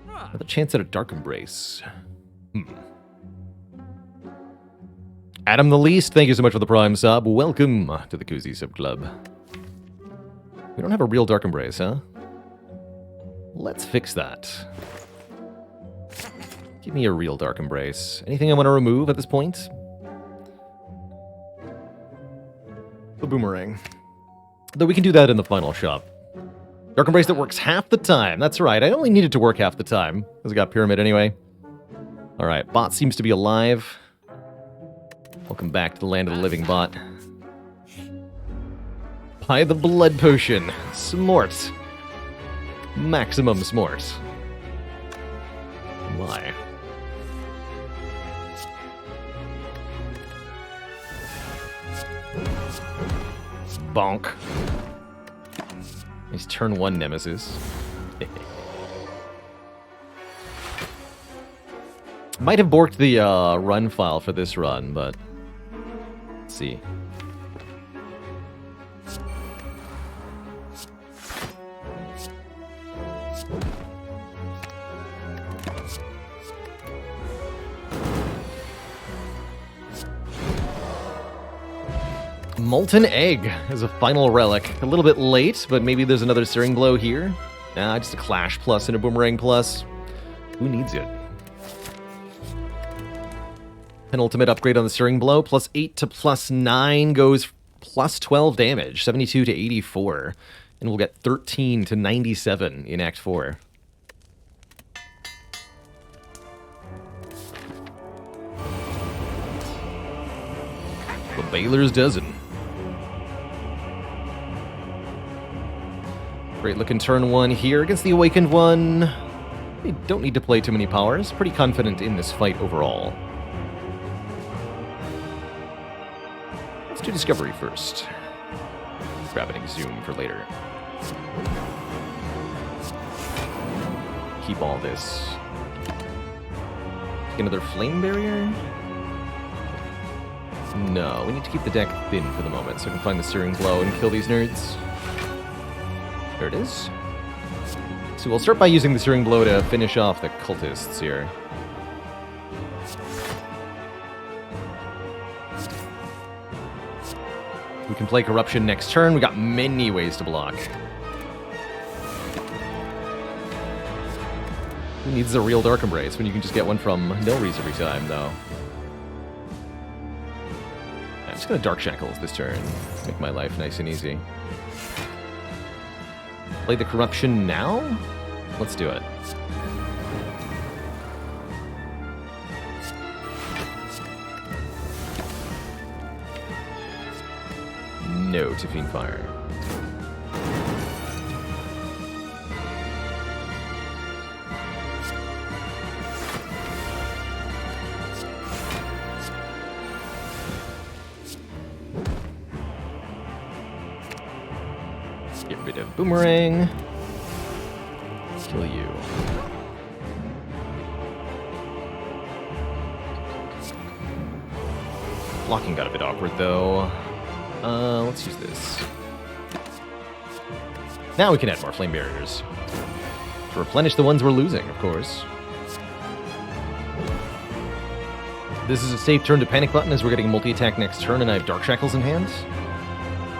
Another chance at a Dark Embrace. Adam the Least, thank you so much for the Prime sub. Welcome to the Cozy Sub Club. We don't have a real Dark Embrace, huh? Let's fix that. Give me a real Dark Embrace. Anything I want to remove at this point? The Boomerang. Though we can do that in the final shop. Dark Embrace that works half the time. That's right, I only needed to work half the time, because I got Pyramid anyway. Alright, bot seems to be alive. Welcome back to the land of the living, bot. Buy the blood potion. Smort. Maximum smort. Why? Bonk. Nice turn 1 nemesis. Might have borked the run file for this run, but let's see. Molten Egg is a final relic. A little bit late, but maybe there's another Searing Blow here. Nah, just a Clash plus and a Boomerang plus. Who needs it? Penultimate upgrade on the Searing Blow. Plus 8 to plus 9 goes plus 12 damage. 72 to 84. And we'll get 13 to 97 in Act 4. The Baylor's Dozen. Great looking turn 1 here against the Awakened one. We don't need to play too many powers. Pretty confident in this fight overall. Let's do Discovery first. Grabbing Zoom for later. Keep all this. Take another Flame Barrier? No, we need to keep the deck thin for the moment so I can find the Searing Blow and kill these nerds. There it is. So we'll start by using the Searing Blow to finish off the cultists here. We can play Corruption next turn. We got many ways to block. Who needs a real Dark Embrace when you can just get one from Nilrees every time, though? I'm just gonna Dark Shackles this turn. Make my life nice and easy. Play the Corruption now? Let's do it. No to Fiend Fire. a bit of boomerang. Kill you. Blocking got a bit awkward, though. Let's use this. Now we can add more flame barriers. To replenish the ones we're losing, of course. This is a safe turn to panic button as we're getting multi-attack next turn and I have Dark Shackles in hand.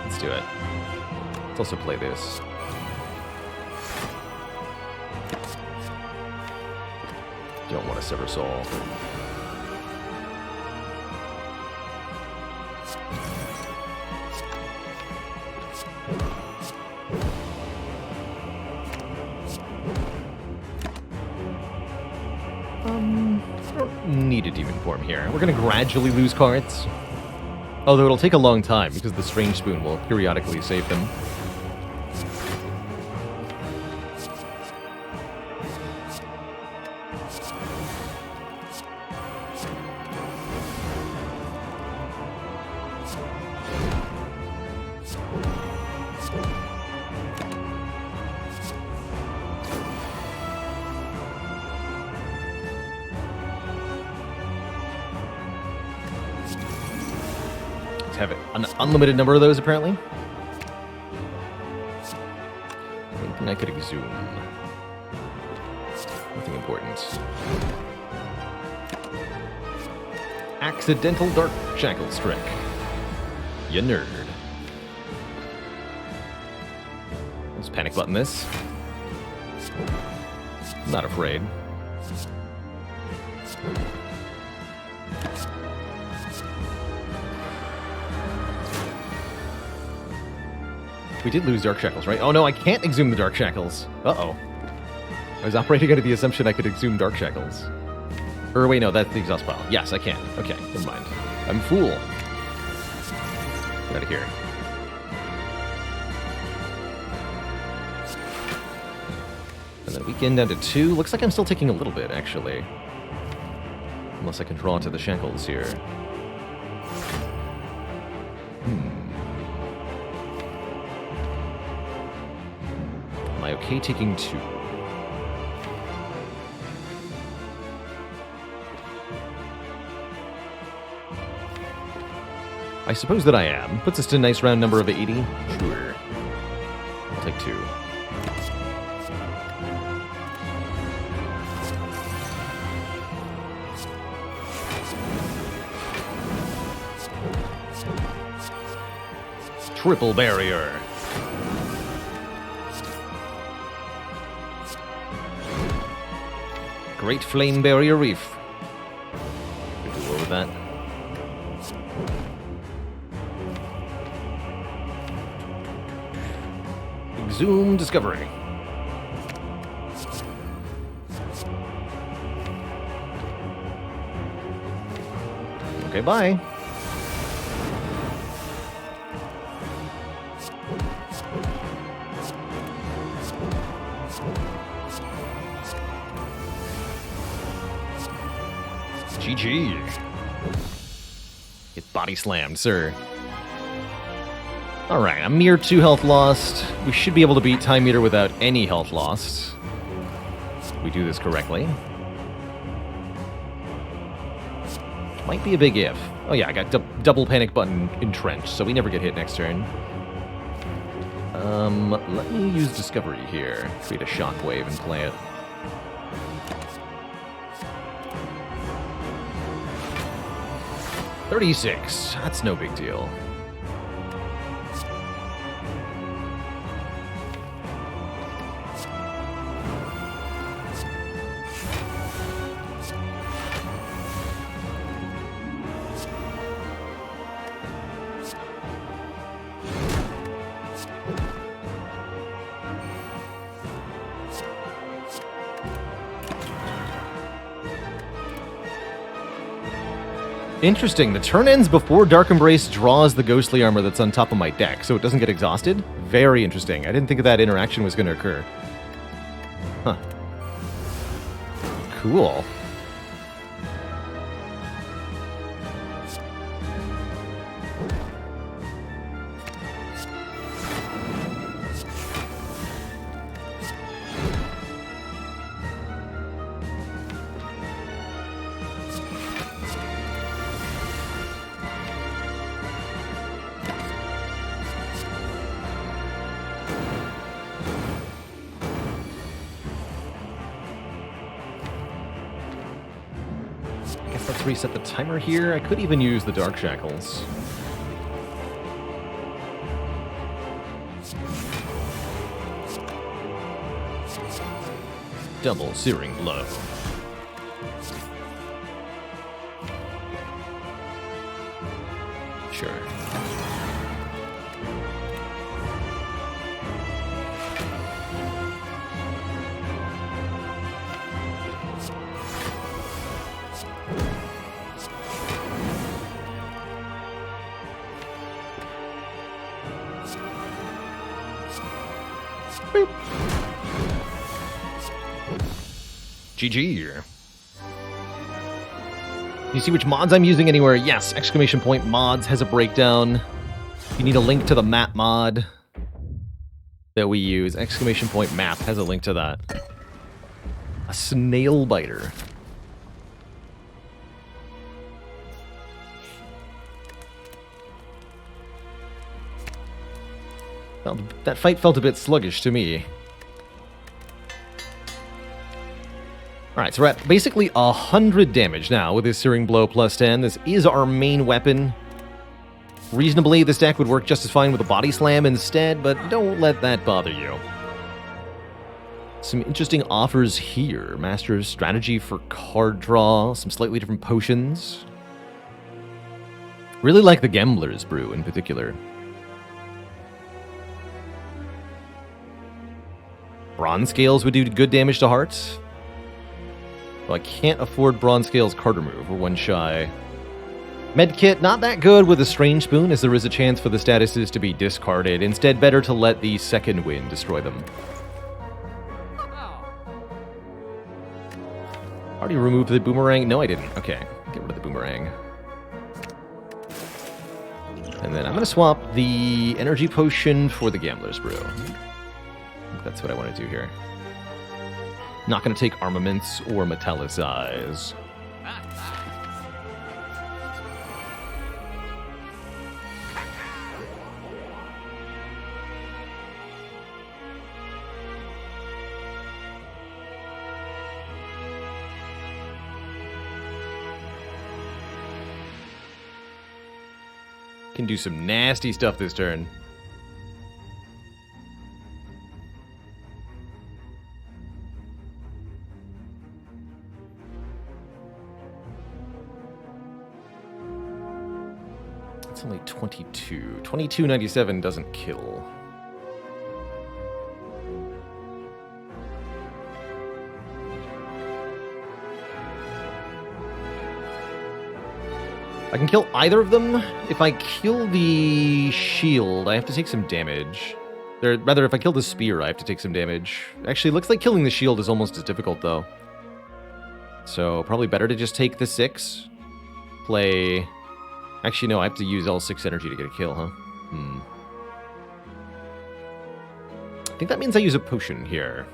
Let's do it. Let's also play this. Don't want to sever soul. Need a demon form here. We're going to gradually lose cards. Although it'll take a long time because the Strange Spoon will periodically save them. Have an unlimited number of those, apparently. Anything I could exhume? Nothing important. Accidental Dark Shackle Strike. You nerd. Let's panic button this. Not afraid. We did lose Dark Shackles, right? Oh no, I can't exhume the Dark Shackles. Uh-oh. I was operating under the assumption I could exhume Dark Shackles. Or wait, no, that's the exhaust pile. Yes, I can. Okay, never mind. I'm a fool. Get out of here. And then weekend down to 2. Looks like I'm still taking a little bit, actually. Unless I can draw to the Shackles here. Am I okay taking 2? I suppose that I am. Puts us to a nice round number of 80. Sure. I'll take 2. Triple barrier. Great Flame Barrier Reef. Could do well with that. Exhume Discovery. Okay, bye. GG. Get body slammed, sir. Alright, a mere 2 health lost. We should be able to beat Time Meter without any health lost. If we do this correctly. Might be a big if. Oh yeah, I got double panic button entrenched, so we never get hit next turn. Let me use Discovery here. Create a shockwave and play it. $36. That's no big deal. Interesting, the turn ends before Dark Embrace draws the ghostly armor that's on top of my deck, so it doesn't get exhausted? Very interesting. I didn't think that interaction was going to occur. Huh. Cool. I guess let's reset the timer here. I could even use the Dark Shackles. Double Searing Blow. Sure. Boop. GG. You see which mods I'm using anywhere? Yes, exclamation point mods has a breakdown. You need a link to the map mod that we use. Exclamation point map has a link to that. A snail biter. Well, that fight felt a bit sluggish to me. Alright, so we're at basically 100 damage now with this Searing Blow plus 10. This is our main weapon. Reasonably, this deck would work just as fine with a Body Slam instead, but don't let that bother you. Some interesting offers here. Master's Strategy for card draw, some slightly different potions. Really like the Gambler's Brew in particular. Bronze Scales would do good damage to hearts. Well, I can't afford Bronze Scales card remove. We're one shy. Medkit, not that good with a Strange Spoon, as there is a chance for the statuses to be discarded. Instead, better to let the second wind destroy them. Already removed the Boomerang? No, I didn't. Okay, get rid of the Boomerang. And then I'm going to swap the Energy Potion for the Gambler's Brew. I think that's what I want to do here. Not going to take Armaments or Metallicize. Can do some nasty stuff this turn. It's only 22. 22.97 doesn't kill. I can kill either of them. If I kill the shield, I have to take some damage. Rather, if I kill the spear, I have to take some damage. Actually, it looks like killing the shield is almost as difficult, though. So, probably better to just take the 6. Play... Actually, no, I have to use all 6 energy to get a kill, huh? I think that means I use a potion here.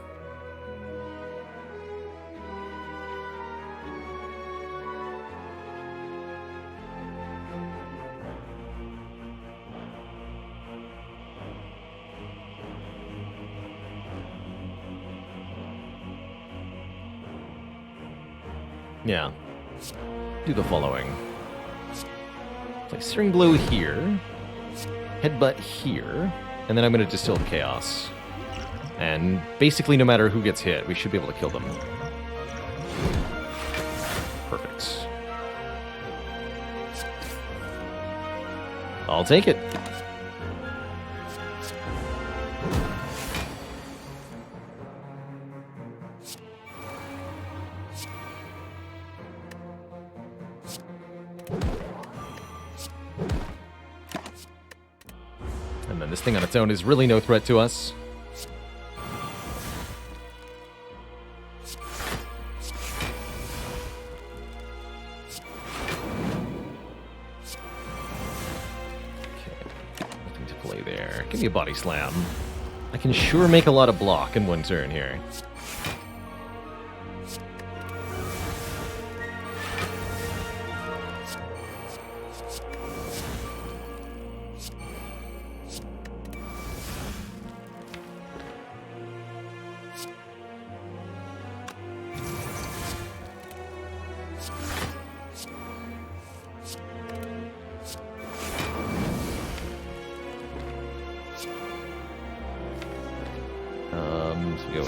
Yeah. Do the following. Play Searing Blow here. Headbutt here. And then I'm going to Distill the Chaos. And basically no matter who gets hit, we should be able to kill them. Perfect. I'll take it. And then this thing on its own is really no threat to us. Nothing to play there. Give me a Body Slam. I can sure make a lot of block in one turn here. go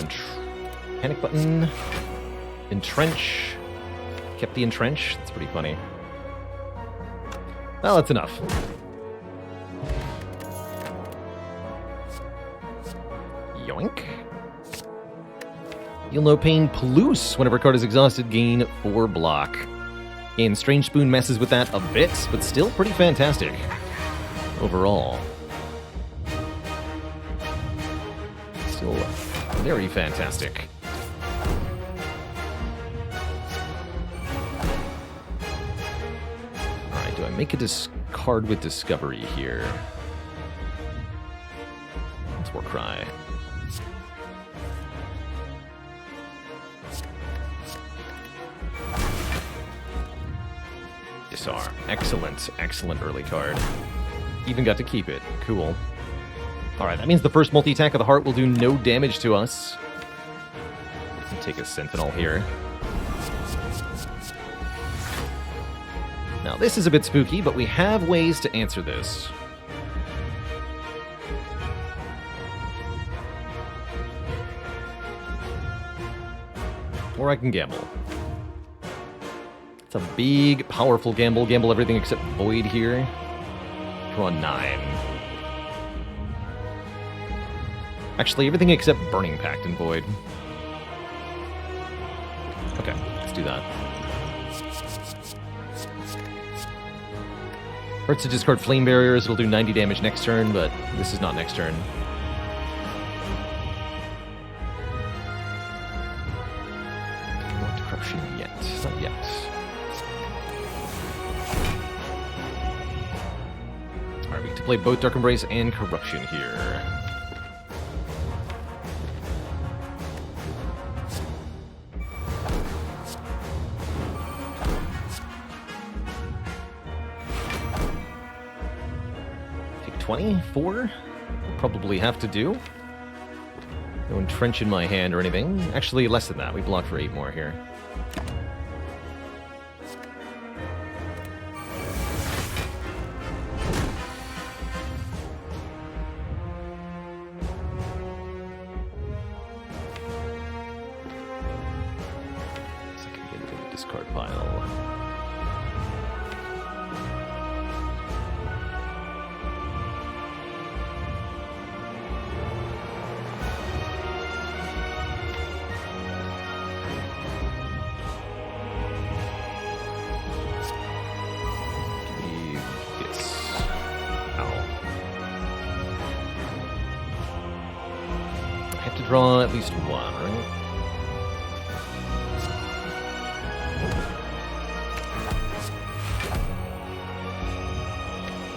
panic button. Entrench. Kept the entrench. That's pretty funny. Well, that's enough. Yoink. You'll no pain Palouse. Whenever a card is exhausted, gain 4 block. And Strange Spoon messes with that a bit, but still pretty fantastic. Overall. Still very fantastic. Alright, do I make a discard with Discovery here? Let's Warcry. Disarm. Excellent, excellent early card. Even got to keep it. Cool. Alright, that means the first multi-attack of the heart will do no damage to us. Let's take a Sentinel here. Now, this is a bit spooky, but we have ways to answer this. Or I can gamble. It's a big, powerful gamble. Gamble everything except Void here. Draw 9. Actually, everything except Burning Pact and Void. Okay, let's do that. Hurts to discard Flame Barriers. It'll do 90 damage next turn, but this is not next turn. Not Corruption yet. Not yet. Alright, we get to play both Dark Embrace and Corruption here. Take 24? We'll probably have to do. No entrench in my hand or anything. Actually, less than that. We block for 8 more here. Discard pile. I have to draw at least one, right?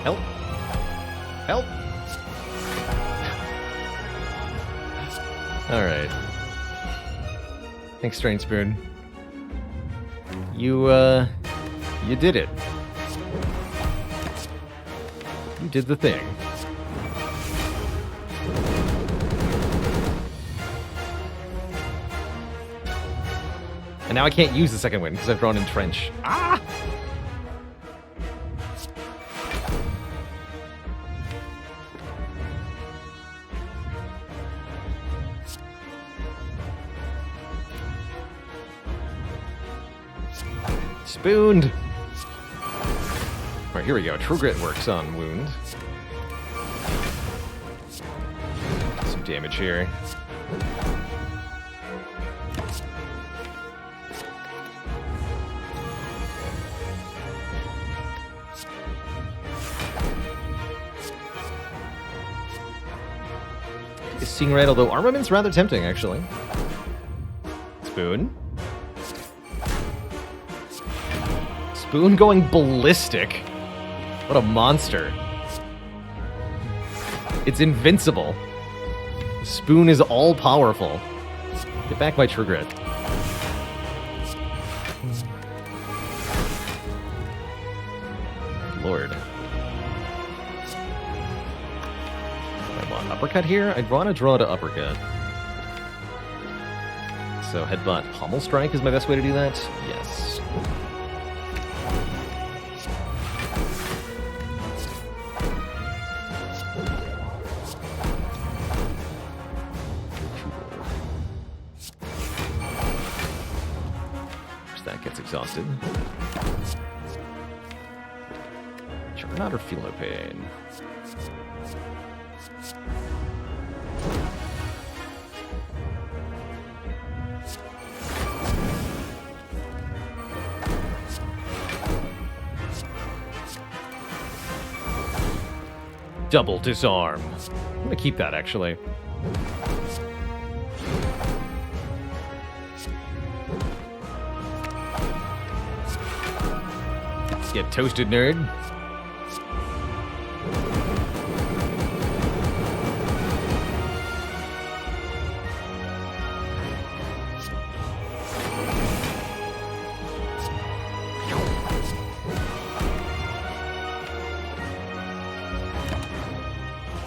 Help! Help! Alright. Thanks, Strange Spoon. You did it. You did the thing. And now I can't use the second win because I've drawn Entrench. Ah! Spooned! Alright, here we go. True Grit works on Wound. Some damage here. Seeing Red, although Armament's rather tempting, actually. Spoon. Spoon going ballistic. What a monster. It's invincible. Spoon is all-powerful. Get back my True Grit. Lord. I want Uppercut here? I'd want to draw to Uppercut. So Headbutt Pommel Strike is my best way to do that? Yes. That gets exhausted. Juggernaut or Feel No Pain? Double disarm. I'm gonna keep that, actually. Let's get toasted, nerd.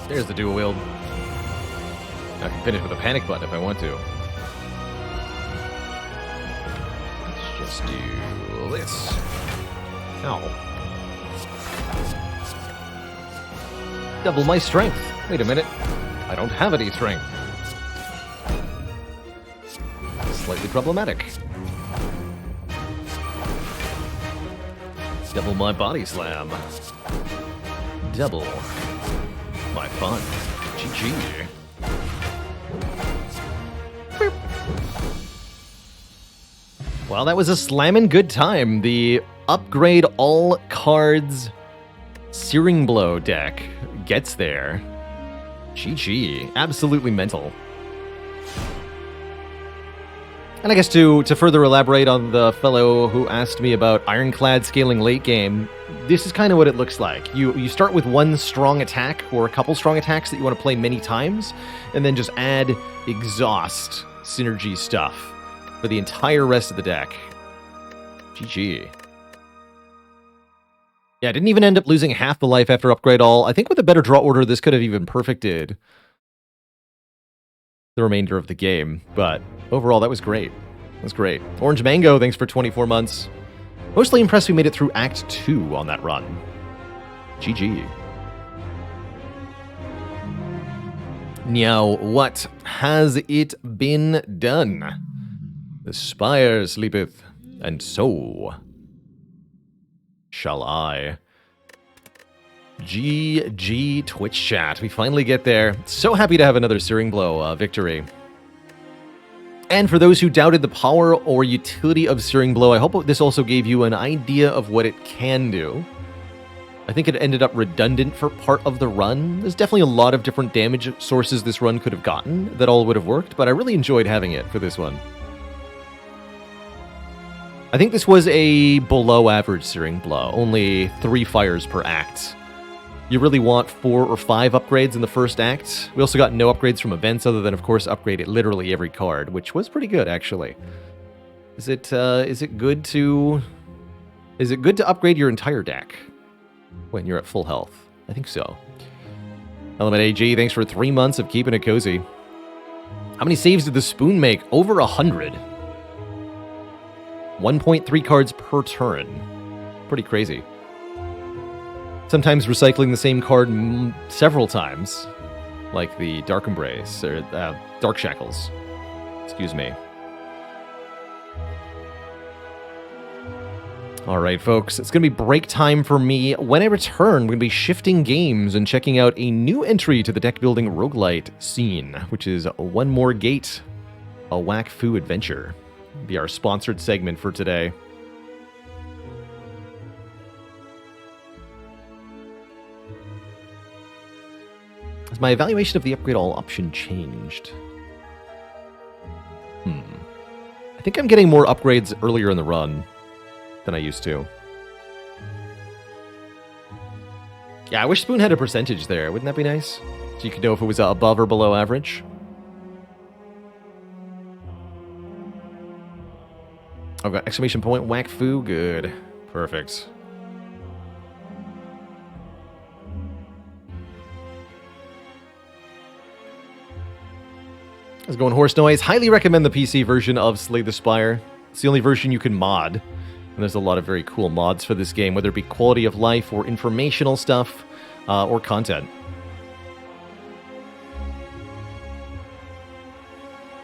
There's the dual wield. I can finish with a panic button if I want to. Let's just do this. Ow. Double my strength. Wait a minute. I don't have any strength. Slightly problematic. Double my body slam. Double my fun. GG. Well, that was a slammin' good time. The upgrade all cards Searing Blow deck gets there. GG. Absolutely mental. And I guess to further elaborate on the fellow who asked me about Ironclad scaling late game, this is kind of what it looks like. You start with one strong attack or a couple strong attacks that you want to play many times, and then just add exhaust synergy stuff for the entire rest of the deck. GG. Yeah, I didn't even end up losing half the life after upgrade all. I think with a better draw order, this could have even perfected the remainder of the game, but overall, that was great. That was great. Orange Mango, thanks for 24 months. Mostly impressed we made it through Act 2 on that run. GG. Now, what has it been done? The Spire sleepeth, and so shall I. GG Twitch chat. We finally get there. So happy to have another Searing Blow victory. And for those who doubted the power or utility of Searing Blow, I hope this also gave you an idea of what it can do. I think it ended up redundant for part of the run. There's definitely a lot of different damage sources this run could have gotten that all would have worked, but I really enjoyed having it for this one. I think this was a below average Searing Blow, only 3 fires per act. You really want 4 or 5 upgrades in the first act. We also got no upgrades from events other than, of course, upgrade literally every card, which was pretty good, actually. Is it good to upgrade your entire deck when you're at full health? I think so. Element AG, thanks for 3 months of keeping it cozy. How many saves did the Spoon make? Over 100. 1.3 cards per turn. Pretty crazy. Sometimes recycling the same card several times, like the Dark Embrace, or Dark Shackles. Excuse me. Alright, folks, it's going to be break time for me. When I return, we're going to be shifting games and checking out a new entry to the deck-building roguelite scene, which is One More Gate, a Wakfu adventure. It'll be our sponsored segment for today. Has my evaluation of the upgrade all option changed? I think I'm getting more upgrades earlier in the run than I used to. Yeah, I wish Spoon had a percentage there. Wouldn't that be nice? So you could know if it was above or below average. I've got exclamation point Wakfu. Good. Perfect. How's it going, Horse Noise? Highly recommend the PC version of Slay the Spire. It's the only version you can mod. And there's a lot of very cool mods for this game, whether it be quality of life or informational stuff or content.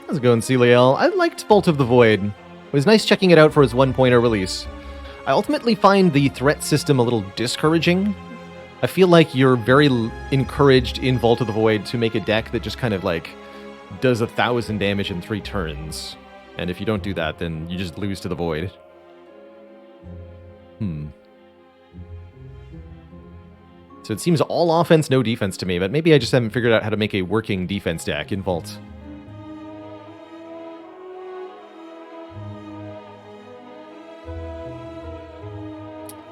How's it going, Celiel? I liked Vault of the Void. It was nice checking it out for its 1.0 release. I ultimately find the threat system a little discouraging. I feel like you're very encouraged in Vault of the Void to make a deck that just kind of like does 1,000 damage in 3 turns. And if you don't do that, then you just lose to the Void. So it seems all offense, no defense to me, but maybe I just haven't figured out how to make a working defense deck in Vault.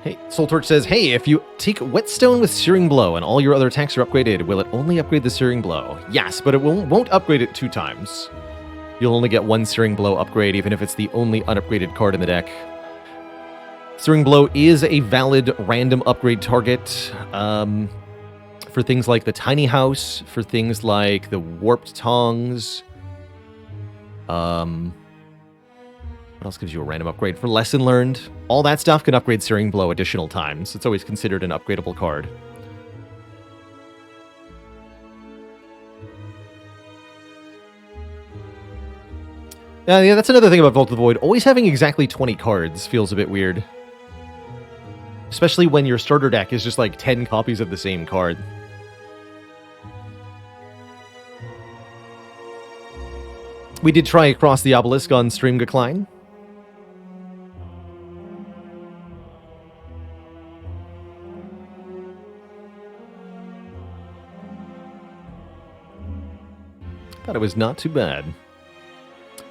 Hey, Soul Torch says, hey, if you take Whetstone with Searing Blow and all your other attacks are upgraded, will it only upgrade the Searing Blow? Yes, but it won't upgrade it 2 times. You'll only get 1 Searing Blow upgrade, even if it's the only unupgraded card in the deck. Searing Blow is a valid random upgrade target for things like the Tiny House, for things like the Warped Tongs. What else gives you a random upgrade? For Lesson Learned. All that stuff can upgrade Searing Blow additional times. It's always considered an upgradable card. Yeah, that's another thing about Vault of the Void. Always having exactly 20 cards feels a bit weird. Especially when your starter deck is just like 10 copies of the same card. We did try Across the Obelisk on Stream Decline. Thought it was not too bad.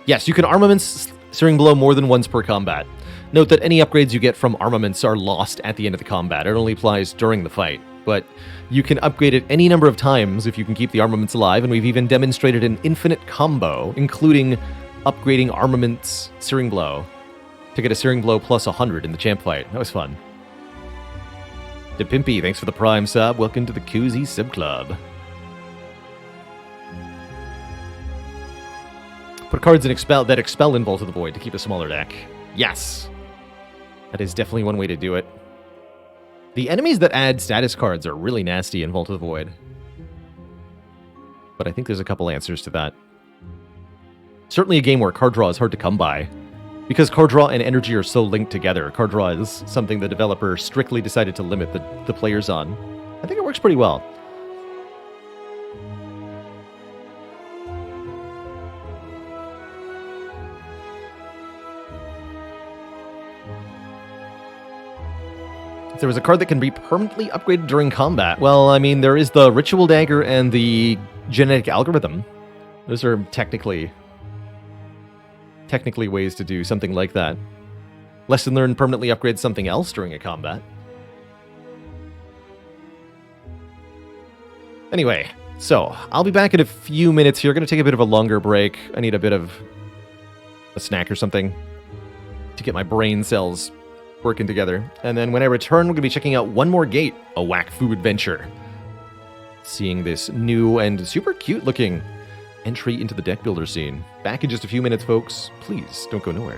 Yes, you can armaments Searing Blow more than once per combat. Note that any upgrades you get from armaments are lost at the end of the combat. It only applies during the fight. But you can upgrade it any number of times if you can keep the armaments alive, and we've even demonstrated an infinite combo, including upgrading armaments Searing Blow to get a Searing Blow plus 100 in the champ fight. That was fun. DePimpy, thanks for the Prime sub. Welcome to the Koozie Sub Club. Put cards in that expel in Vault of the Void to keep a smaller deck. Yes. That is definitely one way to do it. The enemies that add status cards are really nasty in Vault of the Void. But I think there's a couple answers to that. Certainly a game where card draw is hard to come by. Because card draw and energy are so linked together, card draw is something the developer strictly decided to limit the players on. I think it works pretty well. If there was a card that can be permanently upgraded during combat, well, I mean, there is the Ritual Dagger and the Genetic Algorithm. Those are technically ways to do something like that. Lesson Learned permanently upgrades something else during a combat. Anyway, so I'll be back in a few minutes here. Going to take a bit of a longer break. I need a bit of a snack or something to get my brain cells working together. And then when I return, we're going to be checking out one more gate, a Wakfu adventure. Seeing this new and super cute looking entry into the deck builder scene. Back in just a few minutes, folks. Please don't go nowhere.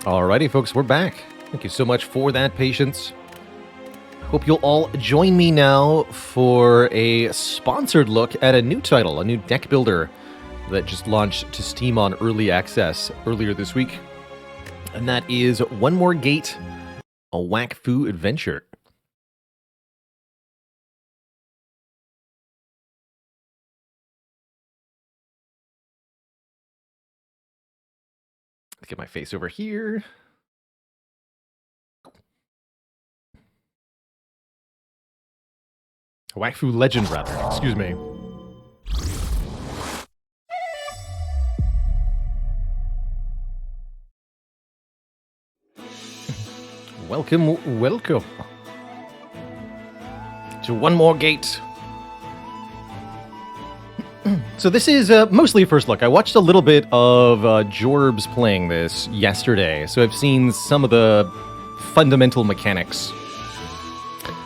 Alrighty, folks, we're back. Thank you so much for that patience. Hope you'll all join me now for a sponsored look at a new title, a new deck builder that just launched to Steam on early access earlier this week. And that is One More Gate, a Wakfu adventure. Let's get my face over here. Wakfu Legend, rather. Excuse me. Welcome to One More Gate. So this is mostly a first look. I watched a little bit of Jorbs playing this yesterday, so I've seen some of the fundamental mechanics.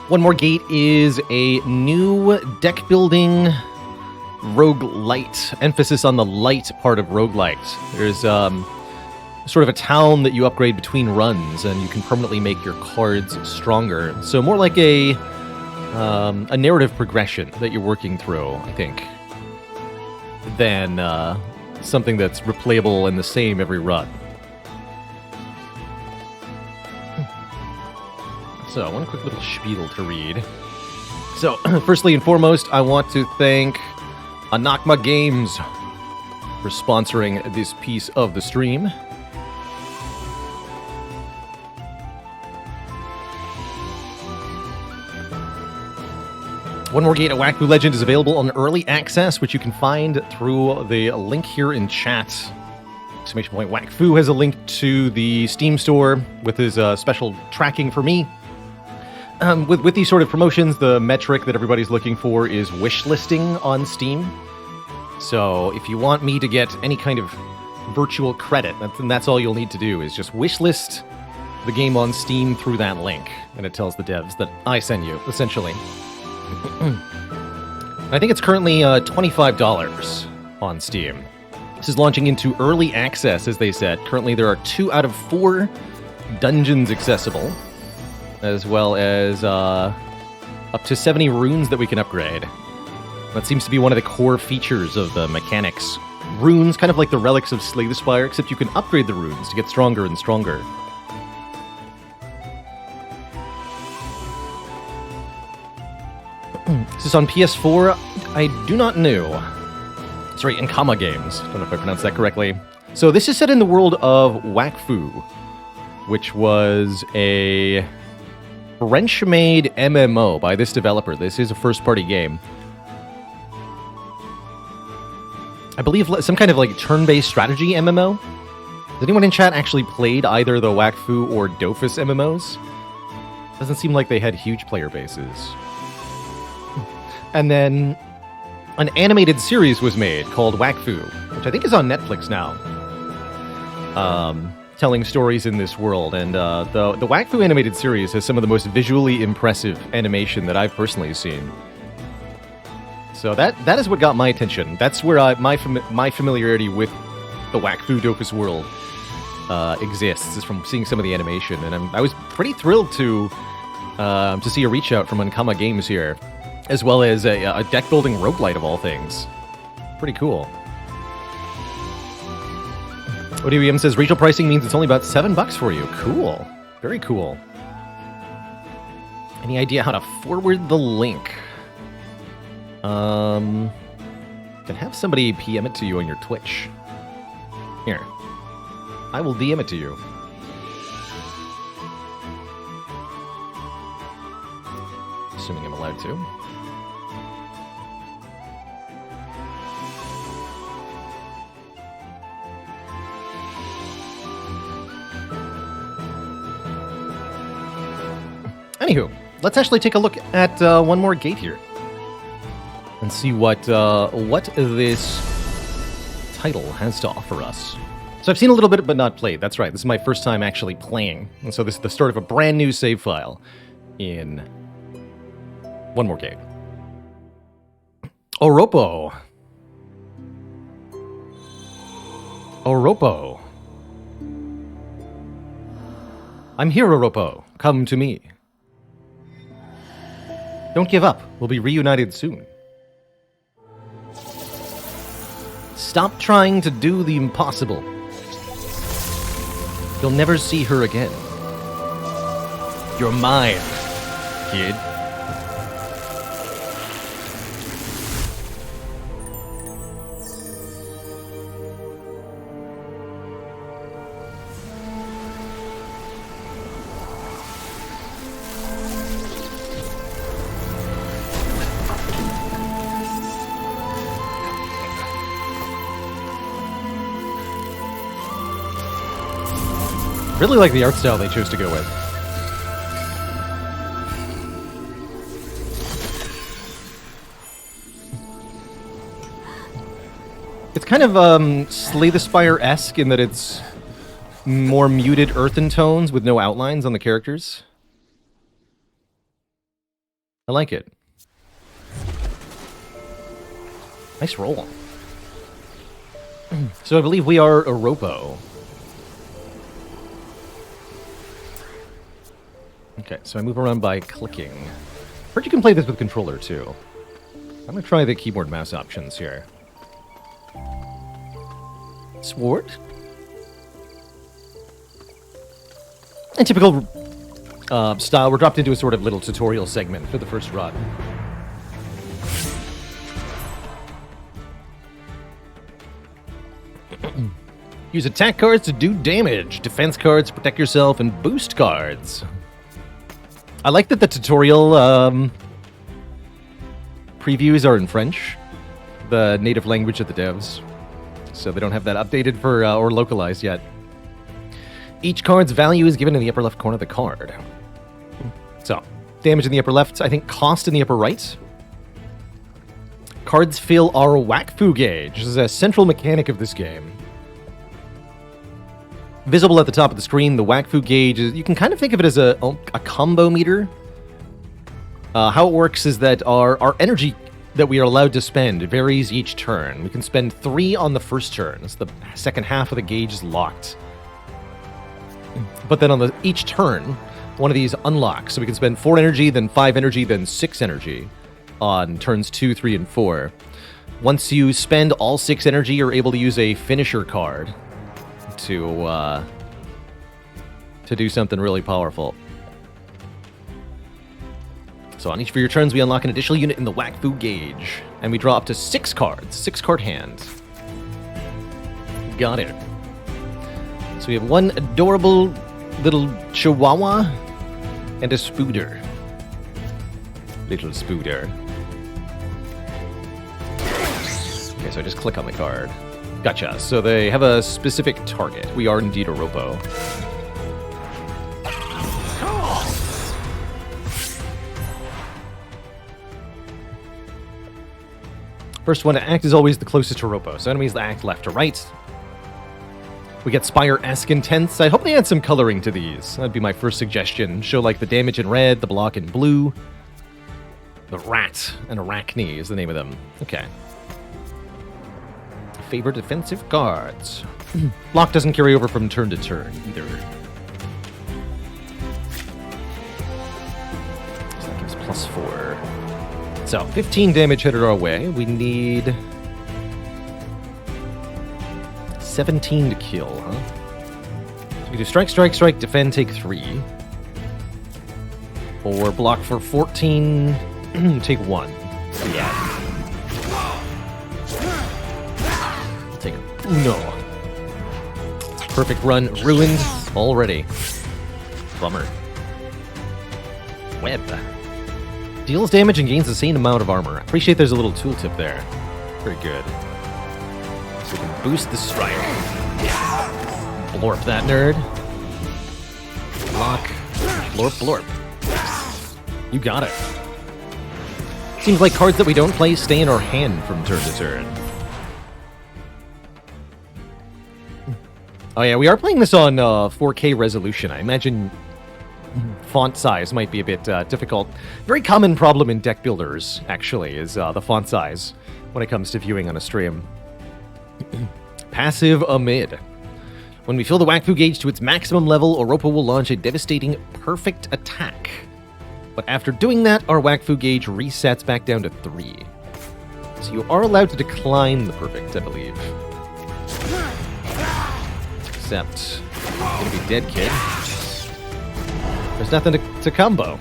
One More Gate is a new deck-building roguelite, emphasis on the light part of roguelite. There's sort of a town that you upgrade between runs, and you can permanently make your cards stronger. So more like a narrative progression that you're working through, I think, than something that's replayable and the same every run. So, one quick little spiel to read. So, firstly and foremost, I want to thank Anakma Games for sponsoring this piece of the stream. One More Gate, a Wakfu Legend is available on early access, which you can find through the link here in chat. Exclamation point Wakfu has a link to the Steam store with his special tracking for me. With these sort of promotions, the metric that everybody's looking for is wish listing on Steam. So if you want me to get any kind of virtual credit, that's all you'll need to do is just wish list the game on Steam through that link, and it tells the devs that I send you, essentially. I think it's currently $25 on Steam. This is launching into early access, as they said. Currently, there are 2 out of 4 dungeons accessible, as well as up to 70 runes that we can upgrade. That seems to be one of the core features of the mechanics. Runes, kind of like the relics of Slay the Spire, except you can upgrade the runes to get stronger and stronger. Is this on PS4? I do not know. Sorry, Ankama Games. Don't know if I pronounced that correctly. So this is set in the world of Wakfu, which was a French-made MMO by this developer. This is a first-party game. I believe some kind of like turn-based strategy MMO. Has anyone in chat actually played either the Wakfu or Dofus MMOs? Doesn't seem like they had huge player bases. And then an animated series was made called Wakfu, which I think is on Netflix now, telling stories in this world. And the Wakfu animated series has some of the most visually impressive animation that I've personally seen. So that is what got my attention. That's where my familiarity with the Wakfu Dofus world exists, is from seeing some of the animation. And I was pretty thrilled to see a reach out from Ankama Games here, as well as a deck-building roguelite of all things. Pretty cool. ODBM says, retail pricing means it's only about $7 for you. Cool. Very cool. Any idea how to forward the link? Can have somebody PM it to you on your Twitch. Here. I will DM it to you. Assuming I'm allowed to. Anywho, let's actually take a look at One More Gate here and see what this title has to offer us. So I've seen a little bit, but not played. That's right. This is my first time actually playing, and so this is the start of a brand new save file in One More Gate. Oropo. I'm here, Oropo. Come to me. Don't give up. We'll be reunited soon. Stop trying to do the impossible. You'll never see her again. You're mine, kid. Really like the art style they chose to go with. It's kind of Slay the Spire-esque in that it's more muted earthen tones with no outlines on the characters. I like it. Nice roll. So I believe we are Oropo. Okay, so I move around by clicking. Heard you can play this with controller, too. I'm going to try the keyboard mouse options here. Sword? In typical style, we're dropped into a sort of little tutorial segment for the first run. Use attack cards to do damage, defense cards to protect yourself, and boost cards. I like that the tutorial previews are in French, the native language of the devs, so they don't have that updated for or localized yet. Each card's value is given in the upper left corner of the card. So, damage in the upper left, I think cost in the upper right. Cards fill our Wakfu gauge. This is a central mechanic of this game. Visible at the top of the screen, the Wakfu gauge is, you can kind of think of it as a combo meter. How it works is that our energy that we are allowed to spend varies each turn. We can spend 3 on the first turn, so the second half of the gauge is locked. But then on each turn, one of these unlocks, so we can spend 4 energy, then 5 energy, then 6 energy on turns 2, 3, and 4. Once you spend all 6 energy, you're able to use a finisher card to do something really powerful. So on each of your turns, we unlock an additional unit in the Wakfu gauge, and we draw up to 6 cards, 6-card hand. Got it. So we have one adorable little chihuahua and a spooder. Little spooder. Okay, so I just click on the card. Gotcha. So they have a specific target. We are indeed Oropo. First one to act is always the closest to Oropo, so enemies that act left to right. We get Spire-esque intense. I hope they add some coloring to these. That'd be my first suggestion. Show like the damage in red, the block in blue. The rat and Arachne is the name of them. Okay. Favor defensive cards. Block doesn't carry over from turn to turn either. So that gives +4. So 15 damage headed our way. We need 17 to kill, huh? So we do strike, strike, strike, defend, take 3. Or block for 14, take 1. Yeah. Take Uno. Perfect run ruined already. Bummer. Web. Deals damage and gains the same amount of armor. Appreciate there's a little tooltip there. Very good. So we can boost the strike. Blorp that nerd. Block. Blorp, blorp. You got it. Seems like cards that we don't play stay in our hand from turn to turn. Oh yeah, we are playing this on 4K resolution. I imagine font size might be a bit difficult. Very common problem in deck builders, actually, is the font size when it comes to viewing on a stream. Passive amid. When we fill the Wakfu gauge to its maximum level, Oropa will launch a devastating perfect attack. But after doing that, our Wakfu gauge resets back down to 3. So you are allowed to decline the perfect, I believe. Except, gonna be dead, kid. There's nothing to combo.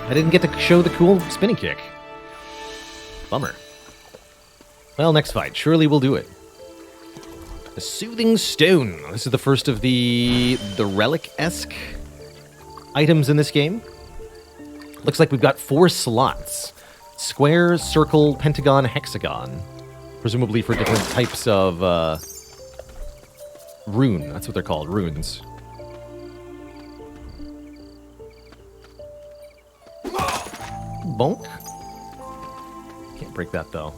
I didn't get to show the cool spinning kick. Bummer. Well, next fight. Surely we'll do it. The Soothing Stone. This is the first of the relic-esque items in this game. Looks like we've got 4 slots. Square, circle, pentagon, hexagon. Presumably for different types of rune. That's what they're called, runes. Bonk. Can't break that, though.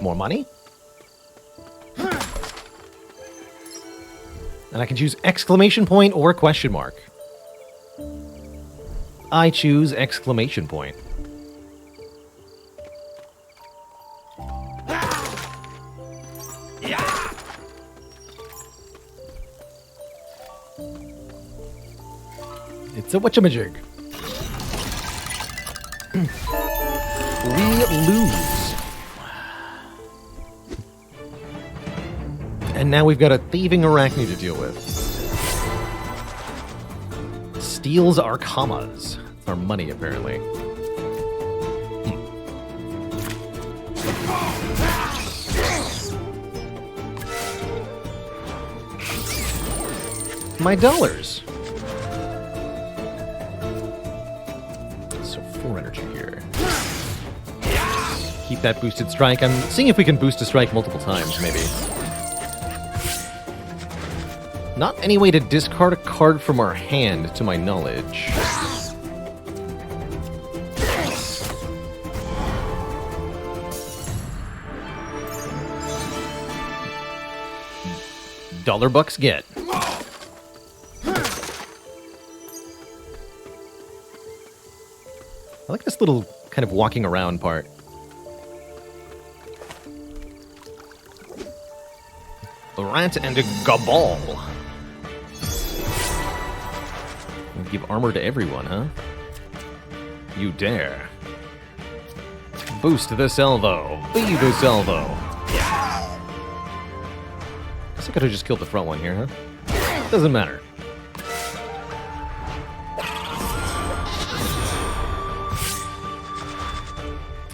More money. And I can choose exclamation point or question mark. I choose exclamation point. It's a whatchamajig. We lose. And now we've got a thieving arachne to deal with. Steals our commas. Our money, apparently. My dollars. So 4 energy here. Keep that boosted strike. I'm seeing if we can boost a strike multiple times, maybe. Not any way to discard a card from our hand, to my knowledge. $1 get. I like this little kind of walking around part. A rat and a gabal. Give armor to everyone, huh? You dare. Boost the salvo. Be the salvo. Guess I could have just killed the front one here, huh? Doesn't matter.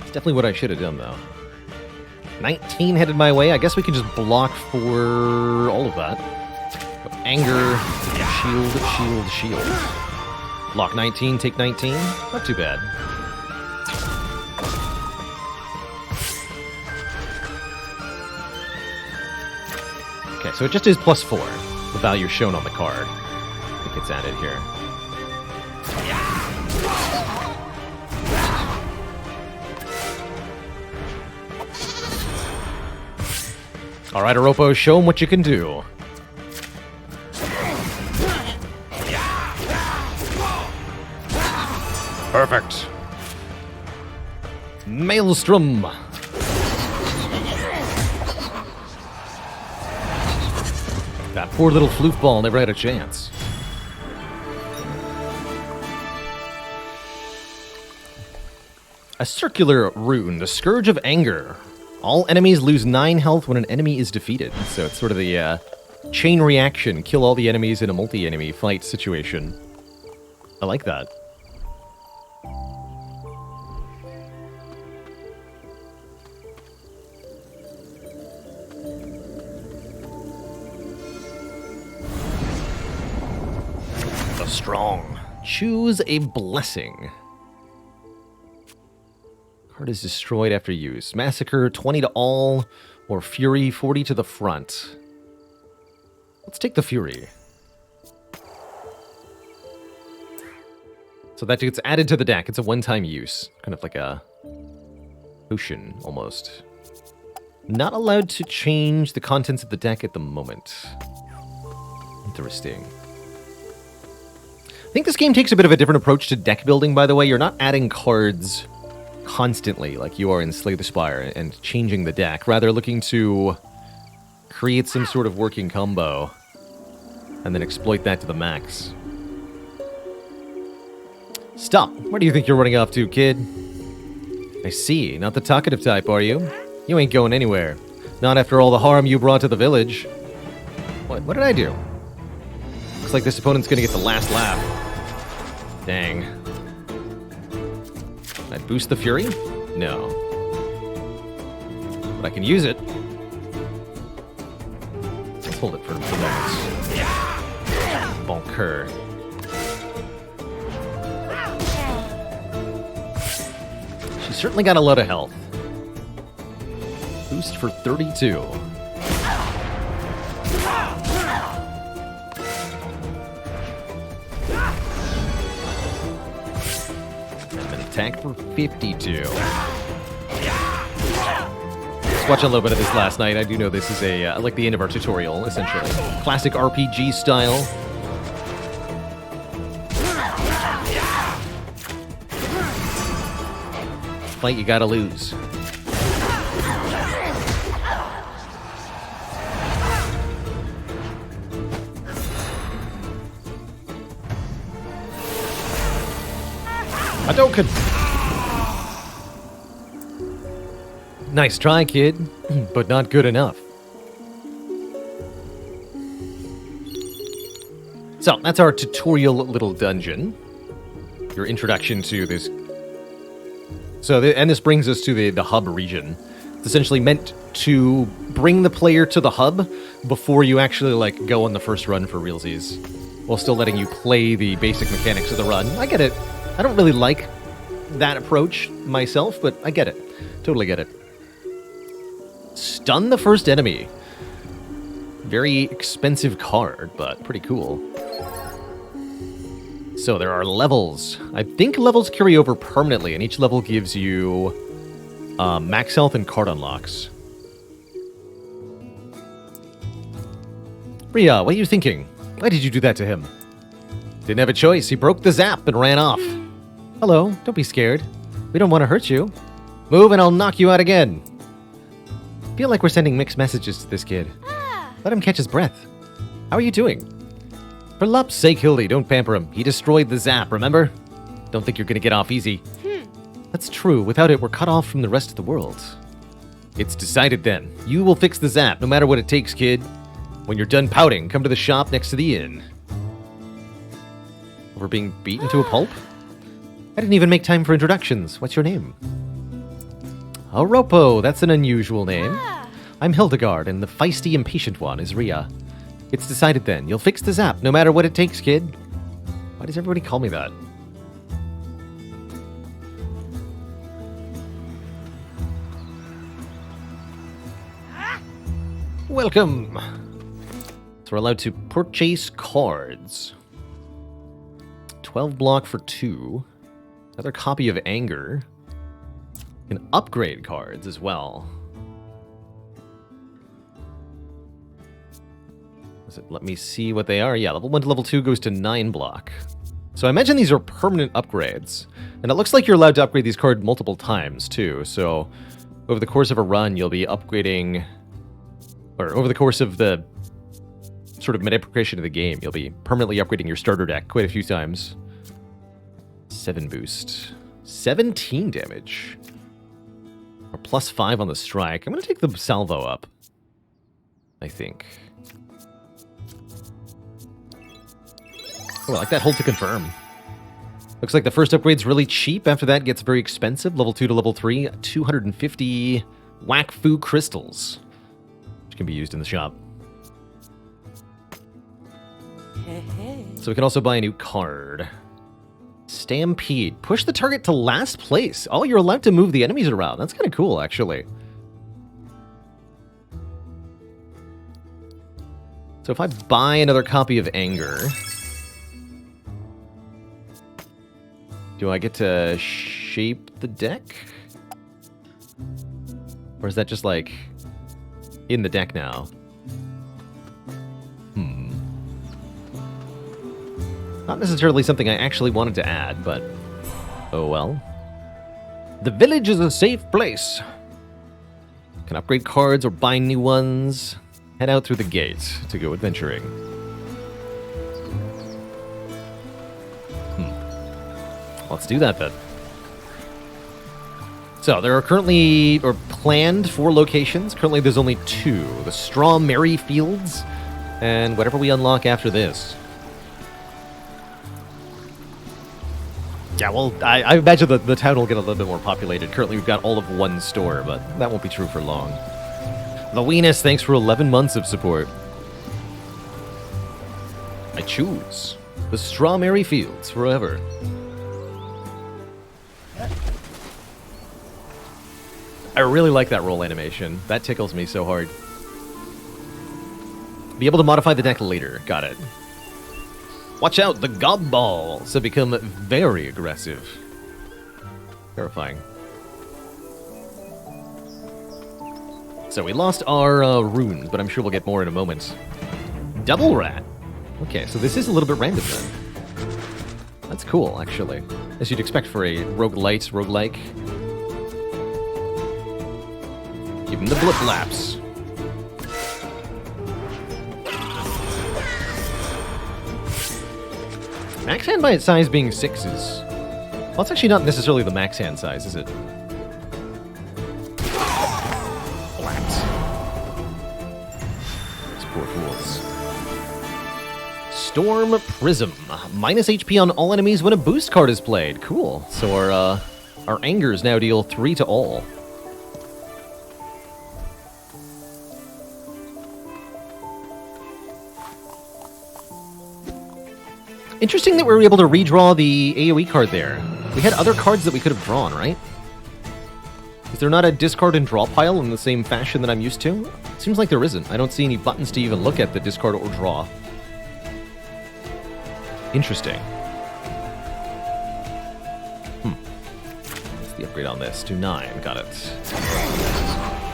It's definitely what I should have done, though. 19 headed my way. I guess we can just block for all of that. Anger, shield, shield, shield. Lock 19, take 19. Not too bad. Okay, so it just is +4. The value shown on the card. It gets added here. Alright, Oropo, show them what you can do. Perfect. Maelstrom. That poor little floof ball never had a chance. A circular rune, the Scourge of Anger. All enemies lose 9 health when an enemy is defeated. So it's sort of the chain reaction, kill all the enemies in a multi-enemy fight situation. I like that. Strong. Choose a blessing. Card is destroyed after use. Massacre 20 to all, or Fury 40 to the front. Let's take the Fury. So that gets added to the deck. It's a one-time use. Kind of like a potion, almost. Not allowed to change the contents of the deck at the moment. Interesting. I think this game takes a bit of a different approach to deck building, by the way. You're not adding cards constantly like you are in Slay the Spire and changing the deck, rather looking to create some sort of working combo and then exploit that to the max. Stop! Where do you think you're running off to, kid? I see. Not the talkative type, are you? You ain't going anywhere. Not after all the harm you brought to the village. What did I do? Looks like this opponent's gonna get the last laugh. Dang. Can I boost the Fury? No. But I can use it. Let's hold it for moments. Bonker. She's certainly got a lot of health. Boost for 32. And then attack for 52. Just watching a little bit of this last night. I do know this is a like the end of our tutorial, essentially. Classic RPG style. Fight you gotta lose. Hadouken! Nice try, kid, but not good enough. So, that's our tutorial little dungeon. Your introduction to this. So, and this brings us to the hub region. It's essentially meant to bring the player to the hub before you actually, like, go on the first run for realsies, while still letting you play the basic mechanics of the run. I get it. I don't really like that approach myself, but I get it. Totally get it. Stun the first enemy. Very expensive card, but pretty cool. So there are levels. I think levels carry over permanently, and each level gives you max health and card unlocks. Rhea, what are you thinking? Why did you do that to him? Didn't have a choice. He broke the zap and ran off. Hello, don't be scared. We don't want to hurt you. Move and I'll knock you out again. Feel like we're sending mixed messages to this kid. Let him catch his breath. How are you doing? For Lup's sake, Hildy, don't pamper him. He destroyed the zap, remember? Don't think you're gonna get off easy. That's true. Without it, we're cut off from the rest of the world. It's decided then. You will fix the zap, no matter what it takes, kid. When you're done pouting, come to the shop next to the inn. We're being beaten to a pulp? I didn't even make time for introductions. What's your name? Oropo, that's an unusual name. I'm Hildegard, and the feisty, impatient one is Rhea. It's decided then. You'll fix the zap, no matter what it takes, kid. Why does everybody call me that? Welcome! So we're allowed to purchase cards. 12 block for 2. Another copy of Anger. You can upgrade cards as well. Let me see what they are. Yeah, level 1 to level 2 goes to 9 block. So I imagine these are permanent upgrades. And it looks like you're allowed to upgrade these cards multiple times, too. So over the course of a run, you'll be upgrading... Or over the course of the sort of meta-progression of the game, you'll be permanently upgrading your starter deck quite a few times. 7 boost. 17 damage. Or plus 5 on the strike. I'm going to take the salvo up, I think. Oh, I like that hold to confirm. Looks like the first upgrade's really cheap. After that, it gets very expensive. Level 2 to level 3, 250 Wakfu crystals, which can be used in the shop. So we can also buy a new card. Stampede. Push the target to last place. Oh, you're allowed to move the enemies around. That's kind of cool, actually. So if I buy another copy of Anger, do I get to shape the deck? Or is that just like in the deck now? Not necessarily something I actually wanted to add, but oh well. The village is a safe place. Can upgrade cards or buy new ones. Head out through the gate to go adventuring. Let's do that then. So there are currently, or planned 4 locations. Currently there's only 2. The Strawberry Fields, and whatever we unlock after this. Yeah, well, I imagine the town will get a little bit more populated. Currently we've got all of 1 store, but that won't be true for long. Louinas, thanks for 11 months of support. I choose the Strawberry Fields forever. I really like that roll animation. That tickles me so hard. Be able to modify the deck later. Got it. Watch out, the gob balls have become very aggressive. Terrifying. So we lost our runes, but I'm sure we'll get more in a moment. Double rat. Okay, so this is a little bit random then. That's cool, actually. As you'd expect for a roguelike. Give him the blip laps. Max hand by its size being 6 is... Well, it's actually not necessarily the max hand size, is it? Flaps. Those poor fools. Storm Prism. Minus HP on all enemies when a boost card is played. Cool. So our angers now deal 3 to all. Interesting that we were able to redraw the AoE card there. We had other cards that we could have drawn, right? Is there not a discard and draw pile in the same fashion that I'm used to? Seems like there isn't. I don't see any buttons to even look at the discard or draw. Interesting. What's the upgrade on this? To 9. Got it.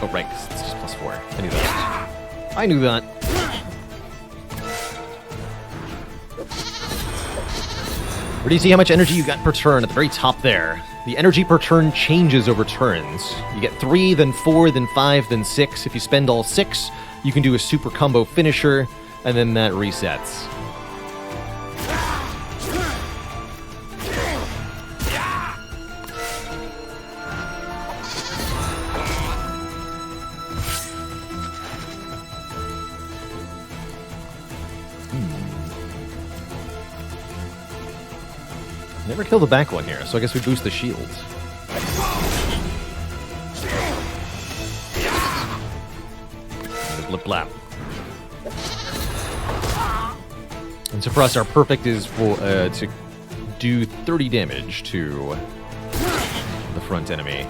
Oh, right. It's just +4. I knew that. I knew that. Where do you see how much energy you got per turn? At the very top there. The energy per turn changes over turns. You get 3, then 4, then 5, then 6. If you spend all 6, you can do a super combo finisher, and then that resets. Never kill the back one here, so I guess we boost the shields. Blip blap. And so for us, our perfect is for to do 30 damage to the front enemy.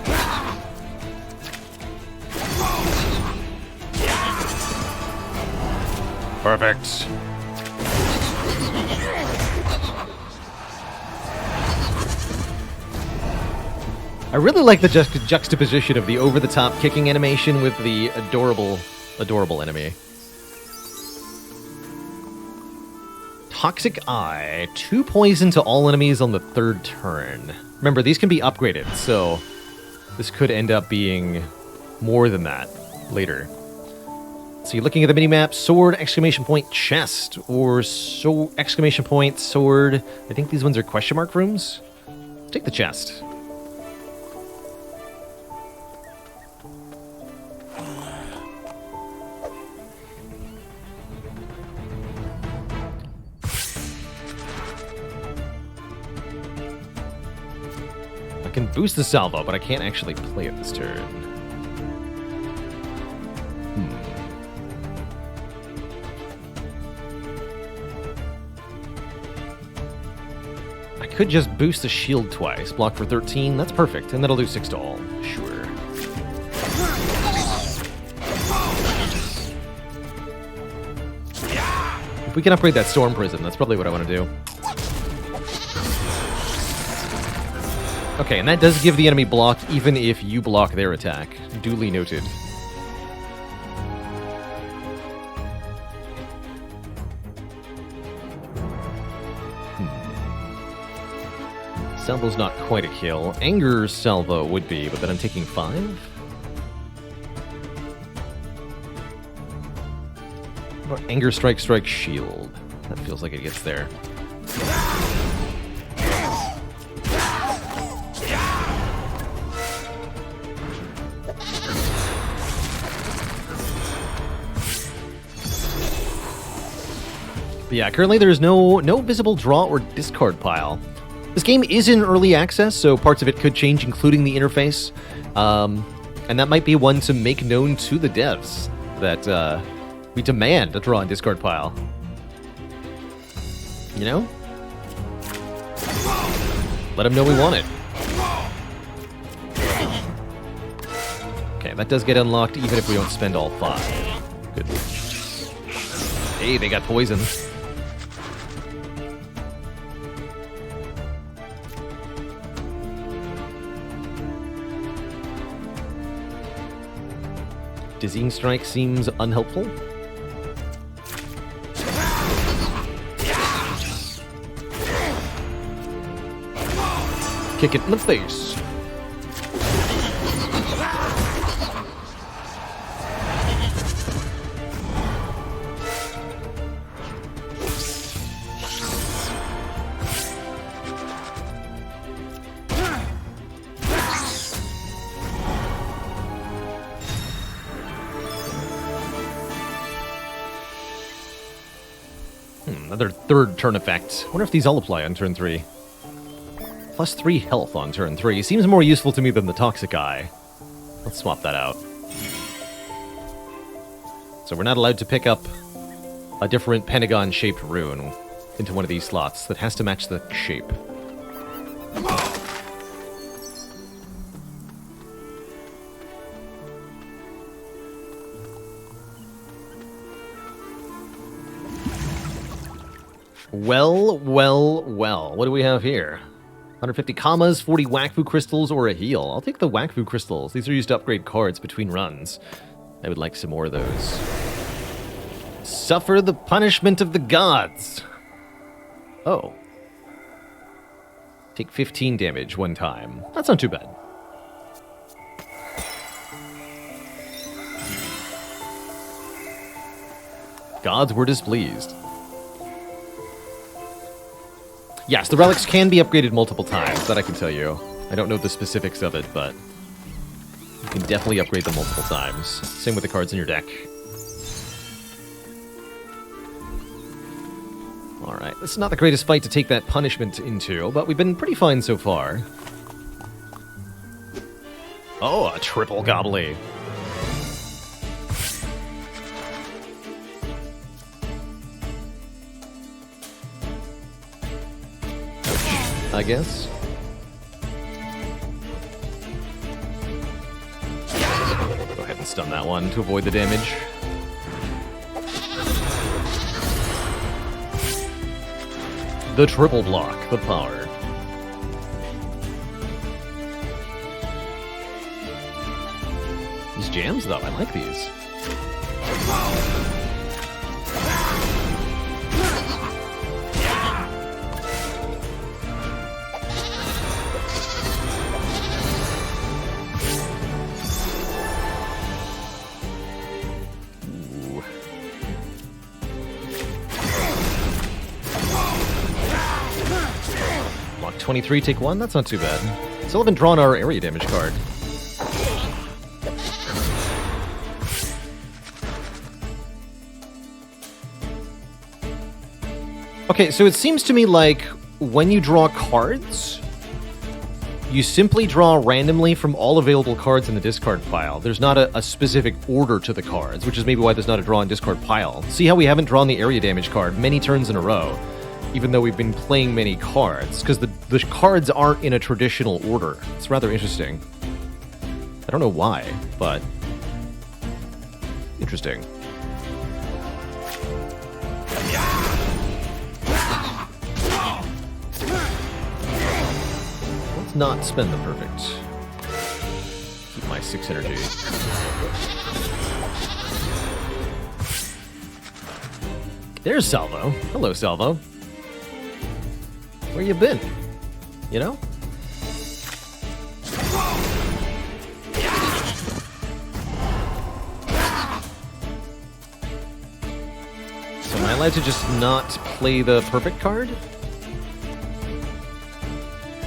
Perfect. I really like the juxtaposition of the over-the-top kicking animation with the adorable enemy. Toxic Eye. 2 poison to all enemies on the 3rd turn. Remember, these can be upgraded, so this could end up being more than that later. So you're looking at the minimap, sword, exclamation point, chest, or so exclamation point, sword. I think these ones are question mark rooms. Take the chest. I can boost the salvo, but I can't actually play it this turn. I could just boost the shield twice, block for 13, that's perfect, and that'll do 6 to all. Sure. If we can upgrade that Storm Prism, that's probably what I want to do. Okay, and that does give the enemy block even if you block their attack. Duly noted. Salvo's not quite a kill. Anger salvo would be, but then I'm taking 5? Or Anger strike, strike, shield. That feels like it gets there. But yeah, currently there's no visible draw or discard pile. This game is in early access, so parts of it could change, including the interface. And that might be one to make known to the devs, that we demand a draw and discard pile. You know? Let them know we want it. Okay, that does get unlocked even if we don't spend all 5. Good. Hey, they got poison. Dizzying Strike seems unhelpful. Kick it in the face. Another third turn effect. Wonder if these all apply on turn 3. Plus 3 health on turn 3. Seems more useful to me than the Toxic Eye. Let's swap that out. So we're not allowed to pick up a different pentagon-shaped rune into one of these slots. That has to match the shape. Well. What do we have here? 150 commas, 40 Wakfu crystals, or a heal. I'll take the Wakfu crystals. These are used to upgrade cards between runs. I would like some more of those. Suffer the punishment of the gods. Oh. Take 15 damage one time. That's not too bad. Gods were displeased. Yes, the relics can be upgraded multiple times, that I can tell you. I don't know the specifics of it, but you can definitely upgrade them multiple times. Same with the cards in your deck. Alright, this is not the greatest fight to take that punishment into, but we've been pretty fine so far. Oh, a triple gobbly. I guess. Go ahead and stun that one to avoid the damage. The triple block, the power. These jams, though, I like these. Block 23, take 1? That's not too bad. Still haven't drawn our area damage card. Okay, so it seems to me like when you draw cards, you simply draw randomly from all available cards in the discard pile. There's not a specific order to the cards, which is maybe why there's not a draw and discard pile. See how we haven't drawn the area damage card many turns in a row, even though we've been playing many cards, because the cards aren't in a traditional order. It's rather interesting. I don't know why, but interesting. Let's not spend the perfect. Keep my 6 energy. There's Salvo. Hello, Salvo. Where you been? You know? I allowed to just not play the perfect card?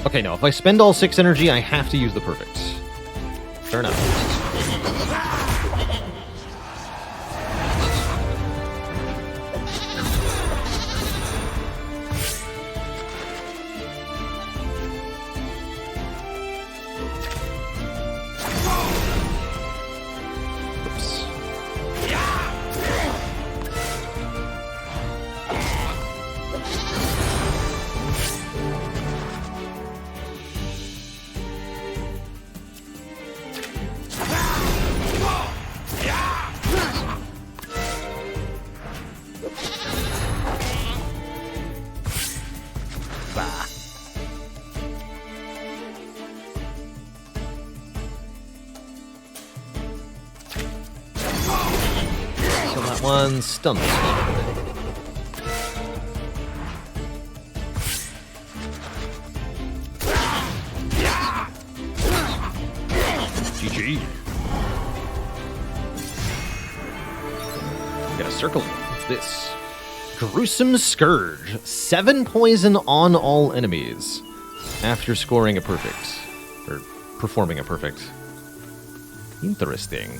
Okay, no. If I spend all 6 energy, I have to use the perfect. Fair enough. One stun. GG. Got a circle. What's this? Gruesome Scourge. 7 poison on all enemies after scoring a perfect. Or performing a perfect. Interesting.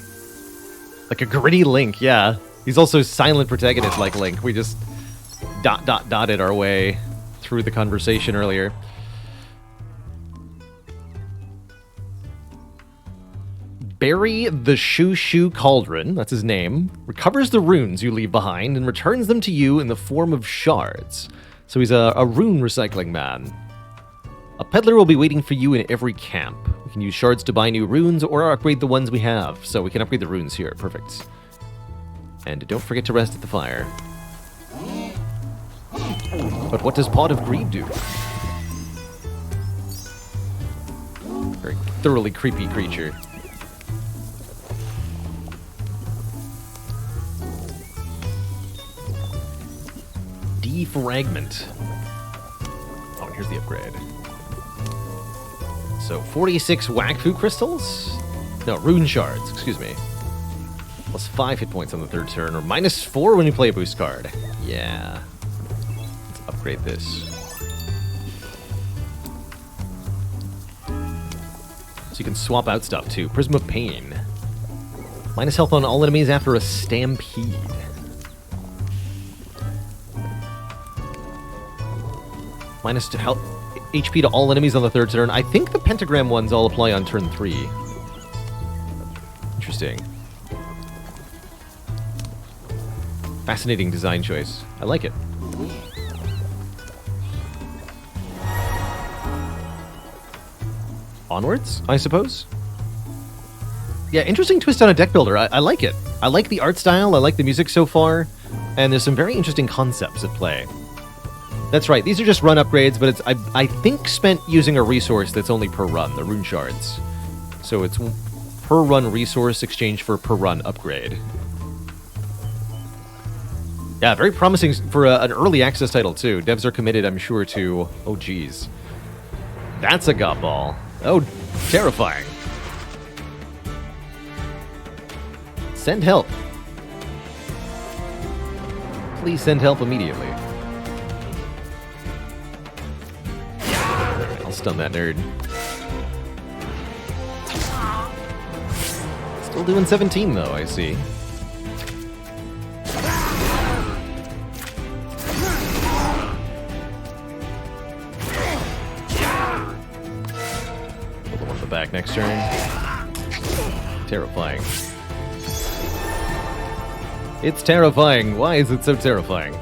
Like a gritty Link, yeah. He's also silent protagonist like Link. We just dotted our way through the conversation earlier. Bury the Shoo Cauldron, that's his name, recovers the runes you leave behind and returns them to you in the form of shards. So he's a rune recycling man. A peddler will be waiting for you in every camp. We can use shards to buy new runes or upgrade the ones we have. So we can upgrade the runes here. Perfect. And don't forget to rest at the fire. But what does Pot of Greed do? Very thoroughly creepy creature. Defragment. Oh, and here's the upgrade. So 46 Wakfu crystals? No, rune shards, excuse me. Plus 5 hit points on the 3rd turn, or minus 4 when you play a boost card. Yeah. Let's upgrade this. So you can swap out stuff too. Prism of Pain. Minus health on all enemies after a stampede. Minus health HP to all enemies on the 3rd turn. I think the pentagram ones all apply on turn 3. Interesting. Fascinating design choice. I like it. Onwards, I suppose? Yeah, interesting twist on a deck builder. I like it. I like the art style, I like the music so far, and there's some very interesting concepts at play. That's right, these are just run upgrades, but it's I think spent using a resource that's only per run, the rune shards. So it's per run resource exchange for per run upgrade. Yeah, very promising for an early access title, too. Devs are committed, I'm sure, to... Oh, geez. That's a gut ball. Oh, terrifying. Send help. Please send help immediately. I'll stun that nerd. Still doing 17, though, I see. Back next turn. Terrifying. It's terrifying. Why is it so terrifying?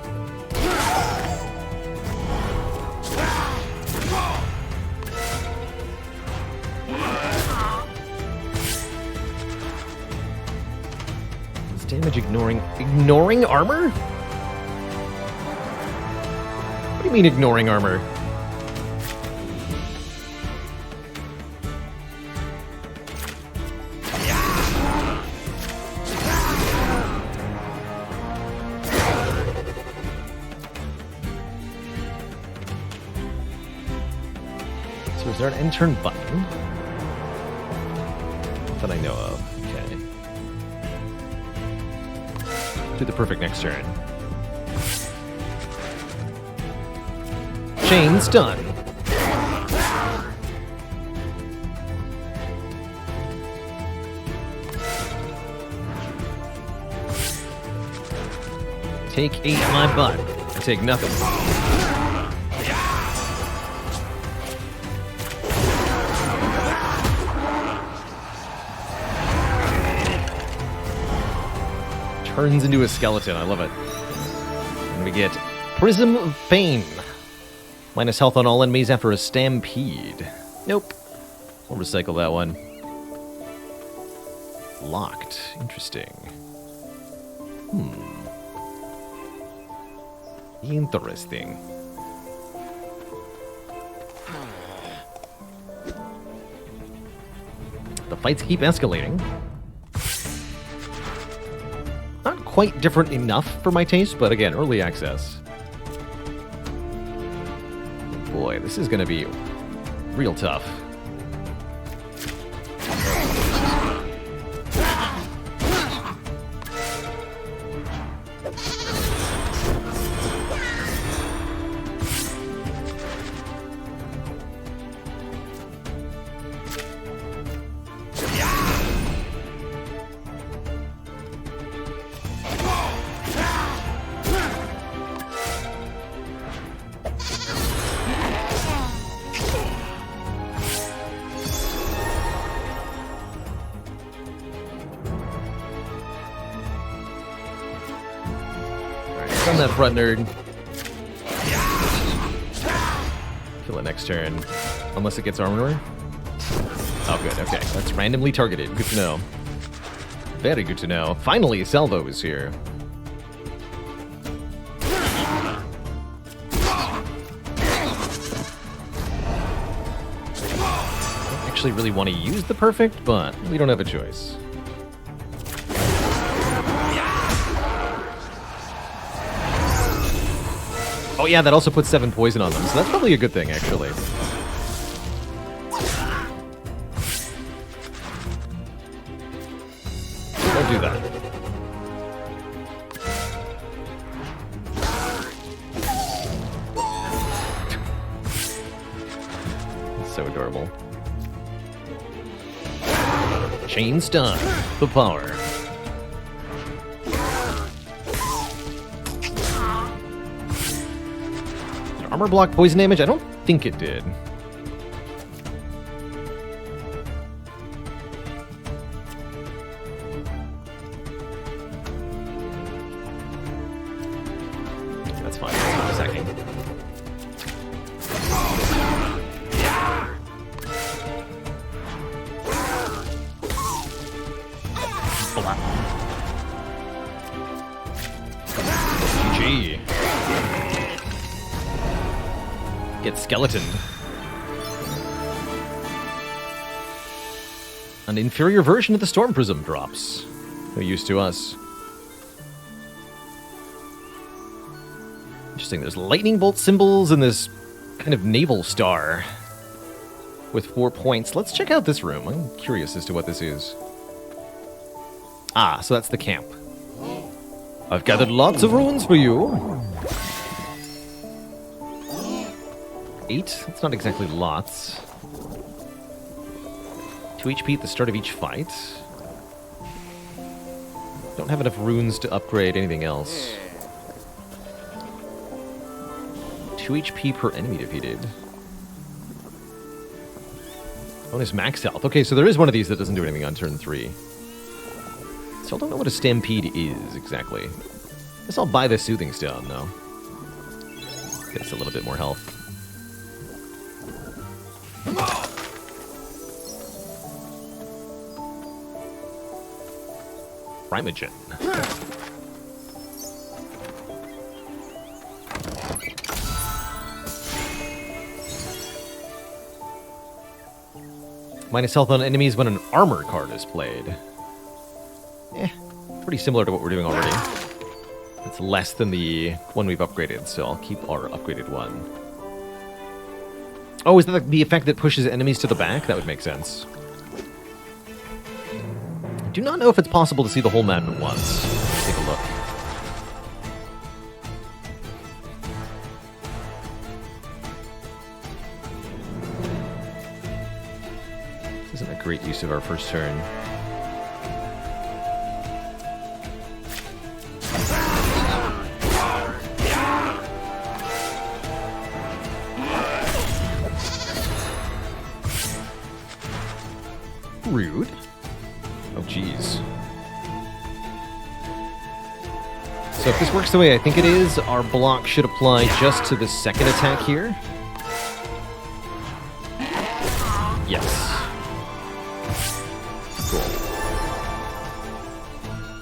Is damage ignoring armor? What do you mean ignoring armor? Is there an end turn button? That I know of. Okay. Do the perfect next turn. Chain stun. Take 8 my butt. I take nothing. Turns into a skeleton. I love it. And we get Prism of Pain. Minus health on all enemies after a stampede. Nope. We'll recycle that one. Locked. Interesting. Interesting. The fights keep escalating. Not quite different enough for my taste, but again, early access. Boy, this is going to be real tough. On that front nerd. Kill it next turn. Unless it gets armor. Oh, good. Okay. That's randomly targeted. Good to know. Very good to know. Finally, Salvo is here. Don't actually really want to use the perfect, but we don't have a choice. Oh yeah, that also puts 7 poison on them, so that's probably a good thing, actually. Don't do that. It's so adorable. Chain stun. The power. Armor block poison damage? I don't think it did. That's fine. That's not a second. GG. Get skeletoned. An inferior version of the Storm Prism drops. No use to us. Interesting, there's lightning bolt symbols and this kind of naval star with 4 points. Let's check out this room. I'm curious as to what this is. Ah, so that's the camp. I've gathered lots of runes for you. 8? That's not exactly lots. 2 HP at the start of each fight. Don't have enough runes to upgrade anything else. 2 HP per enemy defeated. Bonus max health. Okay, so there is one of these that doesn't do anything on turn 3. Still don't know what a stampede is exactly. Guess I'll buy the soothing stone though. Get us a little bit more health. Primogen. Minus health on enemies when an armor card is played. Pretty similar to what we're doing already. It's less than the one we've upgraded, so I'll keep our upgraded one. Oh, is that the effect that pushes enemies to the back? That would make sense. I do not know if it's possible to see the whole map at once. Let's take a look. Isn't a great use of our first turn. Rude. Oh, jeez. So if this works the way I think it is, our block should apply just to the second attack here. Yes. Cool.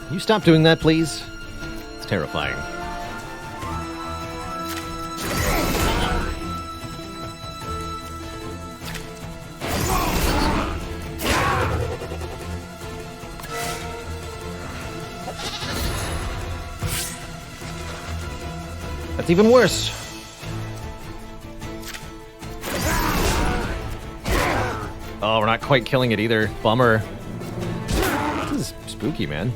Can you stop doing that, please? It's terrifying. That's even worse. Oh, we're not quite killing it either. Bummer. This is spooky, man.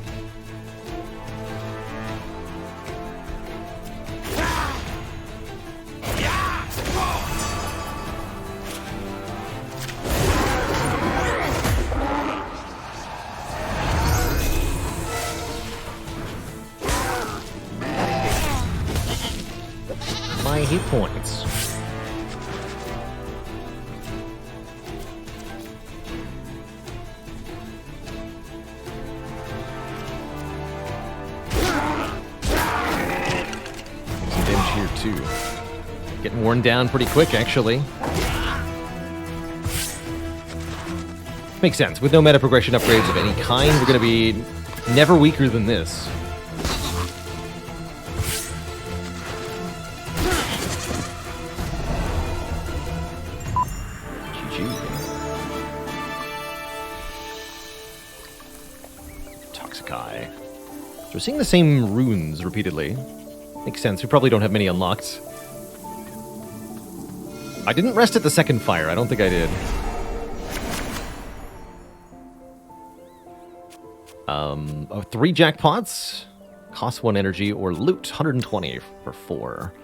My hit points. Some damage here too. Getting worn down pretty quick, actually. Makes sense. With no meta progression upgrades of any kind, we're going to be never weaker than this. So we're seeing the same runes repeatedly. Makes sense. We probably don't have many unlocked. I didn't rest at the second fire. I don't think I did. Oh, 3 jackpots. Cost 1 energy or loot. 120 for 4.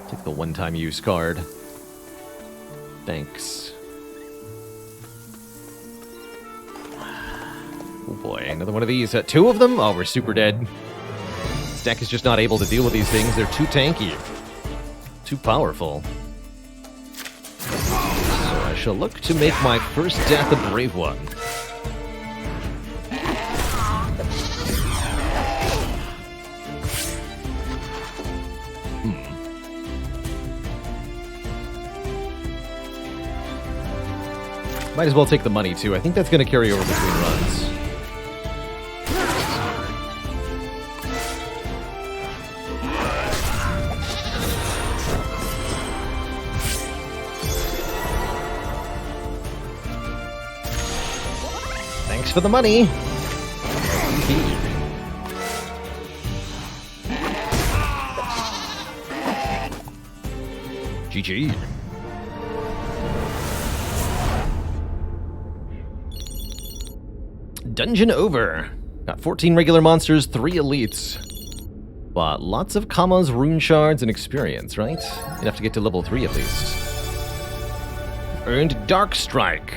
Take the one-time use card. Thanks. Oh boy, another one of these. 2 of them? Oh, we're super dead. This deck is just not able to deal with these things. They're too tanky. Too powerful. So I shall look to make my first death a brave one. Might as well take the money, too. I think that's going to carry over between runs. Thanks for the money. GG. Dungeon over. Got 14 regular monsters, 3 elites. But lots of commas, rune shards, and experience, right? Enough to get to level 3 at least. Earned Dark Strike.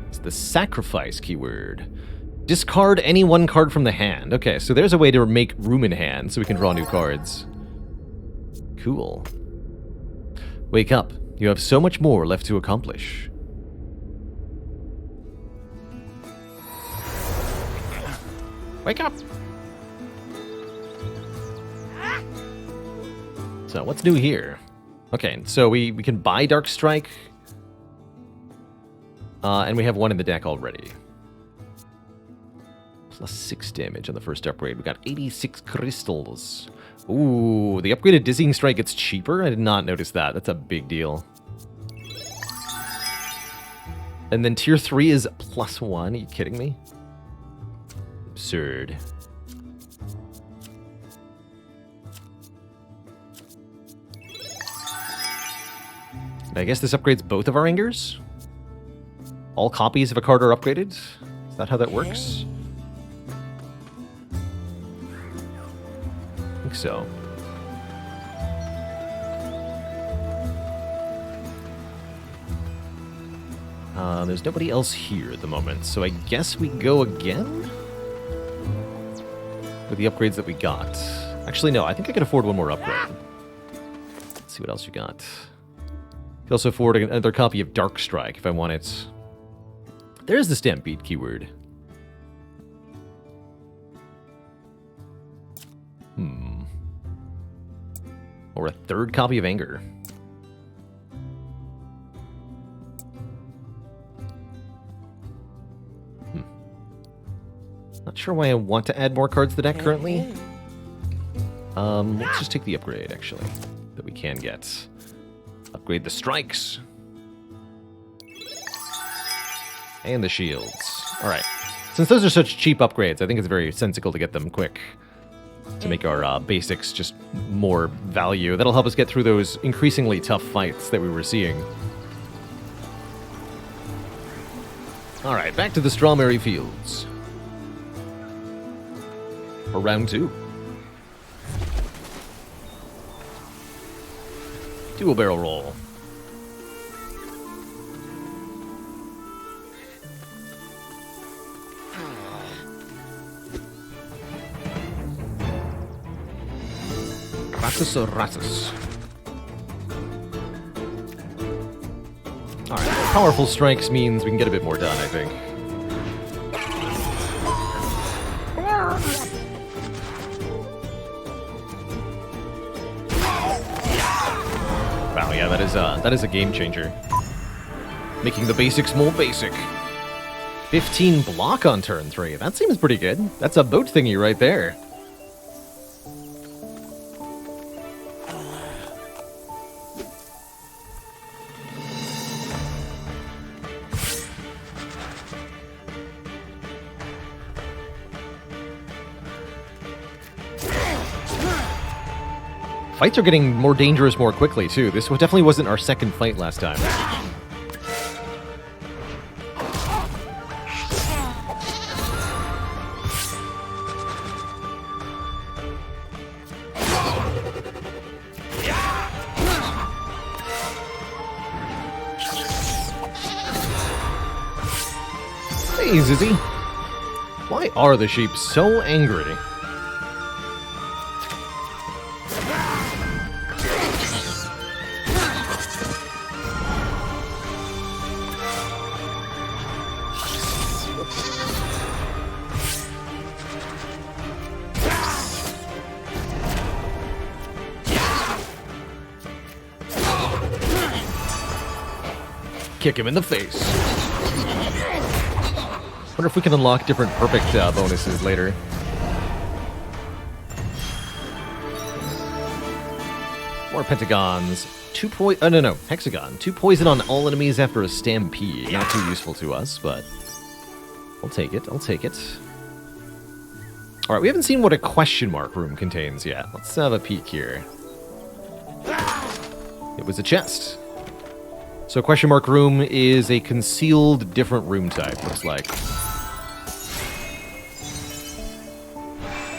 It's the sacrifice keyword. Discard any one card from the hand. Okay, so there's a way to make room in hand so we can draw new cards. Cool. Wake up. You have so much more left to accomplish. Wake up! So, what's new here? Okay, so we can buy Dark Strike. And we have 1 in the deck already. Plus 6 damage on the first upgrade. We got 86 crystals. Ooh, the upgraded Dizzying Strike gets cheaper? I did not notice that. That's a big deal. And then tier 3 is plus 1. Are you kidding me? Absurd. I guess this upgrades both of our Angers? All copies of a card are upgraded? Is that how that works? I think so. There's nobody else here at the moment, so I guess we go again? With the upgrades that we got. Actually, no, I think I can afford one more upgrade. Let's see what else you got. You can also afford another copy of Dark Strike if I want it. There's the Stampede keyword. Or a third copy of Anger. Not sure why I want to add more cards to the deck currently. Let's just take the upgrade, actually, that we can get. Upgrade the strikes. And the shields. Alright. Since those are such cheap upgrades, I think it's very sensible to get them quick. To make our basics just more value. That'll help us get through those increasingly tough fights that we were seeing. Alright, back to the Strawberry Fields. For round 2. Dual barrel roll. Ratus or Ratus. Alright, powerful strikes means we can get a bit more done, I think. Wow, yeah, that is a game changer. Making the basics more basic. 15 block on turn 3. That seems pretty good. That's a boat thingy right there. Fights are getting more dangerous more quickly, too. This definitely wasn't our second fight last time. Hey, Zizzy. Why are the sheep so angry? Kick him in the face. Wonder if we can unlock different perfect bonuses later. More pentagons. Hexagon. 2 poison on all enemies after a stampede. Not too useful to us, but I'll take it. I'll take it. Alright, we haven't seen what a question mark room contains yet. Let's have a peek here. It was a chest. So question mark room is a concealed different room type, looks like.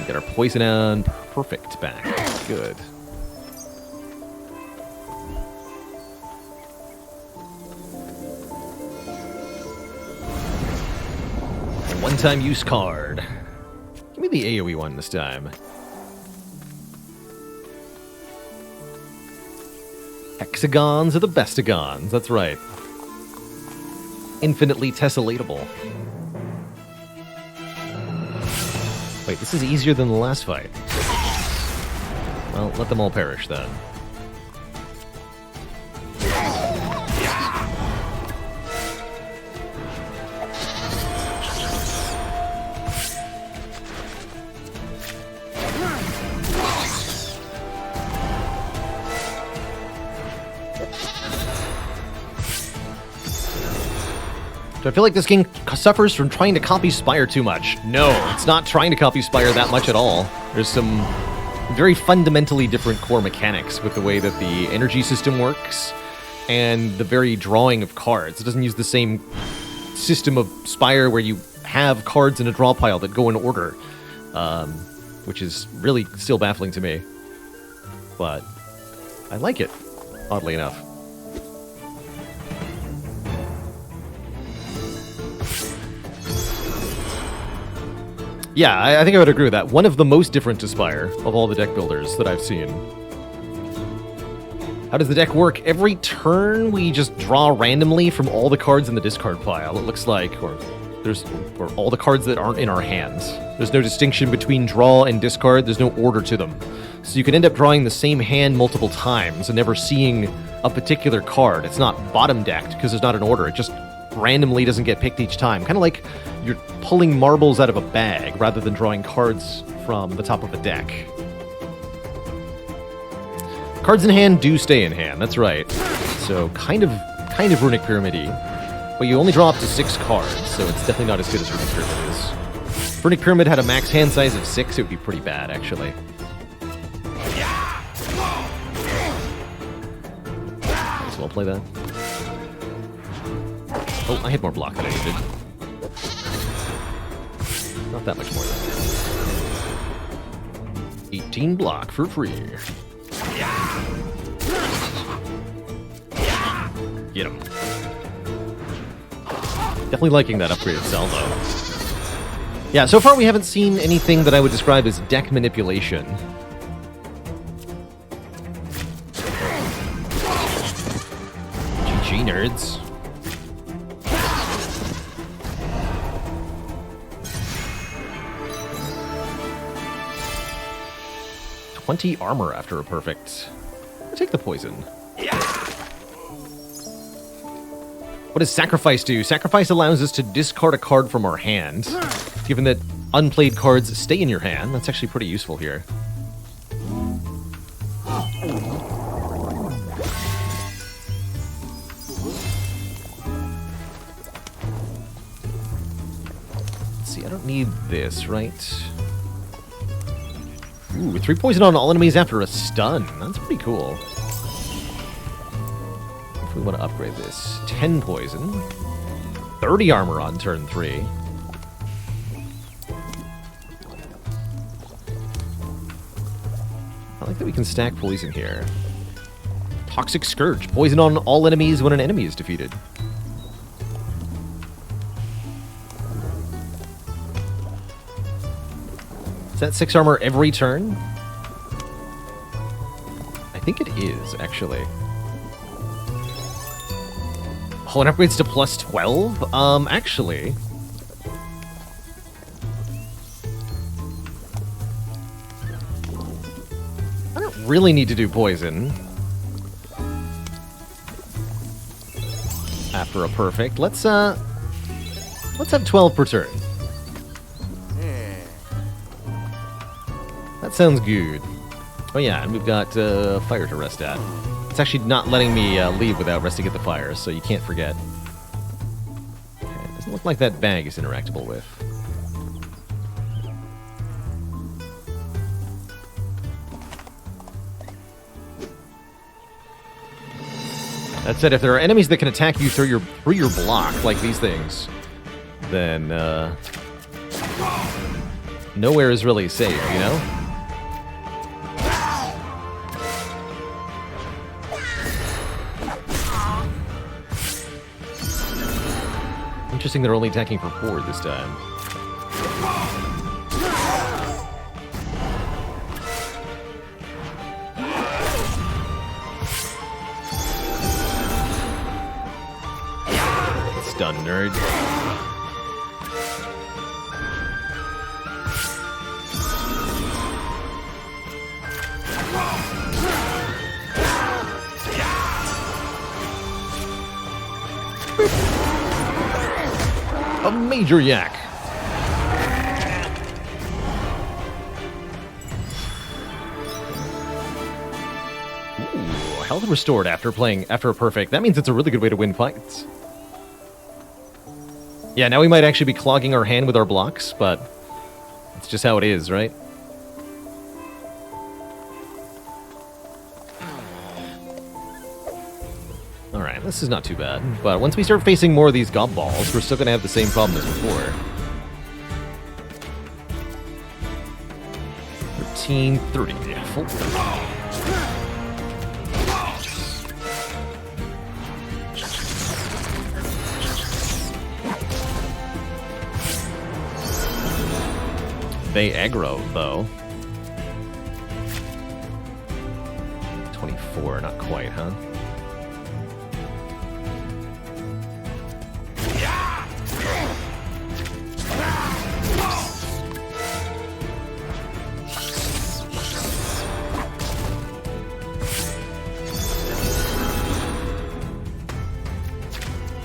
We get our poison and perfect back. Good. A one-time use card. Give me the AoE one this time. Hexagons are the bestagons, that's right. Infinitely tesselatable. Wait, this is easier than the last fight. Well, let them all perish then. Do I feel like this game suffers from trying to copy Spire too much? No, it's not trying to copy Spire that much at all. There's some very fundamentally different core mechanics with the way that the energy system works and the very drawing of cards. It doesn't use the same system of Spire where you have cards in a draw pile that go in order, which is really still baffling to me. But I like it, oddly enough. Yeah, I think I would agree with that. One of the most different to Spire of all the deck builders that I've seen. How does the deck work? Every turn, we just draw randomly from all the cards in the discard pile, it looks like, or all the cards that aren't in our hands. There's no distinction between draw and discard. There's no order to them. So you can end up drawing the same hand multiple times and never seeing a particular card. It's not bottom decked because there's not an order. It just randomly doesn't get picked each time. Kind of like you're pulling marbles out of a bag rather than drawing cards from the top of a deck. Cards in hand do stay in hand, that's right. So kind of Runic Pyramid-y. But you only draw up to 6 cards, so it's definitely not as good as Runic Pyramid is. If Runic Pyramid had a max hand size of 6, it would be pretty bad, actually. Might as well play that. Oh, I had more block than I needed. Not that much more than 18 block for free. Get him. Definitely liking that upgraded salvo. Yeah, so far we haven't seen anything that I would describe as deck manipulation. GG, nerds. $20 armor after a perfect. I'll take the poison. What does Sacrifice do? Sacrifice allows us to discard a card from our hand. Given that unplayed cards stay in your hand, that's actually pretty useful here. Let's see, I don't need this, right? Ooh, 3 poison on all enemies after a stun. That's pretty cool. If we want to upgrade this, 10 poison, 30 armor on turn 3. I like that we can stack poison here. Toxic Scourge, poison on all enemies when an enemy is defeated. Is that 6 armor every turn? I think it is, actually. Oh, it upgrades to plus 12? Actually... I don't really need to do poison. After a perfect. Let's have 12 per turn. That sounds good. Oh yeah, and we've got fire to rest at. It's actually not letting me leave without resting at the fire, so you can't forget. Okay, it doesn't look like that bag is interactable with. That said, if there are enemies that can attack you through your block, like these things, then nowhere is really safe, you know? Interesting they're only attacking for 4 this time. Stun, nerd. A major yak. Ooh, health restored after a perfect. That means it's a really good way to win fights. Yeah, now we might actually be clogging our hand with our blocks, but it's just how it is, right? Alright, this is not too bad. But once we start facing more of these gob balls, we're still going to have the same problem as before. 13, 30. Full 30. they aggro, though. 24, not quite, huh?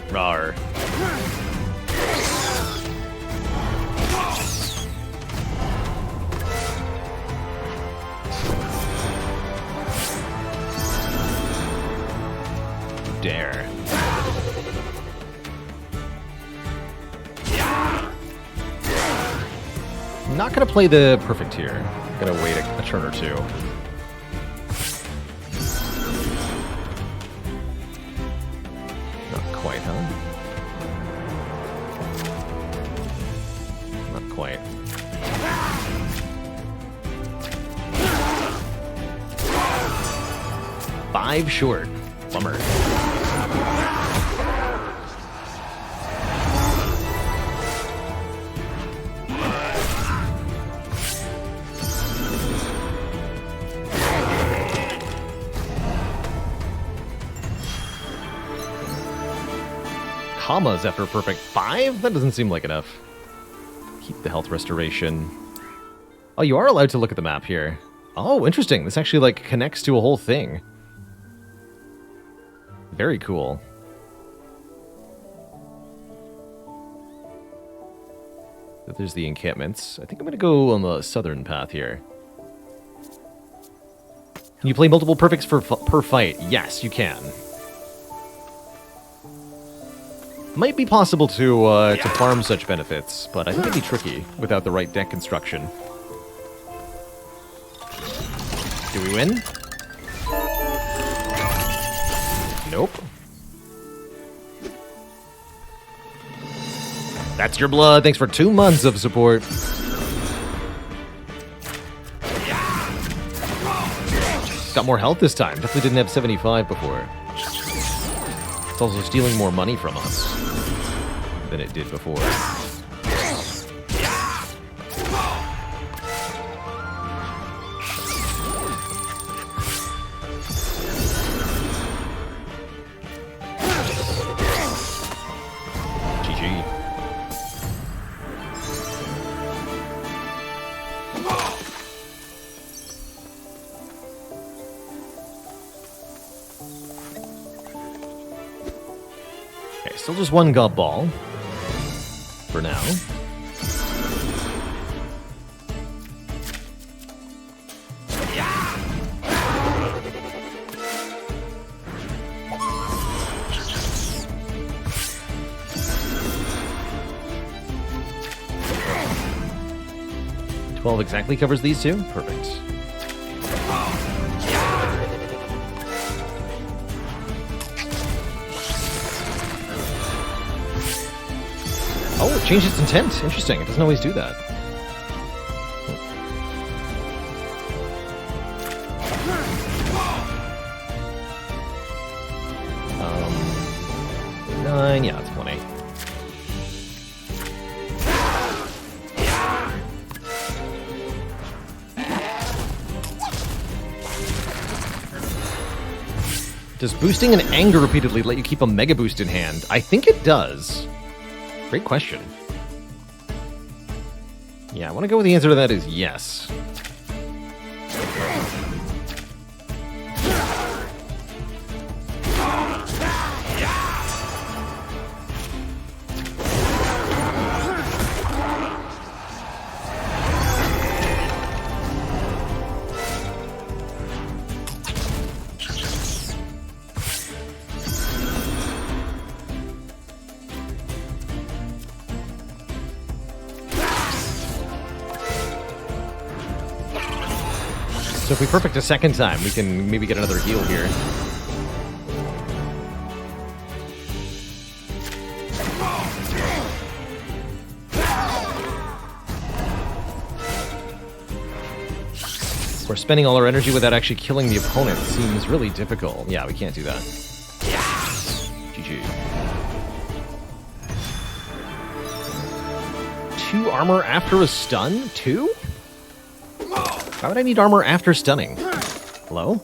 Rawr. Dare. I'm not gonna play the perfect here. I'm gonna wait a turn or two. Not quite, huh? Not quite. Five short. Bummer. Commas after a perfect 5? That doesn't seem like enough. Keep the health restoration. Oh, you are allowed to look at the map here. Oh, interesting. This actually, like, connects to a whole thing. Very cool. There's the encampments. I think I'm going to go on the southern path here. Can you play multiple perfects per fight? Yes, you can. Might be possible to farm such benefits, but I think it'd be tricky without the right deck construction. Do we win? Nope. That's your blood. Thanks for 2 months of support. Got more health this time. Definitely didn't have 75 before. It's also stealing more money from us than it did before. GG. Okay, still just one gob ball for now. $12 exactly covers these two? Perfect. Oh, it changed its intent. Interesting. It doesn't always do that. Nine. Yeah, that's plenty. Does boosting an anger repeatedly let you keep a mega boost in hand? I think it does. Great question. Yeah, I want to go with the answer to that is yes. So if we perfect a second time, we can maybe get another heal here. We're spending all our energy without actually killing the opponent. Seems really difficult. Yeah, we can't do that. GG. 2 armor after a stun? 2? Why would I need armor after stunning? Hello?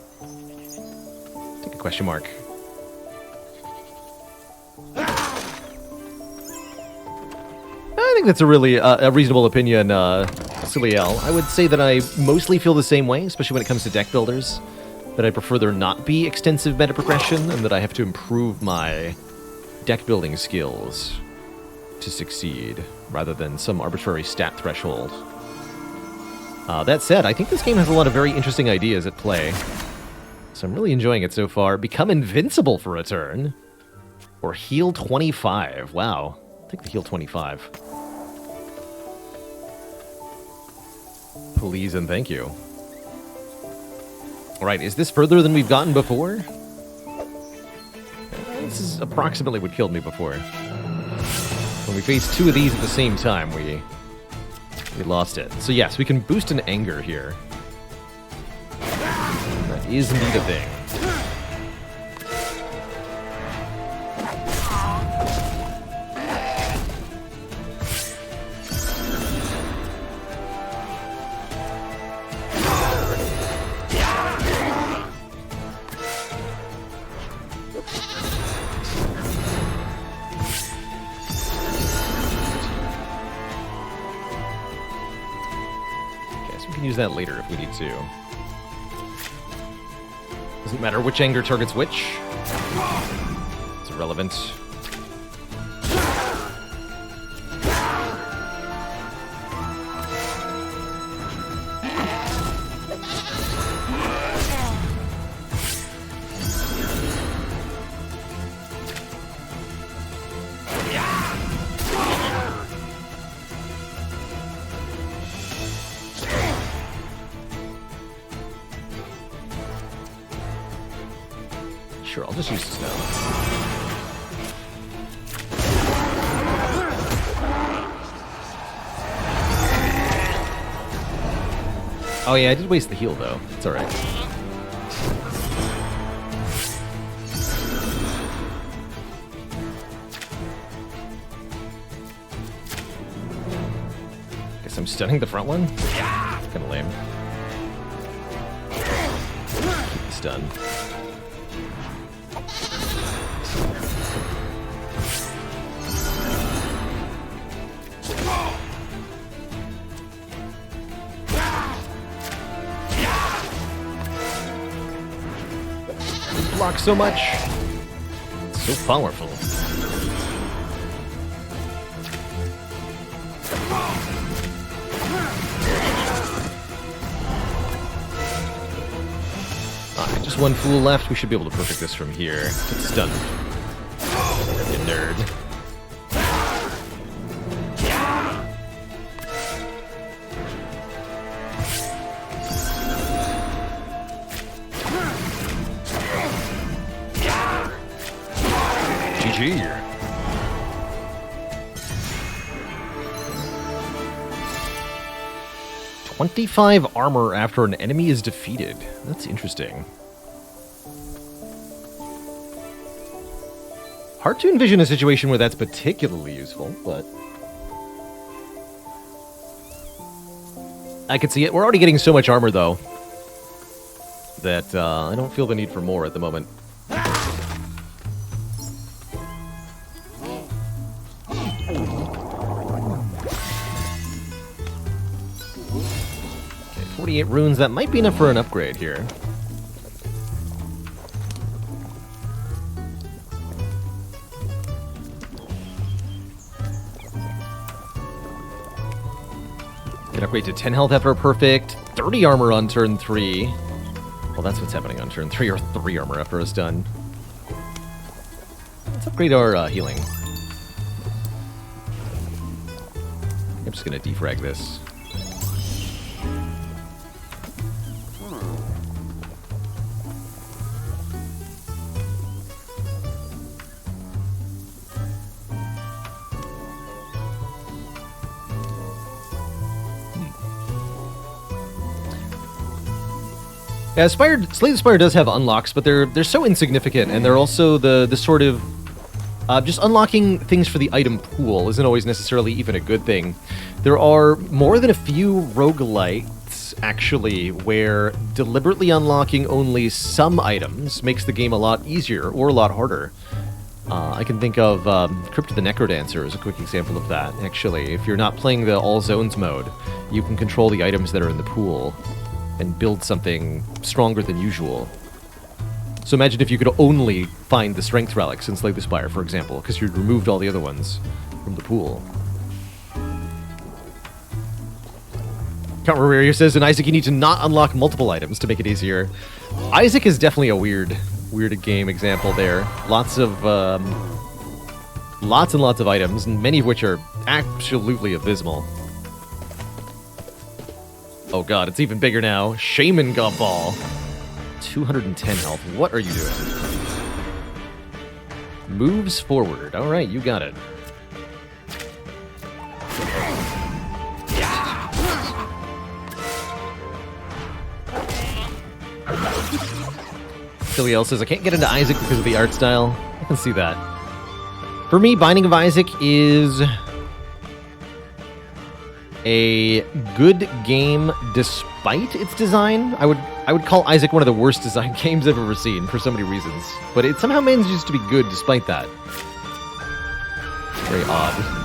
Take a question mark. I think that's a really a reasonable opinion, Ciliel. I would say that I mostly feel the same way, especially when it comes to deck builders. That I prefer there not be extensive meta progression, and that I have to improve my deck building skills to succeed, rather than some arbitrary stat threshold. That said, I think this game has a lot of very interesting ideas at play. So I'm really enjoying it so far. Become invincible for a turn. Or heal 25. Wow. I'll take the heal 25. Please and thank you. Alright, is this further than we've gotten before? This is approximately what killed me before. When we faced two of these at the same time, we lost it. So yes, we can boost an anger here. That is indeed a thing. Use that later if we need to. Doesn't matter which anger targets which. It's irrelevant. Sure, I'll just use this now. Oh yeah, I did waste the heal though. It's alright. Guess I'm stunning the front one? Kinda lame. Keep the stun. Block so much. It's so powerful. Alright, just one fool left. We should be able to perfect this from here. Get stunned. You nerd. GG. 25 armor after an enemy is defeated. That's interesting. Hard to envision a situation where that's particularly useful, but I could see it. We're already getting so much armor, though, that I don't feel the need for more at the moment. 48 runes, that might be enough for an upgrade here. Can upgrade to 10 health after a perfect, 30 armor on turn 3. Well, that's what's happening on turn 3, or 3 armor after a stun. Let's upgrade our healing. I'm just gonna defrag this. Yeah, Slay the Spire does have unlocks, but they're so insignificant, and they're also the sort of just unlocking things for the item pool isn't always necessarily even a good thing. There are more than a few roguelites actually, where deliberately unlocking only some items makes the game a lot easier or a lot harder. I can think of Crypt of the Necrodancer as a quick example of that, actually. If you're not playing the All Zones mode, you can control the items that are in the pool and build something stronger than usual. So imagine if you could only find the Strength Relics in Slay the Spire, for example, because you'd removed all the other ones from the pool. Count says, in Isaac, you need to not unlock multiple items to make it easier. Isaac is definitely a weird game example there. Lots and lots of items, and many of which are absolutely abysmal. Oh god, it's even bigger now. Shaman Gumball. 210 health. What are you doing? Moves forward. Alright, you got it. Silly says, I can't get into Isaac because of the art style. I can see that. For me, Binding of Isaac is a good game despite its design. I would call Isaac one of the worst designed games I've ever seen for so many reasons. But it somehow manages to be good despite that. Very odd.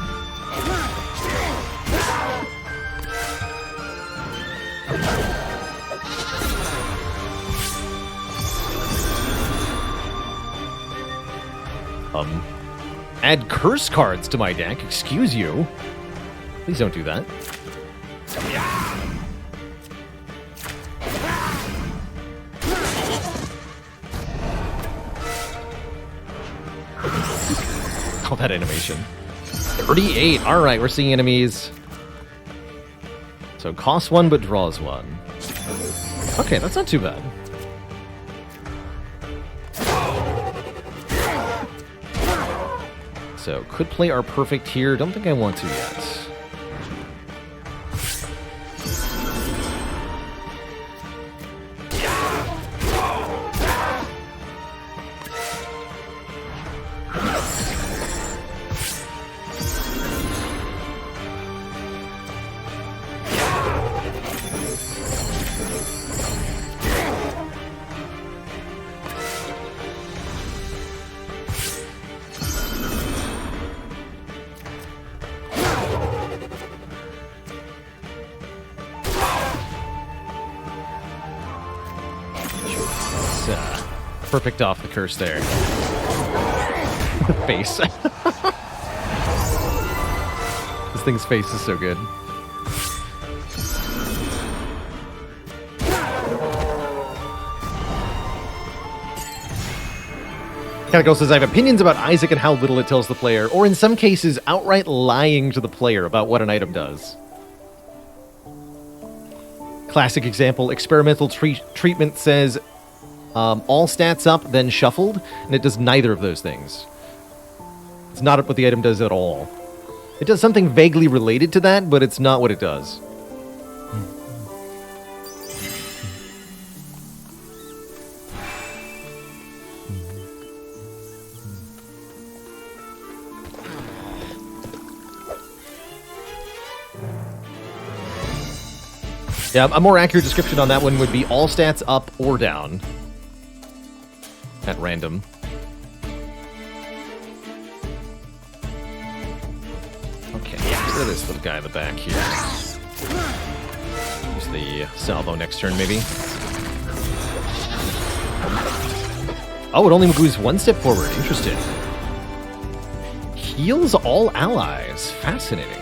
Add curse cards to my deck. Excuse you. Please don't do that. Oh, that animation. 38. Alright, we're seeing enemies. So costs 1 but draws 1. Okay, that's not too bad. So, could play our perfect here. Don't think I want to yet. Perfect off the curse there. The face. This thing's face is so good. Catacle says, I have opinions about Isaac and how little it tells the player, or in some cases, outright lying to the player about what an item does. Classic example, experimental treatment says, all stats up, then shuffled, and it does neither of those things. It's not what the item does at all. It does something vaguely related to that, but it's not what it does. Yeah, a more accurate description on that one would be all stats up or down. At random. Okay, get rid of this little guy in the back here. Use the salvo next turn, maybe. Oh, it only moves one step forward. Interesting. Heals all allies. Fascinating.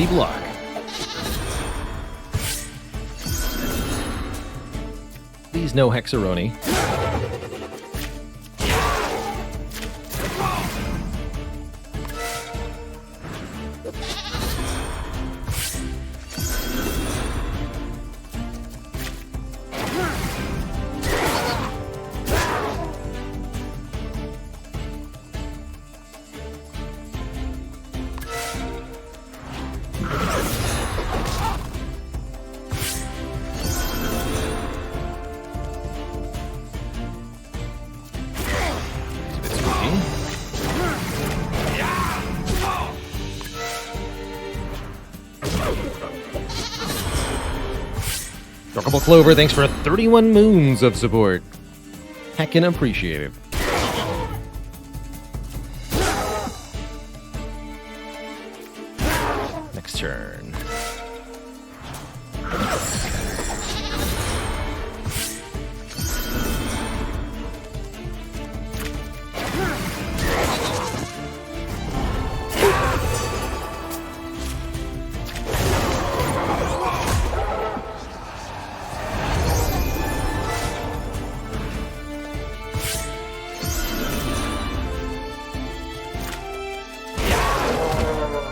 Block. Please no Hexaroni. Workable Clover, thanks for 31 moons of support. Heckin' appreciate it. Next turn.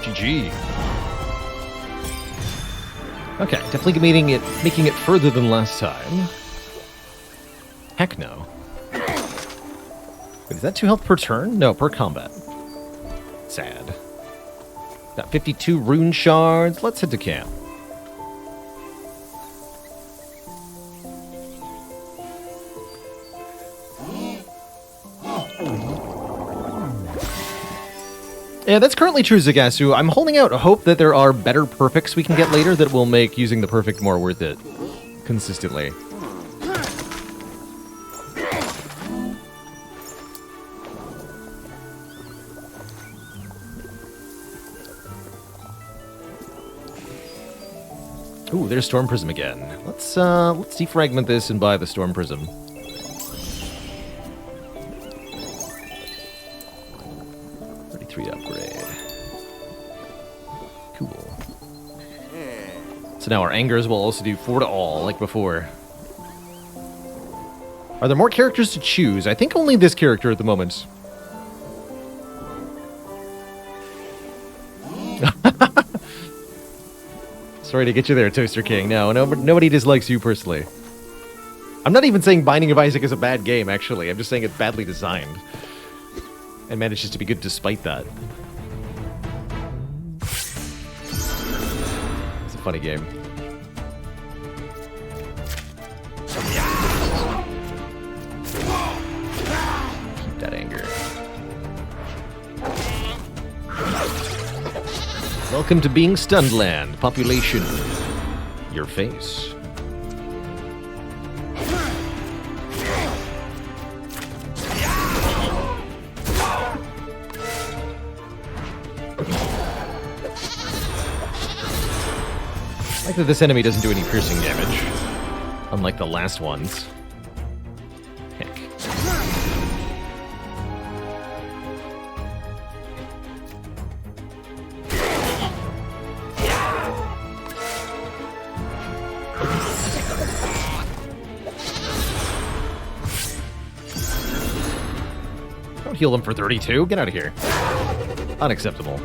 GG. Okay, definitely making it further than last time. Heck no. Wait, is that 2 health per turn? No, per combat. Sad. Got 52 rune shards. Let's head to camp. Yeah, that's currently true, Zagasu. I'm holding out hope that there are better perfects we can get later that will make using the perfect more worth it. Consistently. Ooh, there's Storm Prism again. Let's defragment this and buy the Storm Prism. Upgrade. Cool. So now our angers will also do 4 to all, like before. Are there more characters to choose? I think only this character at the moment. Sorry to get you there, Toaster King. No, nobody dislikes you personally. I'm not even saying Binding of Isaac is a bad game, actually. I'm just saying it's badly designed. And manages to be good despite that. It's a funny game. Keep that anger. Welcome to being Stunned Land. Population. Your face. I like that this enemy doesn't do any piercing damage, unlike the last ones. Heck. Don't heal them for 32. Get out of here. Unacceptable.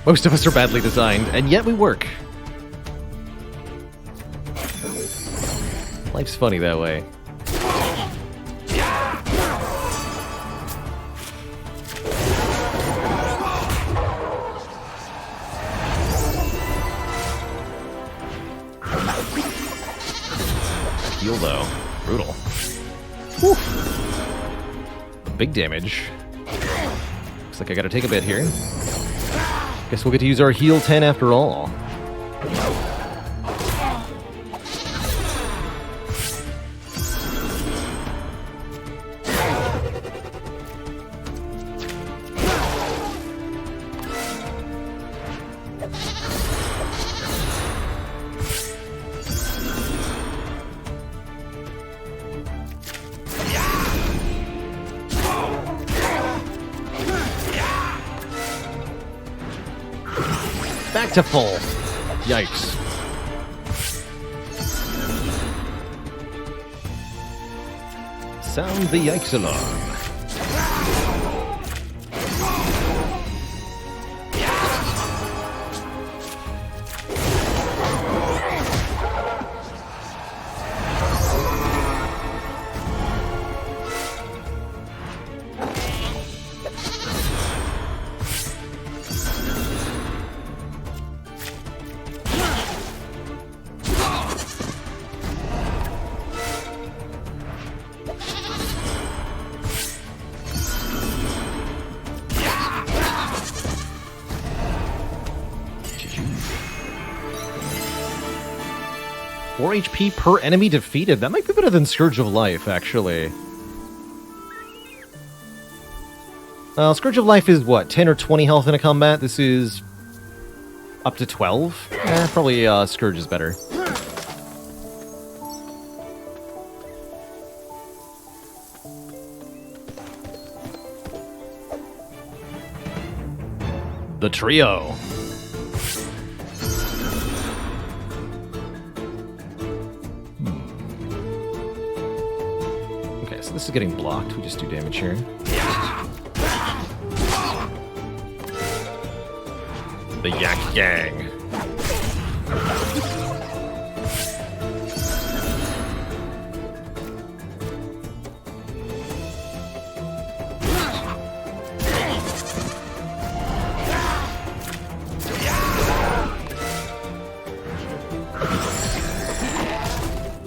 Most of us are badly designed, and yet we work. Life's funny that way. Heal though. Brutal. Whew. Big damage. Looks like I gotta take a bit here. Guess we'll get to use our heal 10 after all. Back to full. Yikes. Sound the yikes alarm. 4 HP per enemy defeated. That might be better than Scourge of Life, actually. Scourge of Life is, what, 10 or 20 health in a combat? This is up to 12? Probably Scourge is better. The trio. Okay, so this is getting blocked. We just do damage here. The Yak Gang.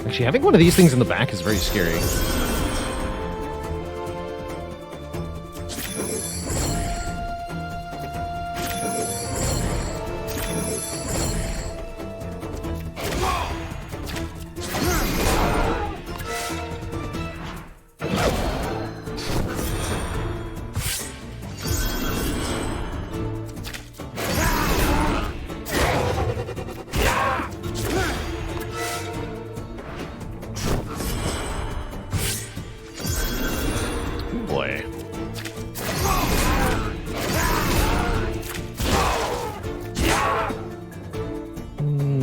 Actually, having one of these things in the back is very scary.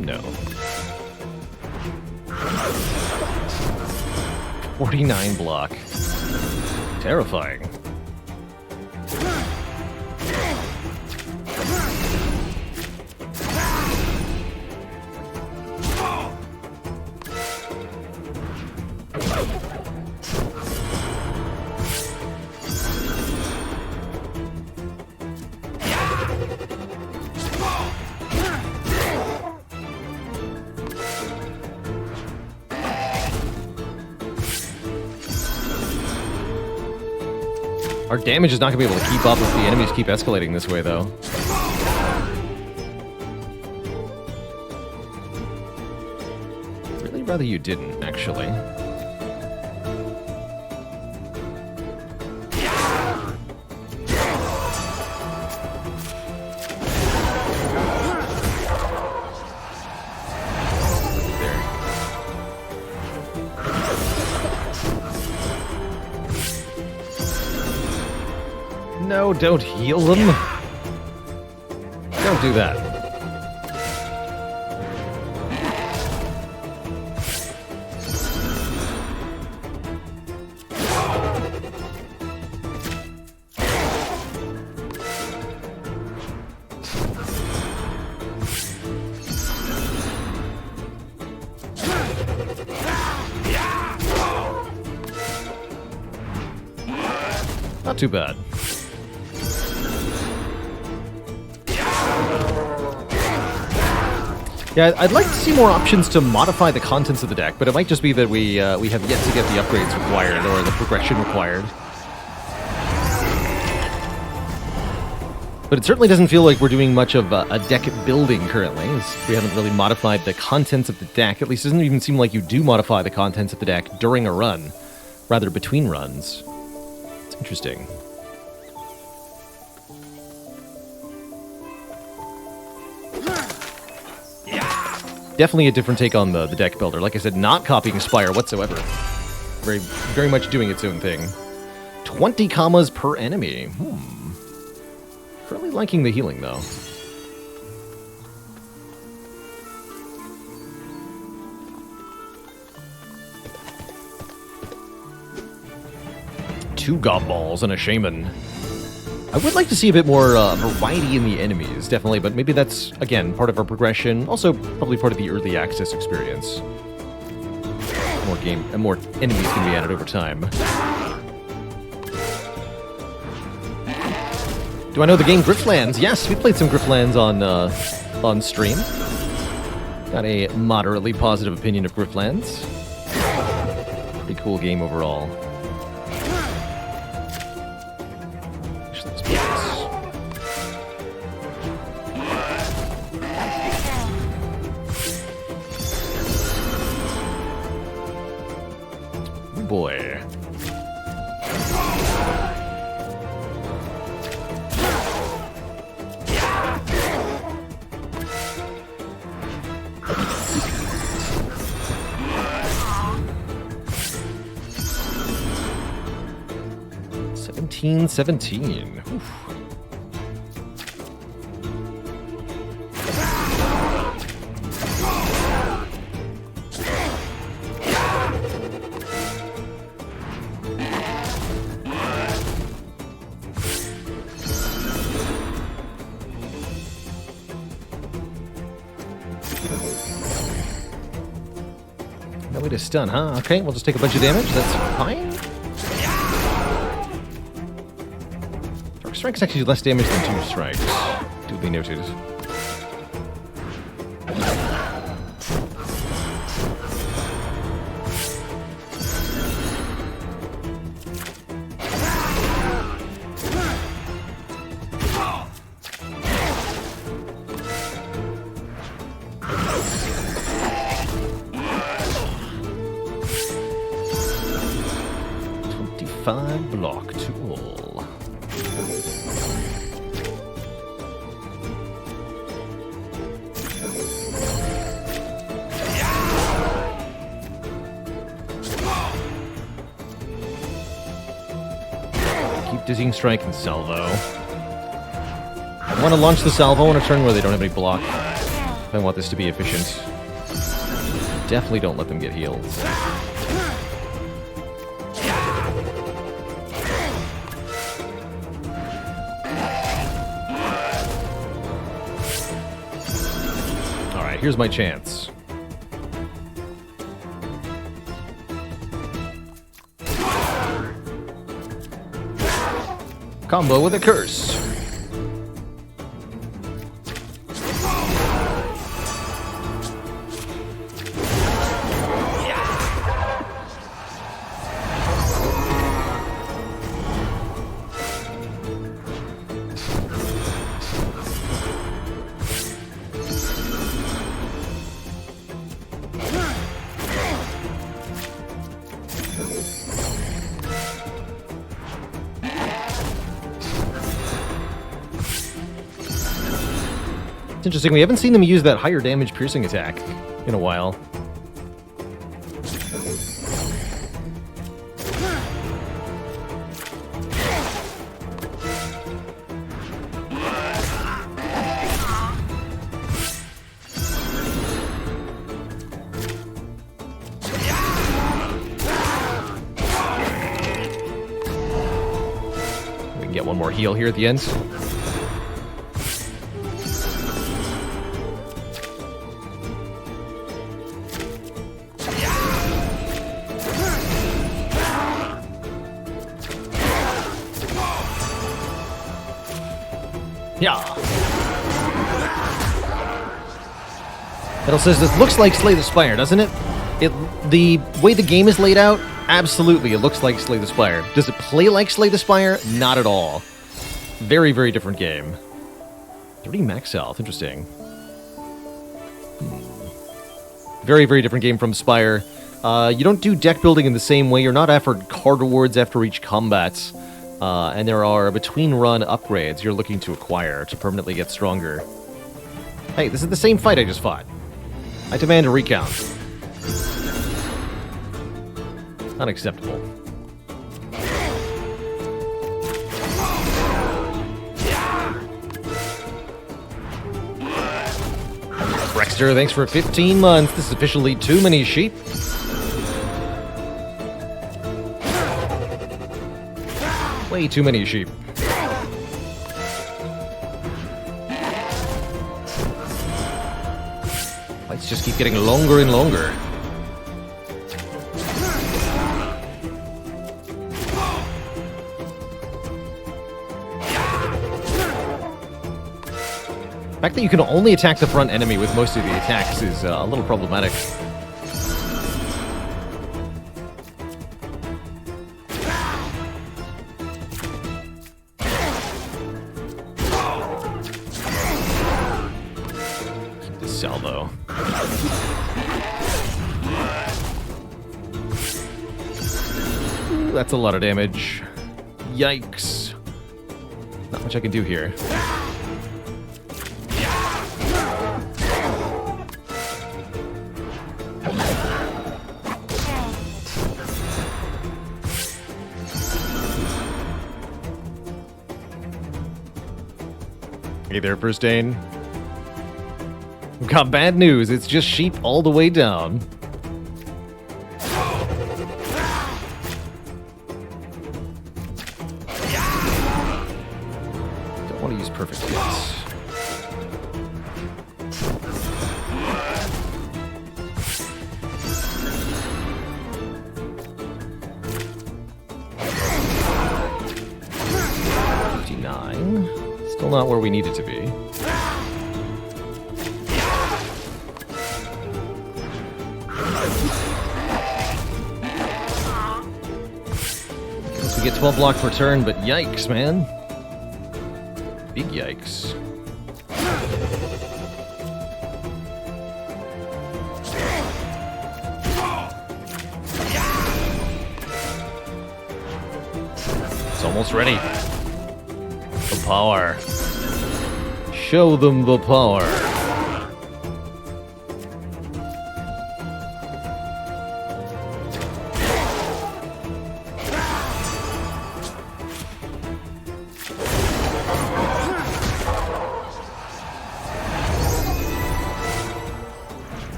No. 49 block. Terrifying. Our damage is not going to be able to keep up if the enemies keep escalating this way, though. I'd really rather you didn't, actually. No, don't heal them. Don't do that. Not too bad. Yeah, I'd like to see more options to modify the contents of the deck, but it might just be that we have yet to get the upgrades required, or the progression required. But it certainly doesn't feel like we're doing much of a deck building currently, as we haven't really modified the contents of the deck. At least it doesn't even seem like you do modify the contents of the deck during a run, rather between runs. It's interesting. Definitely a different take on the deck builder. Like I said, not copying Spire whatsoever. Very much doing its own thing. 20 commas per enemy. Really liking the healing, though. Two gob balls and a shaman. I would like to see a bit more variety in the enemies, definitely, but maybe that's, again, part of our progression. Also, probably part of the early access experience. More enemies can be added over time. Do I know the game Griftlands? Yes, we played some Griftlands on stream. Got a moderately positive opinion of Griftlands. Pretty cool game overall. boy. $17. Oof. No way to stun, huh? Okay, we'll just take a bunch of damage. That's fine. Dark Strike's actually less damage than 2 strikes. Duly noted. Block tool. Keep Dizzying Strike and Salvo. I want to launch the Salvo on a turn where they don't have any block. I want this to be efficient. Definitely don't let them get healed. Here's my chance. Combo with a curse. It's interesting, we haven't seen them use that higher damage piercing attack in a while. We can get one more heal here at the end. Yeah. It'll says this looks like Slay the Spire, doesn't it? The way the game is laid out, absolutely, it looks like Slay the Spire. Does it play like Slay the Spire? Not at all. Very, very different game. 30 max health, interesting. Very, very different game from Spire. You don't do deck building in the same way. You're not offered card rewards after each combat. And there are between-run upgrades you're looking to acquire to permanently get stronger. Hey, this is the same fight I just fought. I demand a recount. Unacceptable. Rexter, thanks for 15 months. This is officially too many sheep. Way too many sheep. Fights just keep getting longer and longer. The fact that you can only attack the front enemy with most of the attacks is a little problematic. Salvo. That's a lot of damage. Yikes. Not much I can do here. Hey there, First Aid. We've got bad news. It's just sheep all the way down. Don't want to use perfect hits. Still not where we need it to be. Guess we get 12 block per turn, but yikes, man. Big yikes. It's almost ready. The power. Show them the power.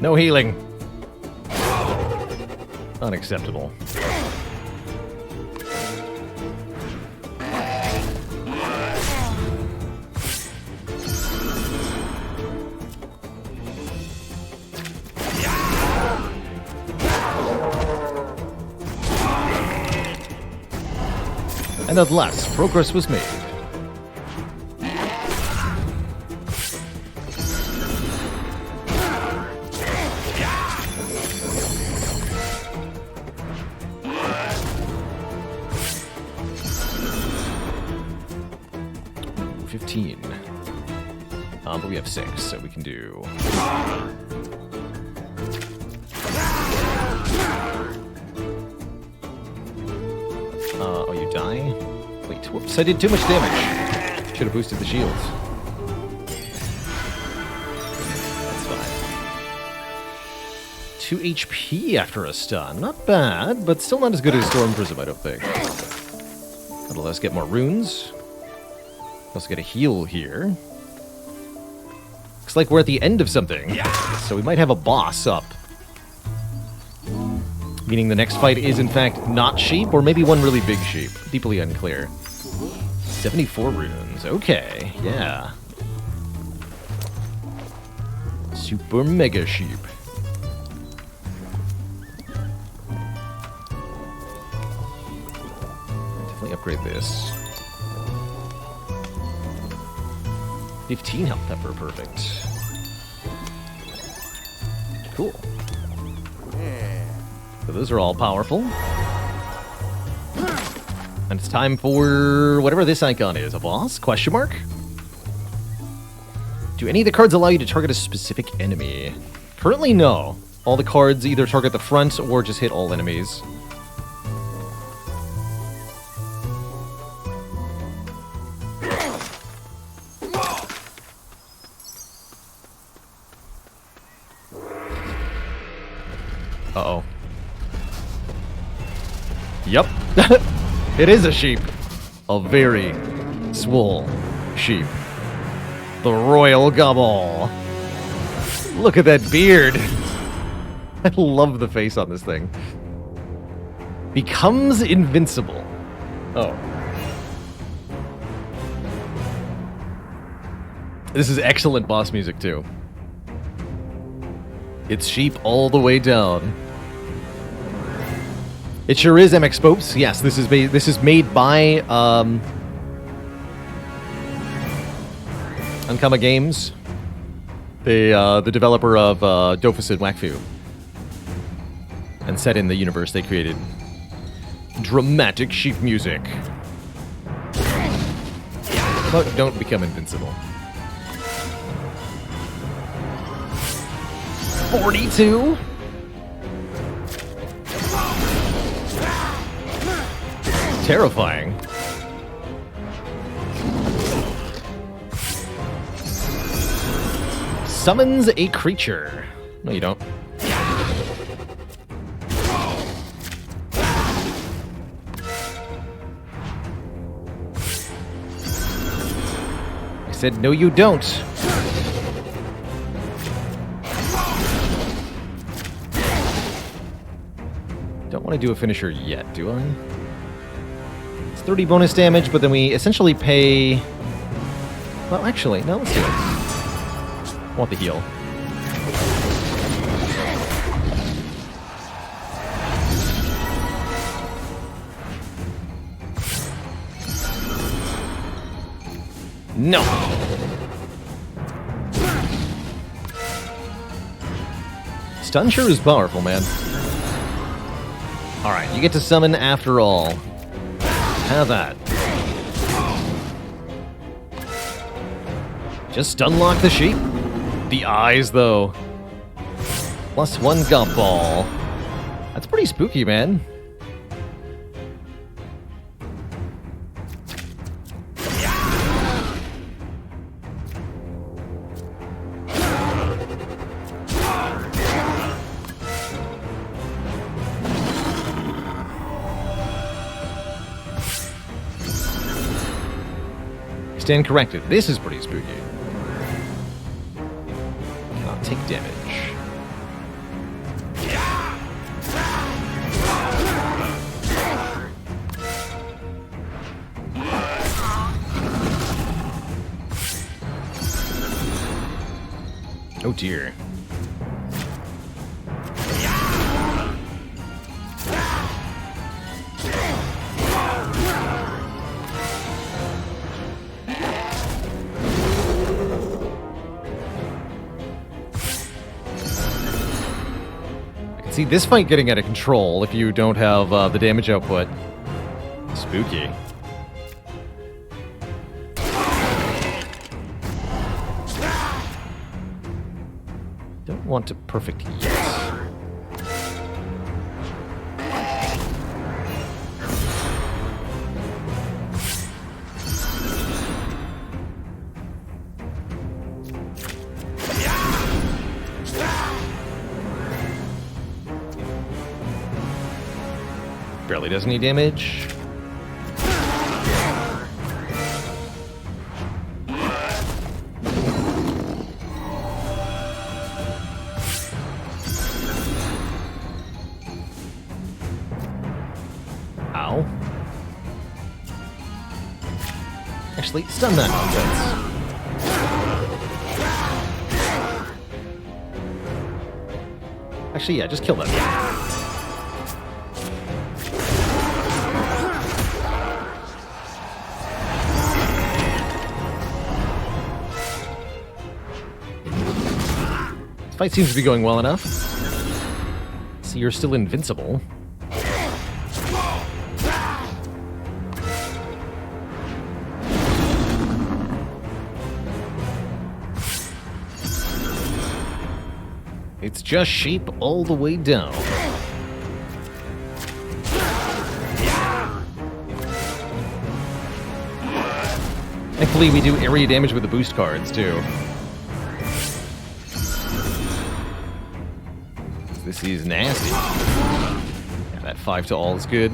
No healing. Unacceptable. And at last, progress was made. Ooh, 15. But we have 6, so we can do... oh, you die? Wait, whoops, I did too much damage. Should have boosted the shields. That's fine. 2 HP after a stun. Not bad, but still not as good as Storm Prism, I don't think. That'll let us get more runes. Let's get a heal here. Looks like we're at the end of something. So we might have a boss up. Meaning the next fight is, in fact, not sheep, or maybe one really big sheep. Deeply unclear. 74 runes. Okay, yeah. Super mega sheep. Definitely upgrade this. 15 health pepper, perfect. Cool. So those are all powerful. And it's time for whatever this icon is. A boss? Question mark? Do any of the cards allow you to target a specific enemy? Currently, no. All the cards either target the front or just hit all enemies. Uh-oh. Yep. It is a sheep. A very swole sheep. The Royal Gobble. Look at that beard. I love the face on this thing. Becomes invincible. Oh. This is excellent boss music, too. It's sheep all the way down. It sure is MX Popes. Yes, this is made by Ankama Games, the developer of Dofus and Wakfu, and set in the universe they created. Dramatic sheep music. But don't become invincible. 42. Terrifying. Summons a creature. No, you don't. I said, no, you don't. Don't want to do a finisher yet, do I? It's 30 bonus damage, but then we essentially pay... Well, actually, no, let's do it. I want the heal. No! Stun sure is powerful, man. Alright, you get to summon after all. Have that. Just unlock the sheep. The eyes, though. +1 gut ball. That's pretty spooky, man. Stand corrected. This is pretty spooky. Cannot take damage. Oh dear. See, this fight getting out of control if you don't have the damage output. Spooky. Don't want to perfect yet. Barely does any damage. Ow. Actually, stun that nonsense. Actually, yeah, just kill that. Fight seems to be going well enough. So you're still invincible. It's just sheep all the way down. Thankfully, we do area damage with the boost cards, too. This is nasty. Yeah, that 5 to all is good.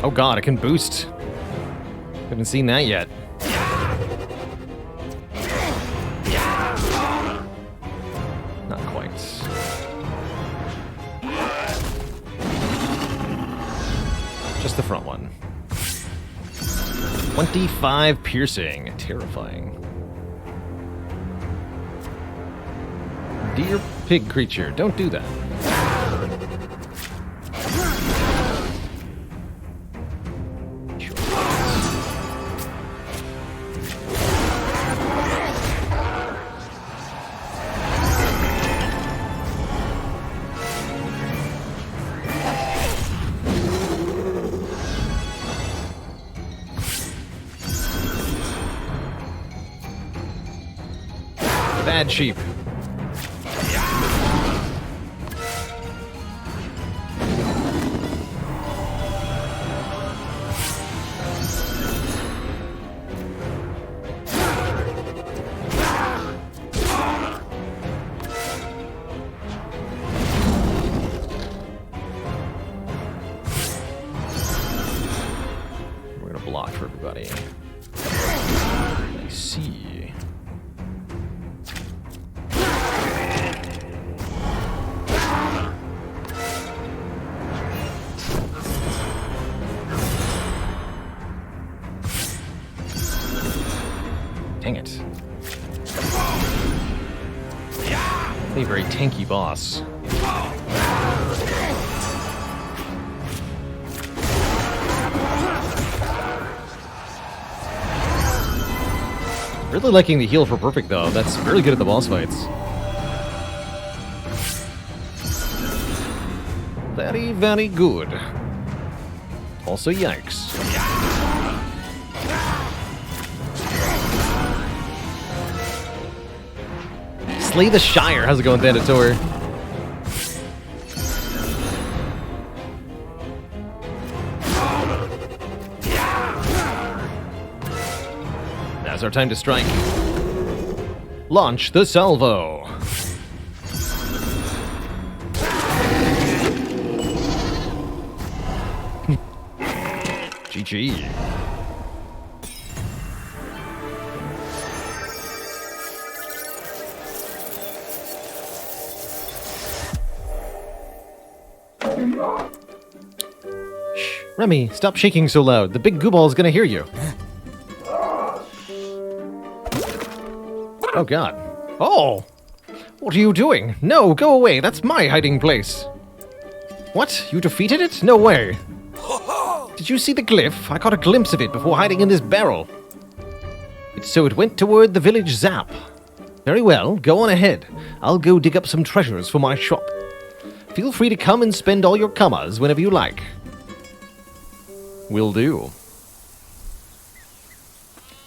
Oh god, I can boost. Haven't seen that yet. Not quite. Just the front one. 25 piercing. Terrifying. Dear pig creature, don't do that. Bad sheep. We're gonna block for everybody. I see. Dang it. A very tanky boss. Really liking the heal for perfect though. That's really good at the boss fights. Very, very good. Also, yikes. Slay the Shire. How's it going, Thanator? Now's our time to strike. Launch the salvo. GG. Shh, Remy, stop shaking so loud. The big gooball is gonna hear you. Oh god. Oh! What are you doing? No, go away. That's my hiding place. What? You defeated it? No way. Did you see the glyph? I caught a glimpse of it before hiding in this barrel. So it went toward the village Zap. Very well, go on ahead. I'll go dig up some treasures for my shop. Feel free to come and spend all your commas whenever you like. Will do.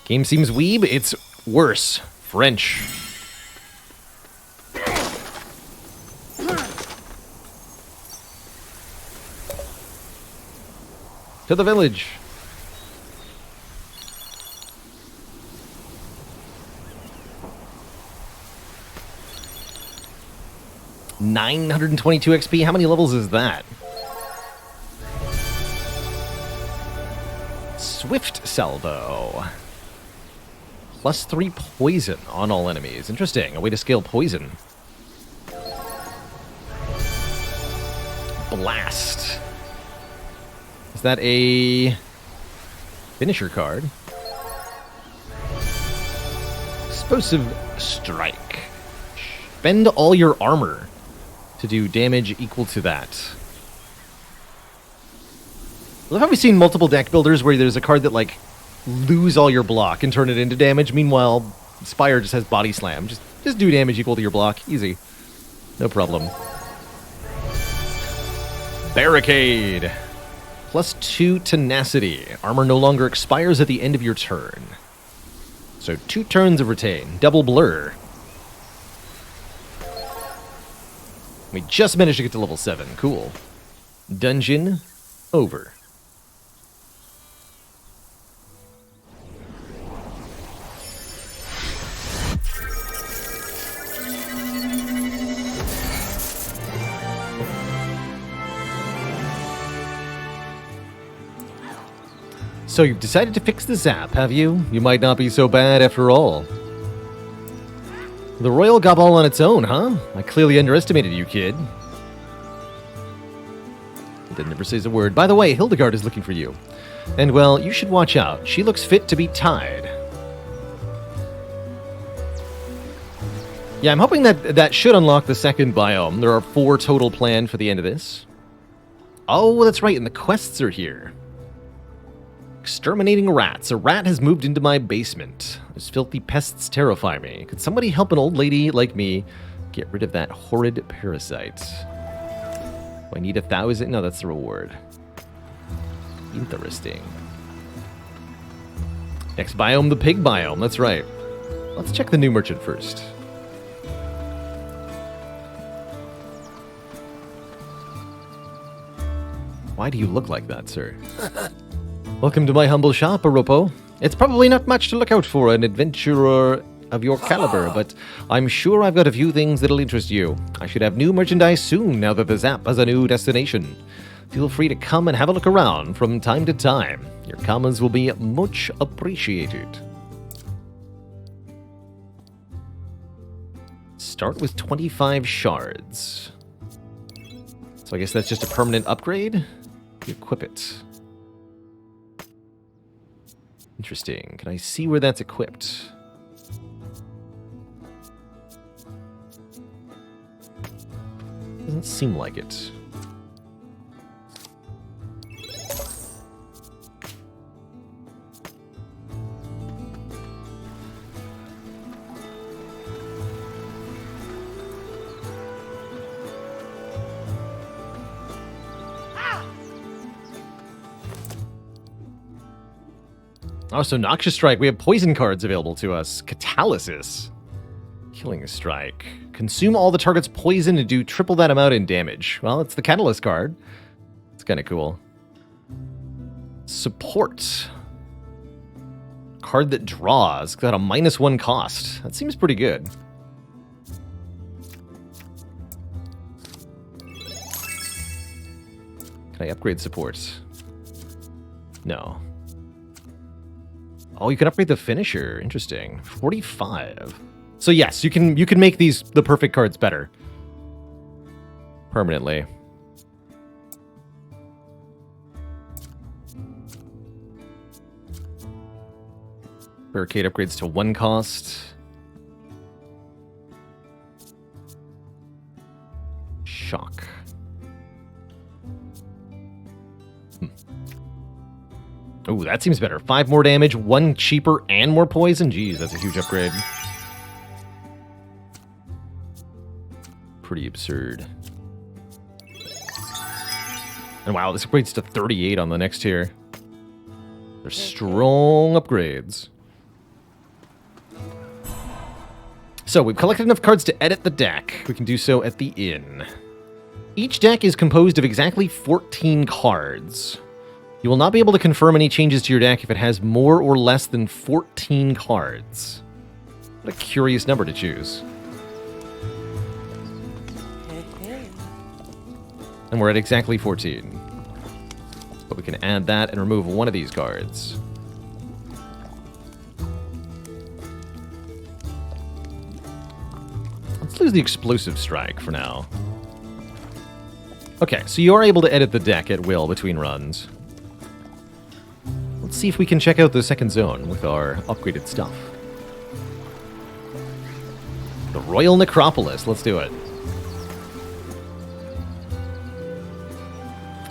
Game seems weeb, it's worse. French. To the village. $922 XP. How many levels is that? Swift salvo. +3 poison on all enemies. Interesting. A way to scale poison. Blast. Is that a finisher card? Explosive strike. Spend all your armor to do damage equal to that. I love how we've seen multiple deck builders where there's a card that, like, lose all your block and turn it into damage. Meanwhile, Spire just has body slam. Just do damage equal to your block. Easy. No problem. Barricade. +2 tenacity. Armor no longer expires at the end of your turn. So 2 turns of retain. Double blur. We just managed to get to level 7. Cool. Dungeon over. So you've decided to fix the zap, have you? You might not be so bad after all. The Royal got all on its own, huh? I clearly underestimated you, kid. It never says a word. By the way, Hildegard is looking for you. And, well, you should watch out. She looks fit to be tied. Yeah, I'm hoping that should unlock the second biome. There are 4 total planned for the end of this. Oh, that's right, and the quests are here. Exterminating rats. A rat has moved into my basement. Those filthy pests terrify me. Could somebody help an old lady like me get rid of that horrid parasite? Do I need 1,000? No, that's the reward. Interesting. Next biome, the pig biome. That's right. Let's check the new merchant first. Why do you look like that, sir? Welcome to my humble shop, Aropo. It's probably not much to look out for an adventurer of your caliber, but I'm sure I've got a few things that'll interest you. I should have new merchandise soon now that the Zap has a new destination. Feel free to come and have a look around from time to time. Your comments will be much appreciated. Start with 25 shards. So I guess that's just a permanent upgrade? Equip it. Interesting. Can I see where that's equipped? Doesn't seem like it. Oh, so Noxious Strike. We have poison cards available to us. Catalysis. Killing Strike. Consume all the target's poison to do triple that amount in damage. Well, it's the Catalyst card. It's kind of cool. Support. Card that draws. Got a -1 cost. That seems pretty good. Can I upgrade support? No. Oh, you can upgrade the finisher. Interesting. 45. So yes, you can make the perfect cards better. Permanently. Barricade upgrades to 1 cost. Shock. Ooh, that seems better. 5 more damage, 1 cheaper, and more poison? Jeez, that's a huge upgrade. Pretty absurd. And wow, this upgrades to 38 on the next tier. They're strong upgrades. So, we've collected enough cards to edit the deck. We can do so at the inn. Each deck is composed of exactly 14 cards. You will not be able to confirm any changes to your deck if it has more or less than 14 cards. What a curious number to choose. And we're at exactly 14. But we can add that and remove one of these cards. Let's lose the Explosive Strike for now. Okay, so you are able to edit the deck at will between runs. Let's see if we can check out the second zone with our upgraded stuff. The Royal Necropolis. Let's do it.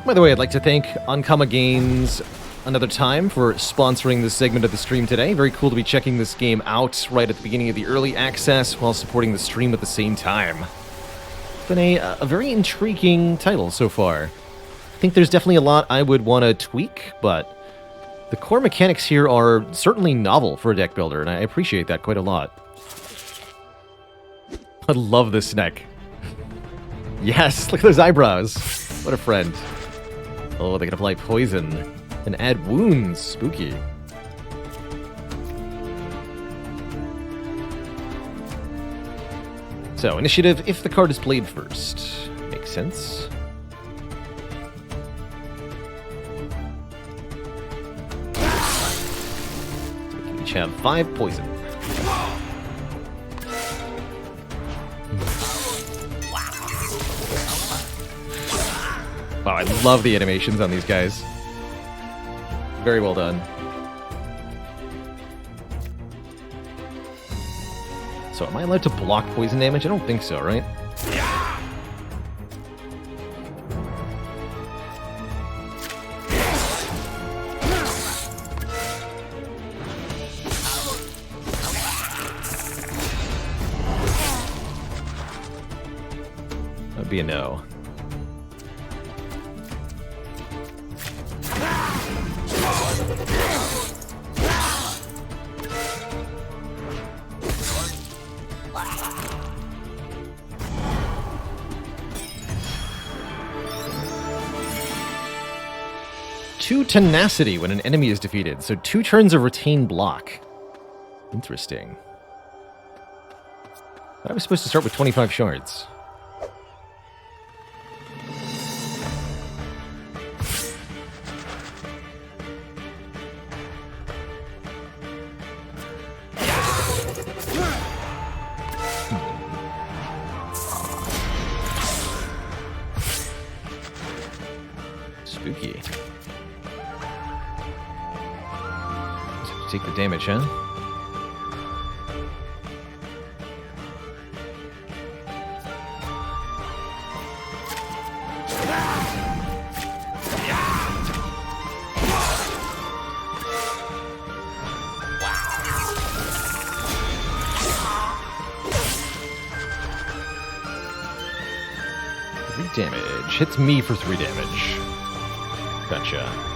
By the way, I'd like to thank Oncoma Games another time for sponsoring this segment of the stream today. Very cool to be checking this game out right at the beginning of the early access while supporting the stream at the same time. It's been a very intriguing title so far. I think there's definitely a lot I would want to tweak, but the core mechanics here are certainly novel for a deck builder, and I appreciate that quite a lot. I love this neck. Yes, look at those eyebrows. What a friend. Oh, they can apply poison and add wounds. Spooky. So, initiative if the card is played first. Makes sense. Each have 5 poison. Wow, I love the animations on these guys. Very well done. So am I allowed to block poison damage? I don't think so, right? That'd be a no. 2 tenacity when an enemy is defeated, so 2 turns of retained block. Interesting. I was supposed to start with 25 shards. Spooky. Take the damage, huh? Damage. Hits me for 3 damage. Gotcha.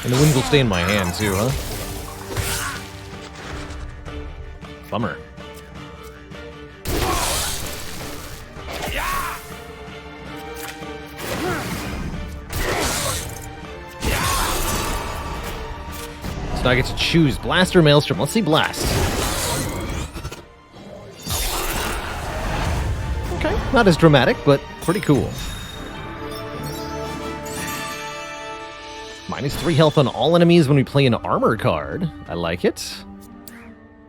And the wounds will stay in my hand too, huh? Bummer. So now I get to choose Blast or Maelstrom. Let's see Blast. Okay, not as dramatic, but pretty cool. -3 health on all enemies when we play an armor card. I like it.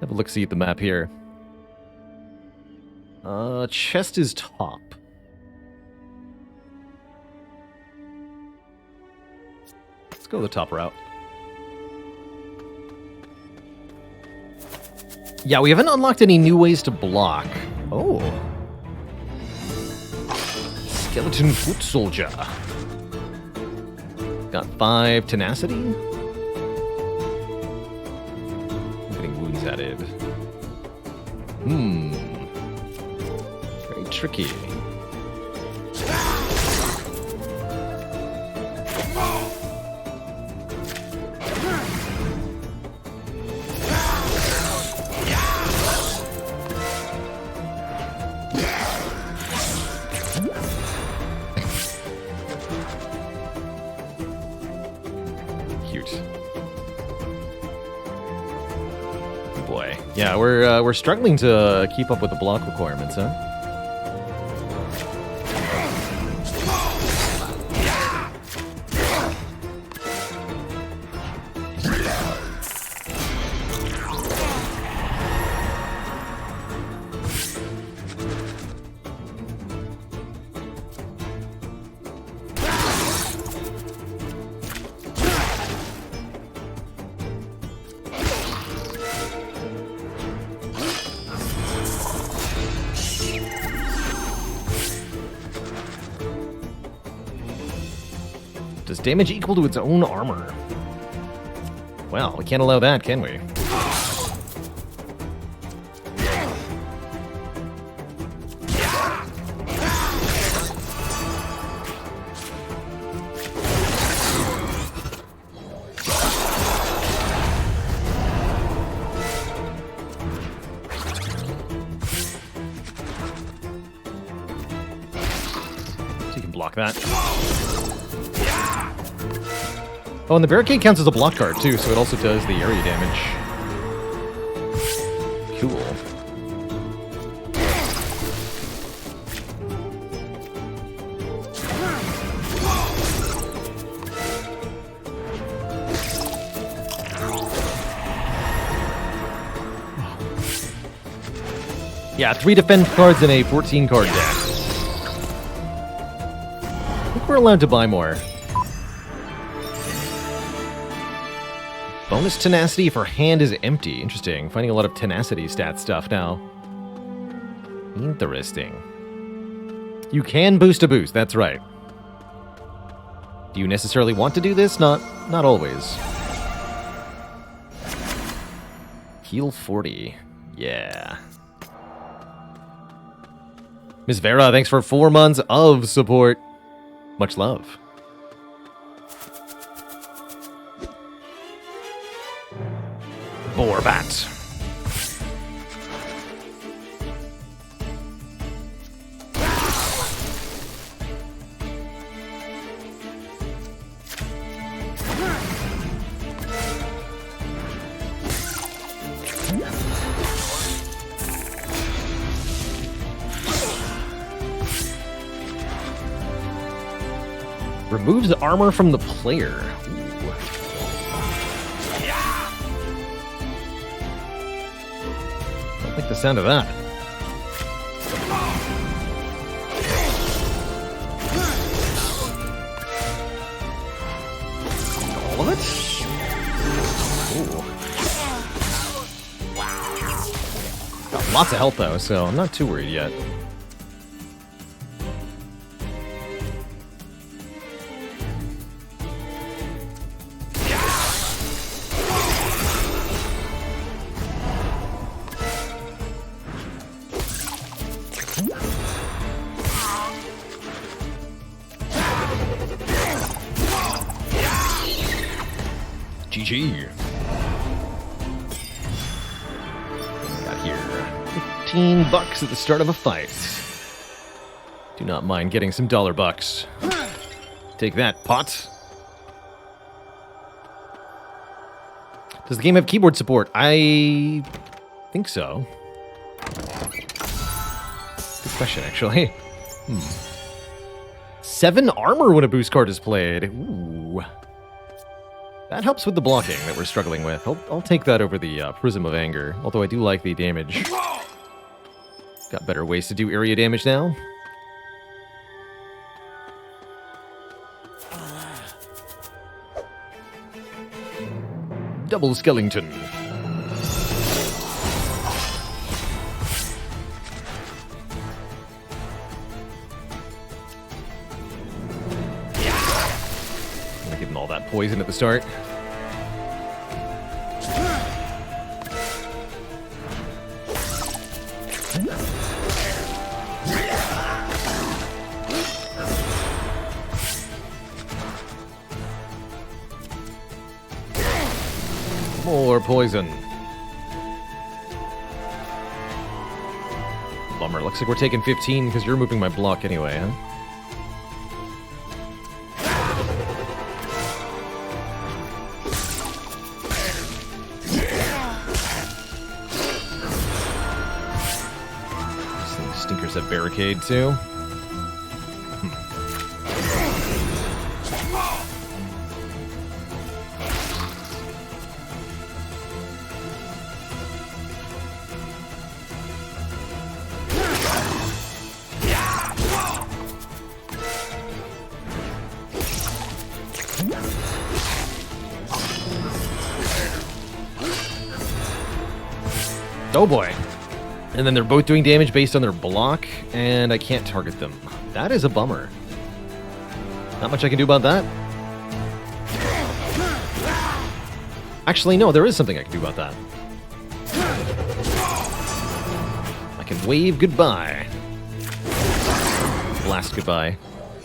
Have a look-see at the map here. Chest is top. Let's go the top route. Yeah, we haven't unlocked any new ways to block. Oh. Skeleton Foot Soldier. Got 5 tenacity. Getting wounds added. Very tricky. Boy. Yeah, we're struggling to keep up with the block requirements, huh? Does damage equal to its own armor? Well, we can't allow that, can we? So you can block that. Oh, and the barricade counts as a block card, too, so it also does the area damage. Cool. Yeah, 3 defense cards in a 14-card deck. I think we're allowed to buy more. Bonus tenacity if her hand is empty. Interesting. Finding a lot of tenacity stat stuff now. Interesting. You can boost a boost, that's right. Do you necessarily want to do this? Not always. Heal 40. Yeah. Miss Vera, thanks for 4 months of support. Much love. Boarbat. Removes armor from the player. Ooh. Don't like the sound of that. All of it? Ooh. Got lots of health though, so I'm not too worried yet. GG. Got here $15 at the start of a fight. Do not mind getting some $bucks. Take that, pot. Does the game have keyboard support? I think so. Good question, actually. 7 armor when a boost card is played. Ooh. That helps with the blocking that we're struggling with. I'll take that over the Prism of Anger, although I do like the damage. Got better ways to do area damage now. Double Skellington. Give him all that poison at the start. More poison. Bummer. Looks like we're taking 15 because you're moving my block anyway, huh? Stinkers have barricade too. Oh boy. And then they're both doing damage based on their block, and I can't target them. That is a bummer. Not much I can do about that. Actually, no, there is something I can do about that. I can wave goodbye. Blast goodbye.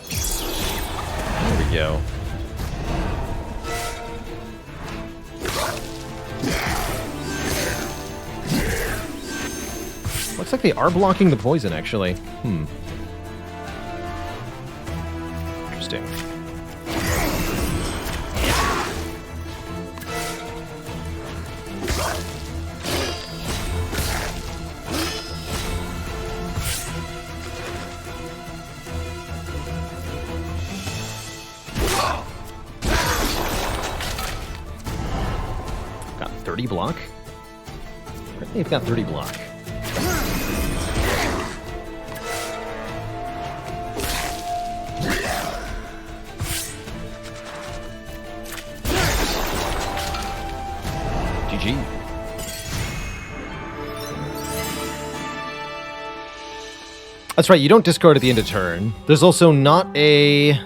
There we go. Looks like they are blocking the poison, actually. Interesting. Got 30 block? Apparently they've got 30 block. GG. That's right, you don't discard at the end of turn. There's also not a...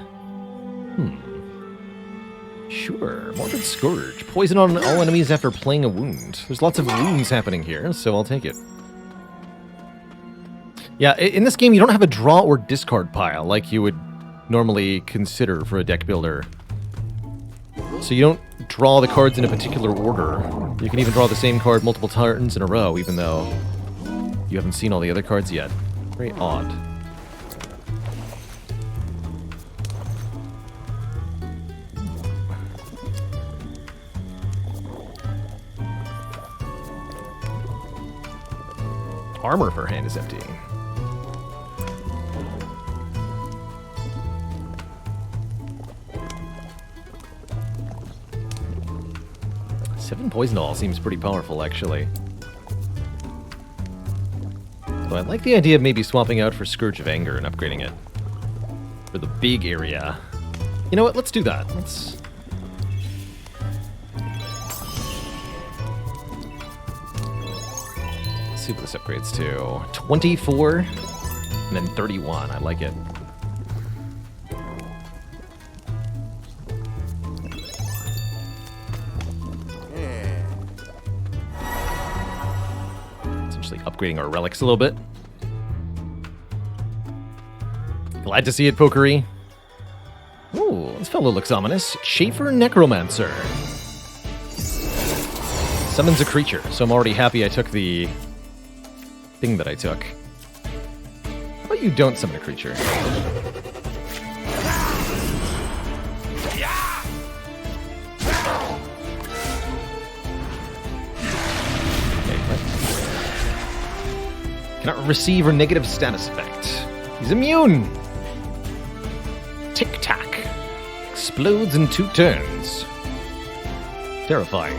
Sure, Morbid Scourge. Poison on all enemies after playing a wound. There's lots of wounds happening here, so I'll take it. Yeah, in this game, you don't have a draw or discard pile like you would normally consider for a deck builder. So you don't draw the cards in a particular order. You can even draw the same card multiple turns in a row, even though you haven't seen all the other cards yet. Very odd. Armor for hand is empty. Seven poison all seems pretty powerful, actually. Though I like the idea of maybe swapping out for Scourge of Anger and upgrading it for the big area. You know what? Let's do that. Let's see what this upgrades to. 24 and then 31. I like it. Essentially upgrading our relics a little bit. Glad to see it, Pokery. Ooh, this fellow looks ominous. Schaefer Necromancer. Summons a creature, so I'm already happy I took the thing that I took. How about you don't summon a creature? Cannot receive or negative status effect. He's immune! Tic-tac. Explodes in 2 turns. Terrifying.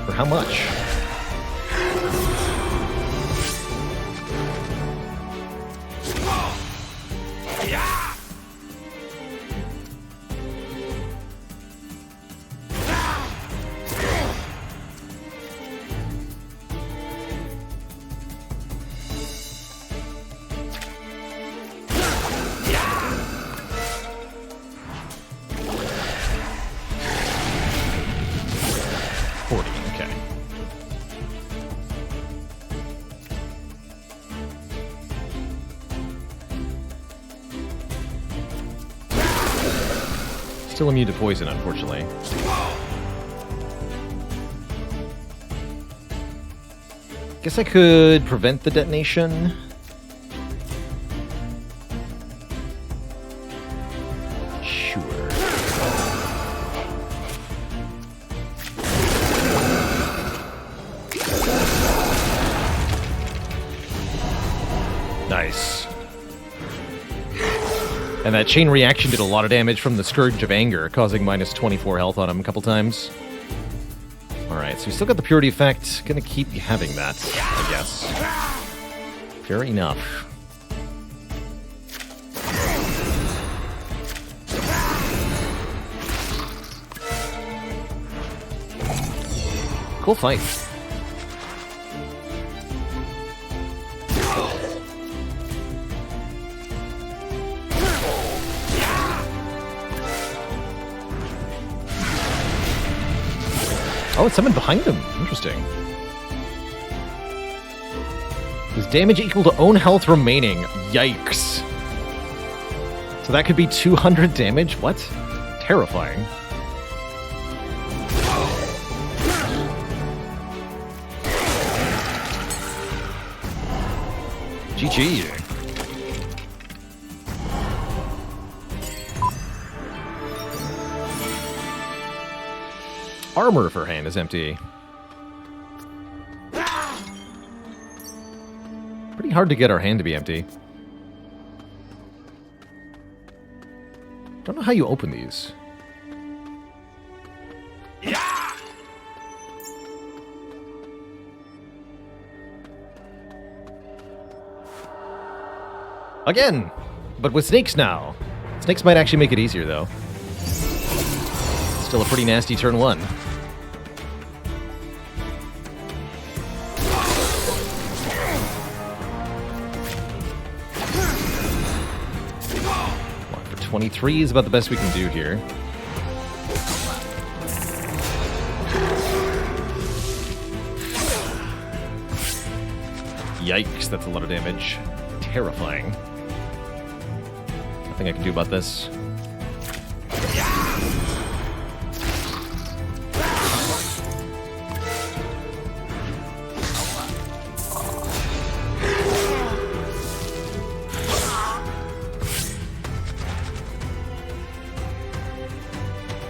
For how much? Still immune to poison, unfortunately. Guess I could prevent the detonation. Sure. Nice. And that chain reaction did a lot of damage from the Scourge of Anger, causing minus 24 health on him a couple times. Alright, so we still got the Purity effect. Gonna keep having that, I guess. Fair enough. Cool fight. Oh, it's someone behind him. Interesting. Is damage equal to own health remaining? Yikes. So that could be 200 damage? What? Terrifying. GG. Armor for hand is empty. Pretty hard to get our hand to be empty. Don't know how you open these. Again! But with snakes now. Snakes might actually make it easier, though. Still a pretty nasty turn 1. 23 is about the best we can do here. Yikes, that's a lot of damage. Terrifying. Nothing I can do about this.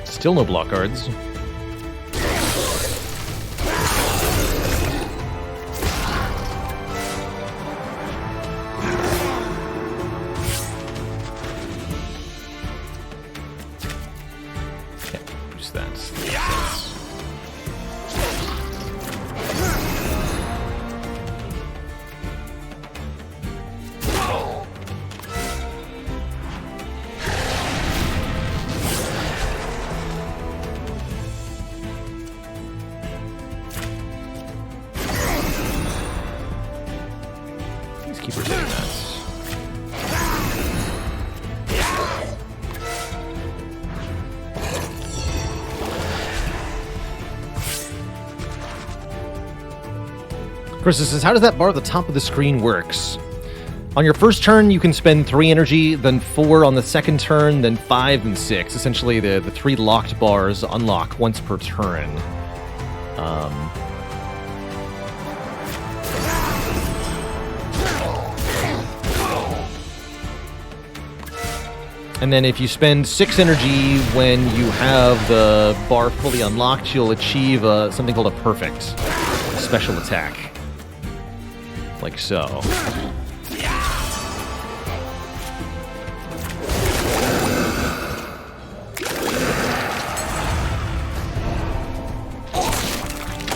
Still no block cards. Can't boost that. Keep rotating that. Chris says, how does that bar at the top of the screen works? On your first turn, you can spend 3 energy, then 4 on the second turn, then 5 and 6. Essentially, the 3 locked bars unlock once per turn. And then if you spend 6 energy when you have the bar fully unlocked, you'll achieve something called a perfect special attack. Like so.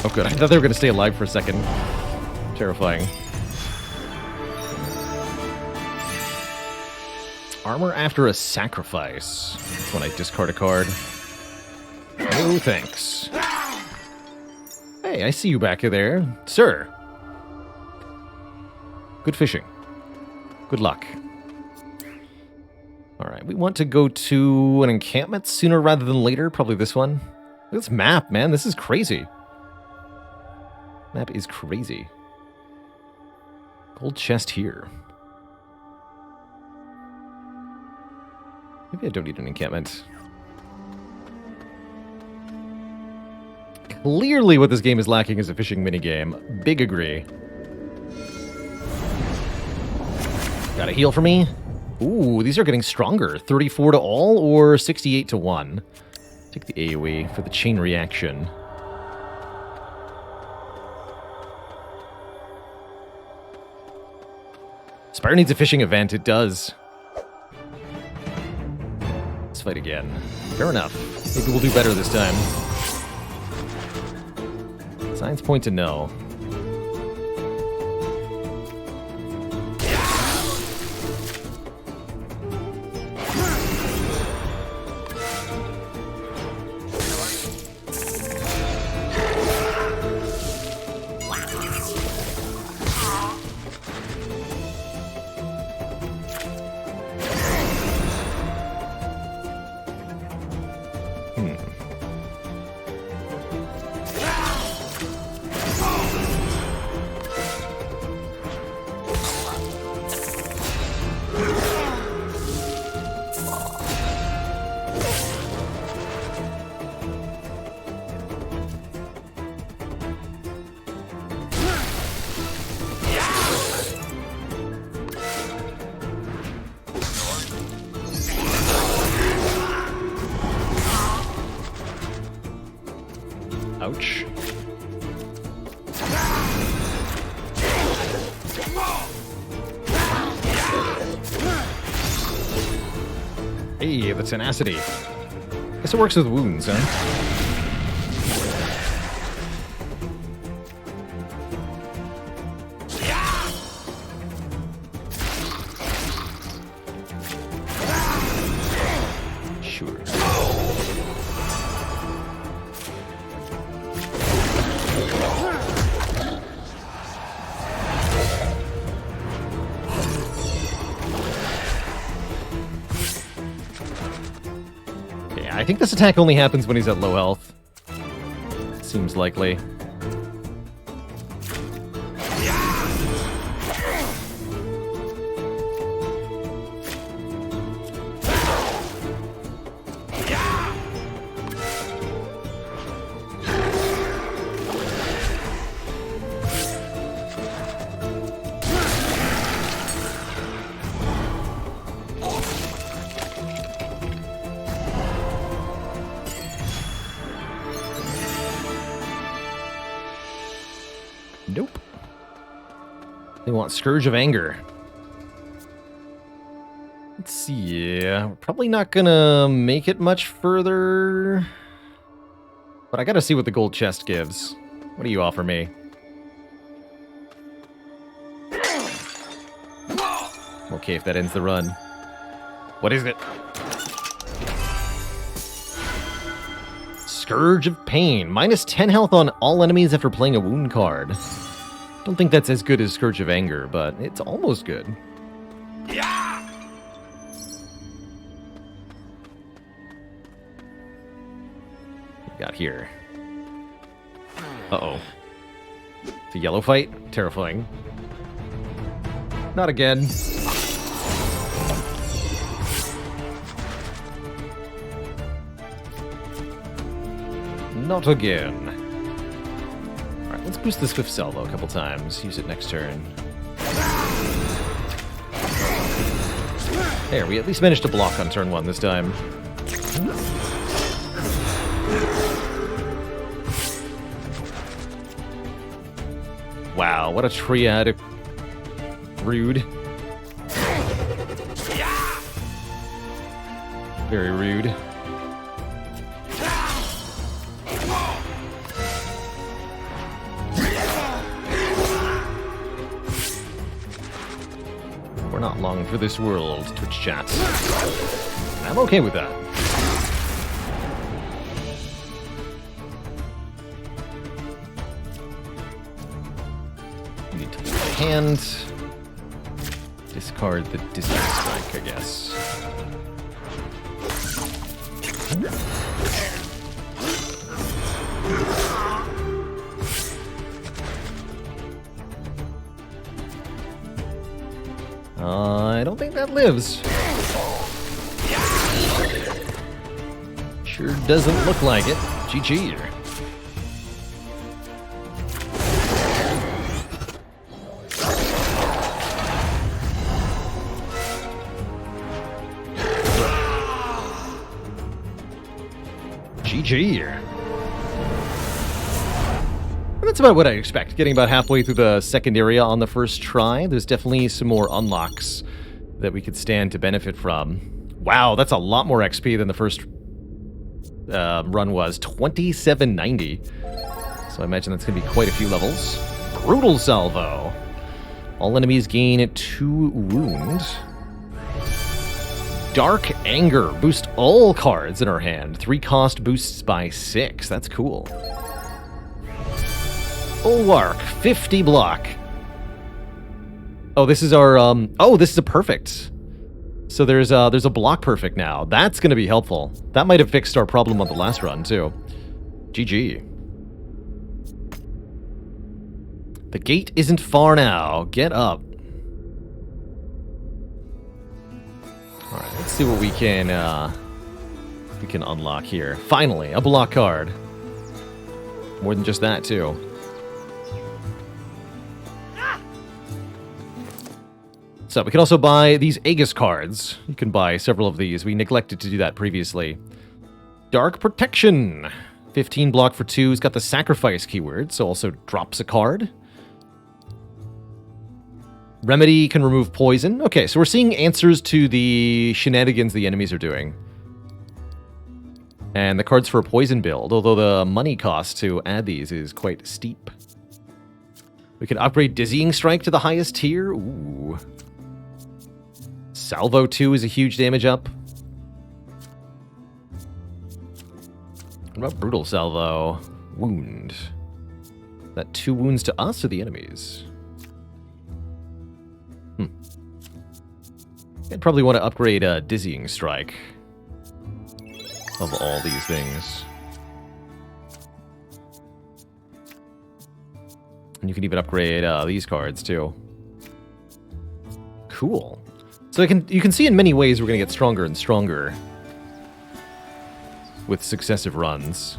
Oh good, I thought they were going to stay alive for a second. Terrifying. Armor after a sacrifice. That's when I discard a card. No thanks. Hey, I see you back there, sir. Good fishing. Good luck. Alright, we want to go to an encampment sooner rather than later. Probably this one. Look at this map, man. This is crazy. Map is crazy. Gold chest here. Maybe I don't need an encampment. Clearly what this game is lacking is a fishing minigame. Big agree. Got a heal for me? Ooh, these are getting stronger. 34 to all or 68 to 1? Take the AoE for the chain reaction. Spire needs a fishing event. It does. Let's fight again. Fair enough. Maybe we'll do better this time. Signs point to no. Ouch. Hey, the tenacity. Guess it works with wounds, huh? think this attack only happens when he's at low health. Seems likely. Nope. They want Scourge of Anger. Let's see. We're probably not gonna make it much further. But I gotta see what the gold chest gives. What do you offer me? Okay, if that ends the run. What is it? Scourge of Pain. Minus 10 health on all enemies after playing a wound card. Don't think that's as good as Scourge of Anger, but it's almost good. Yeah. What we got here? Uh-oh. It's a yellow fight? Terrifying. Not again. Not again. Alright, let's boost the Swift Salvo a couple times. Use it next turn. There, we at least managed to block on turn 1 this time. Wow, what a triad. Rude. Very rude. We're not long for this world, Twitch chat. I'm okay with that. Need to leave my hand. Discard the Dizzying Strike, I guess. I don't think that lives. Sure doesn't look like it. GG. GG. That's about what I expect. Getting about halfway through the second area on the first try. There's definitely some more unlocks that we could stand to benefit from. Wow, that's a lot more XP than the first run was. 2790. So I imagine that's going to be quite a few levels. Brutal Salvo. All enemies gain 2 wound. Dark Anger. Boost all cards in our hand. 3 cost boosts by 6. That's cool. Bulwark, 50 block. Oh, this is our, oh, this is a perfect. So there's a block perfect now. That's going to be helpful. That might have fixed our problem on the last run, too. GG. The gate isn't far now. Get up. Alright, let's see what we can unlock here. Finally, a block card. More than just that, too. So we can also buy these Aegis cards. You can buy several of these. We neglected to do that previously. Dark Protection. 15 block for 2. He's got the Sacrifice keyword, so also drops a card. Remedy can remove poison. Okay, so we're seeing answers to the shenanigans the enemies are doing. And the cards for a poison build, although the money cost to add these is quite steep. We can upgrade Dizzying Strike to the highest tier. Ooh. Salvo 2 is a huge damage up. What about Brutal Salvo? Wound. Is that 2 wounds to us or the enemies? I'd probably want to upgrade Dizzying Strike. of all these things. And you can even upgrade these cards, too. Cool. So you can see in many ways we're going to get stronger and stronger with successive runs.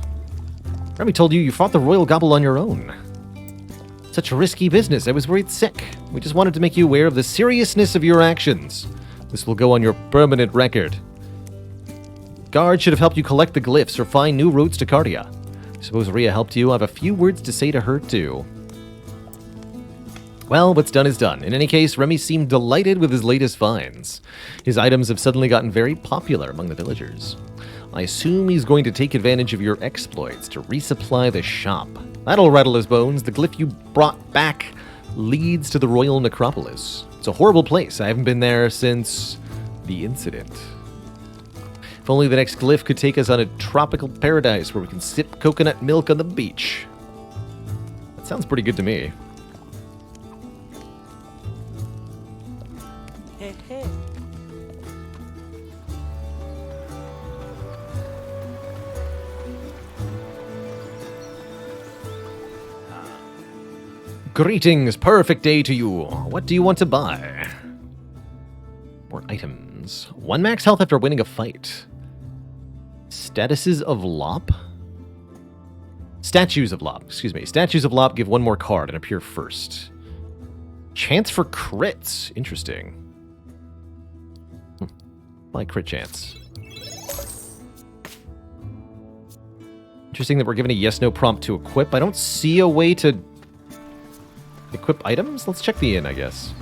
Remy told you fought the Royal Gobble on your own. Such a risky business, I was worried sick. We just wanted to make you aware of the seriousness of your actions. This will go on your permanent record. Guard should have helped you collect the glyphs or find new routes to Cardia. I suppose Rhea helped you. I have a few words to say to her, too. Well, what's done is done. In any case, Remy seemed delighted with his latest finds. His items have suddenly gotten very popular among the villagers. I assume he's going to take advantage of your exploits to resupply the shop. That'll rattle his bones. The glyph you brought back leads to the Royal Necropolis. It's a horrible place. I haven't been there since the incident. If only the next glyph could take us on a tropical paradise where we can sip coconut milk on the beach. That sounds pretty good to me. Greetings, perfect day to you. What do you want to buy? More items. 1 max health after winning a fight. Statuses of Lop? Statues of Lop, excuse me. Statues of Lop give 1 more card and appear first. Chance for crits. Interesting. My crit chance. Interesting that we're given a yes-no prompt to equip. I don't see a way to equip items? Let's check the inn, I guess.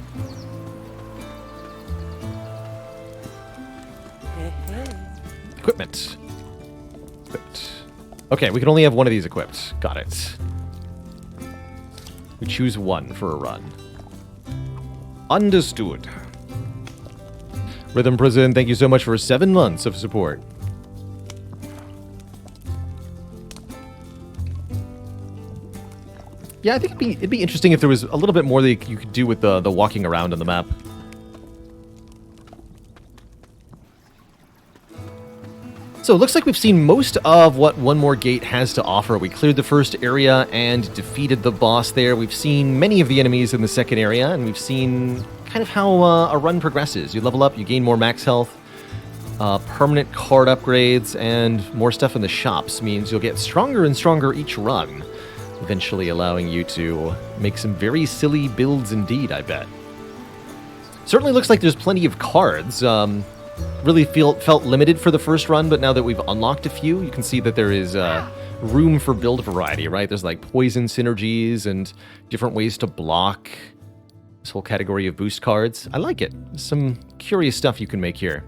Equipment. Equipped. Okay, we can only have 1 of these equipped. Got it. We choose 1 for a run. Understood. Rhythm Prison, thank you so much for 7 months of support. Yeah, I think it'd be interesting if there was a little bit more that you could do with the walking around on the map. So it looks like we've seen most of what One More Gate has to offer. We cleared the first area and defeated the boss there. We've seen many of the enemies in the second area, and we've seen kind of how a run progresses. You level up, you gain more max health, permanent card upgrades, and more stuff in the shops means you'll get stronger and stronger each run, eventually allowing you to make some very silly builds indeed, I bet. Certainly looks like there's plenty of cards. Really felt limited for the first run, but now that we've unlocked a few, you can see that there is room for build variety, right? There's like poison synergies and different ways to block. This whole category of boost cards. I like it. Some curious stuff you can make here.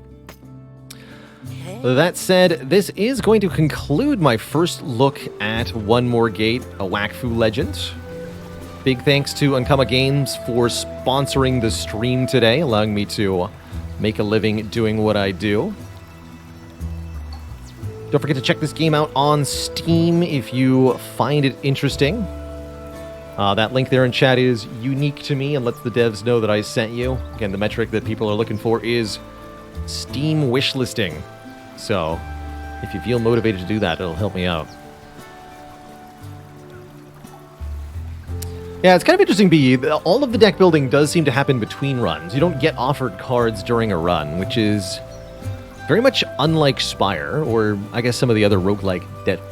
That said, this is going to conclude my first look at One More Gate, a Wakfu legend. Big thanks to Ankama Games for sponsoring the stream today, allowing me to make a living doing what I do. Don't forget to check this game out on Steam if you find it interesting. That link there in chat is unique to me and lets the devs know that I sent you. Again, the metric that people are looking for is Steam wishlisting. So, if you feel motivated to do that, it'll help me out. Yeah, it's kind of interesting, B. All of the deck building does seem to happen between runs. You don't get offered cards during a run, which is very much unlike Spire, or I guess some of the other roguelike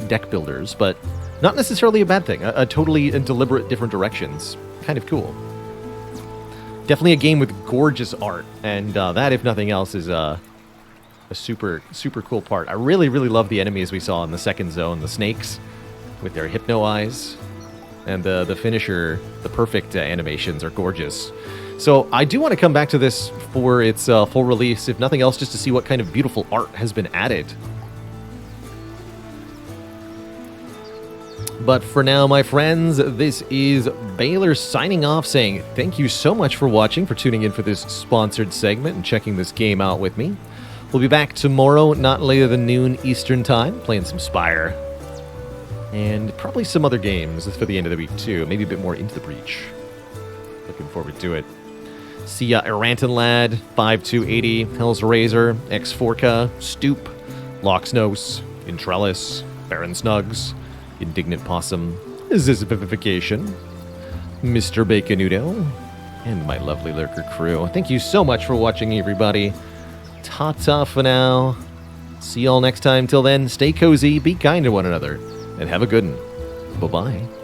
deck builders, but not necessarily a bad thing. A totally deliberate different directions. Kind of cool. Definitely a game with gorgeous art, and that, if nothing else, is a super, super cool part. I really, really love the enemies we saw in the second zone, the snakes, with their hypno eyes. And the finisher, the perfect animations are gorgeous. So I do want to come back to this for its full release, if nothing else, just to see what kind of beautiful art has been added. But for now, my friends, this is Baylor signing off, saying thank you so much for watching, for tuning in for this sponsored segment and checking this game out with me. We'll be back tomorrow, not later than noon Eastern Time, playing some Spire. And probably some other games for the end of the week, too. Maybe a bit more Into the Breach. Looking forward to it. See ya, Erranton Lad, 5280, Hell's Razor, X4Ka, Stoop, Loxnos. Intrellis, Baron Snugs, Indignant Possum, Zizification, Mr. Baconudo, and my lovely lurker crew. Thank you so much for watching, everybody. Ta-ta for now. See y'all next time. Till then, stay cozy, be kind to one another, and have a good one. Bye-bye.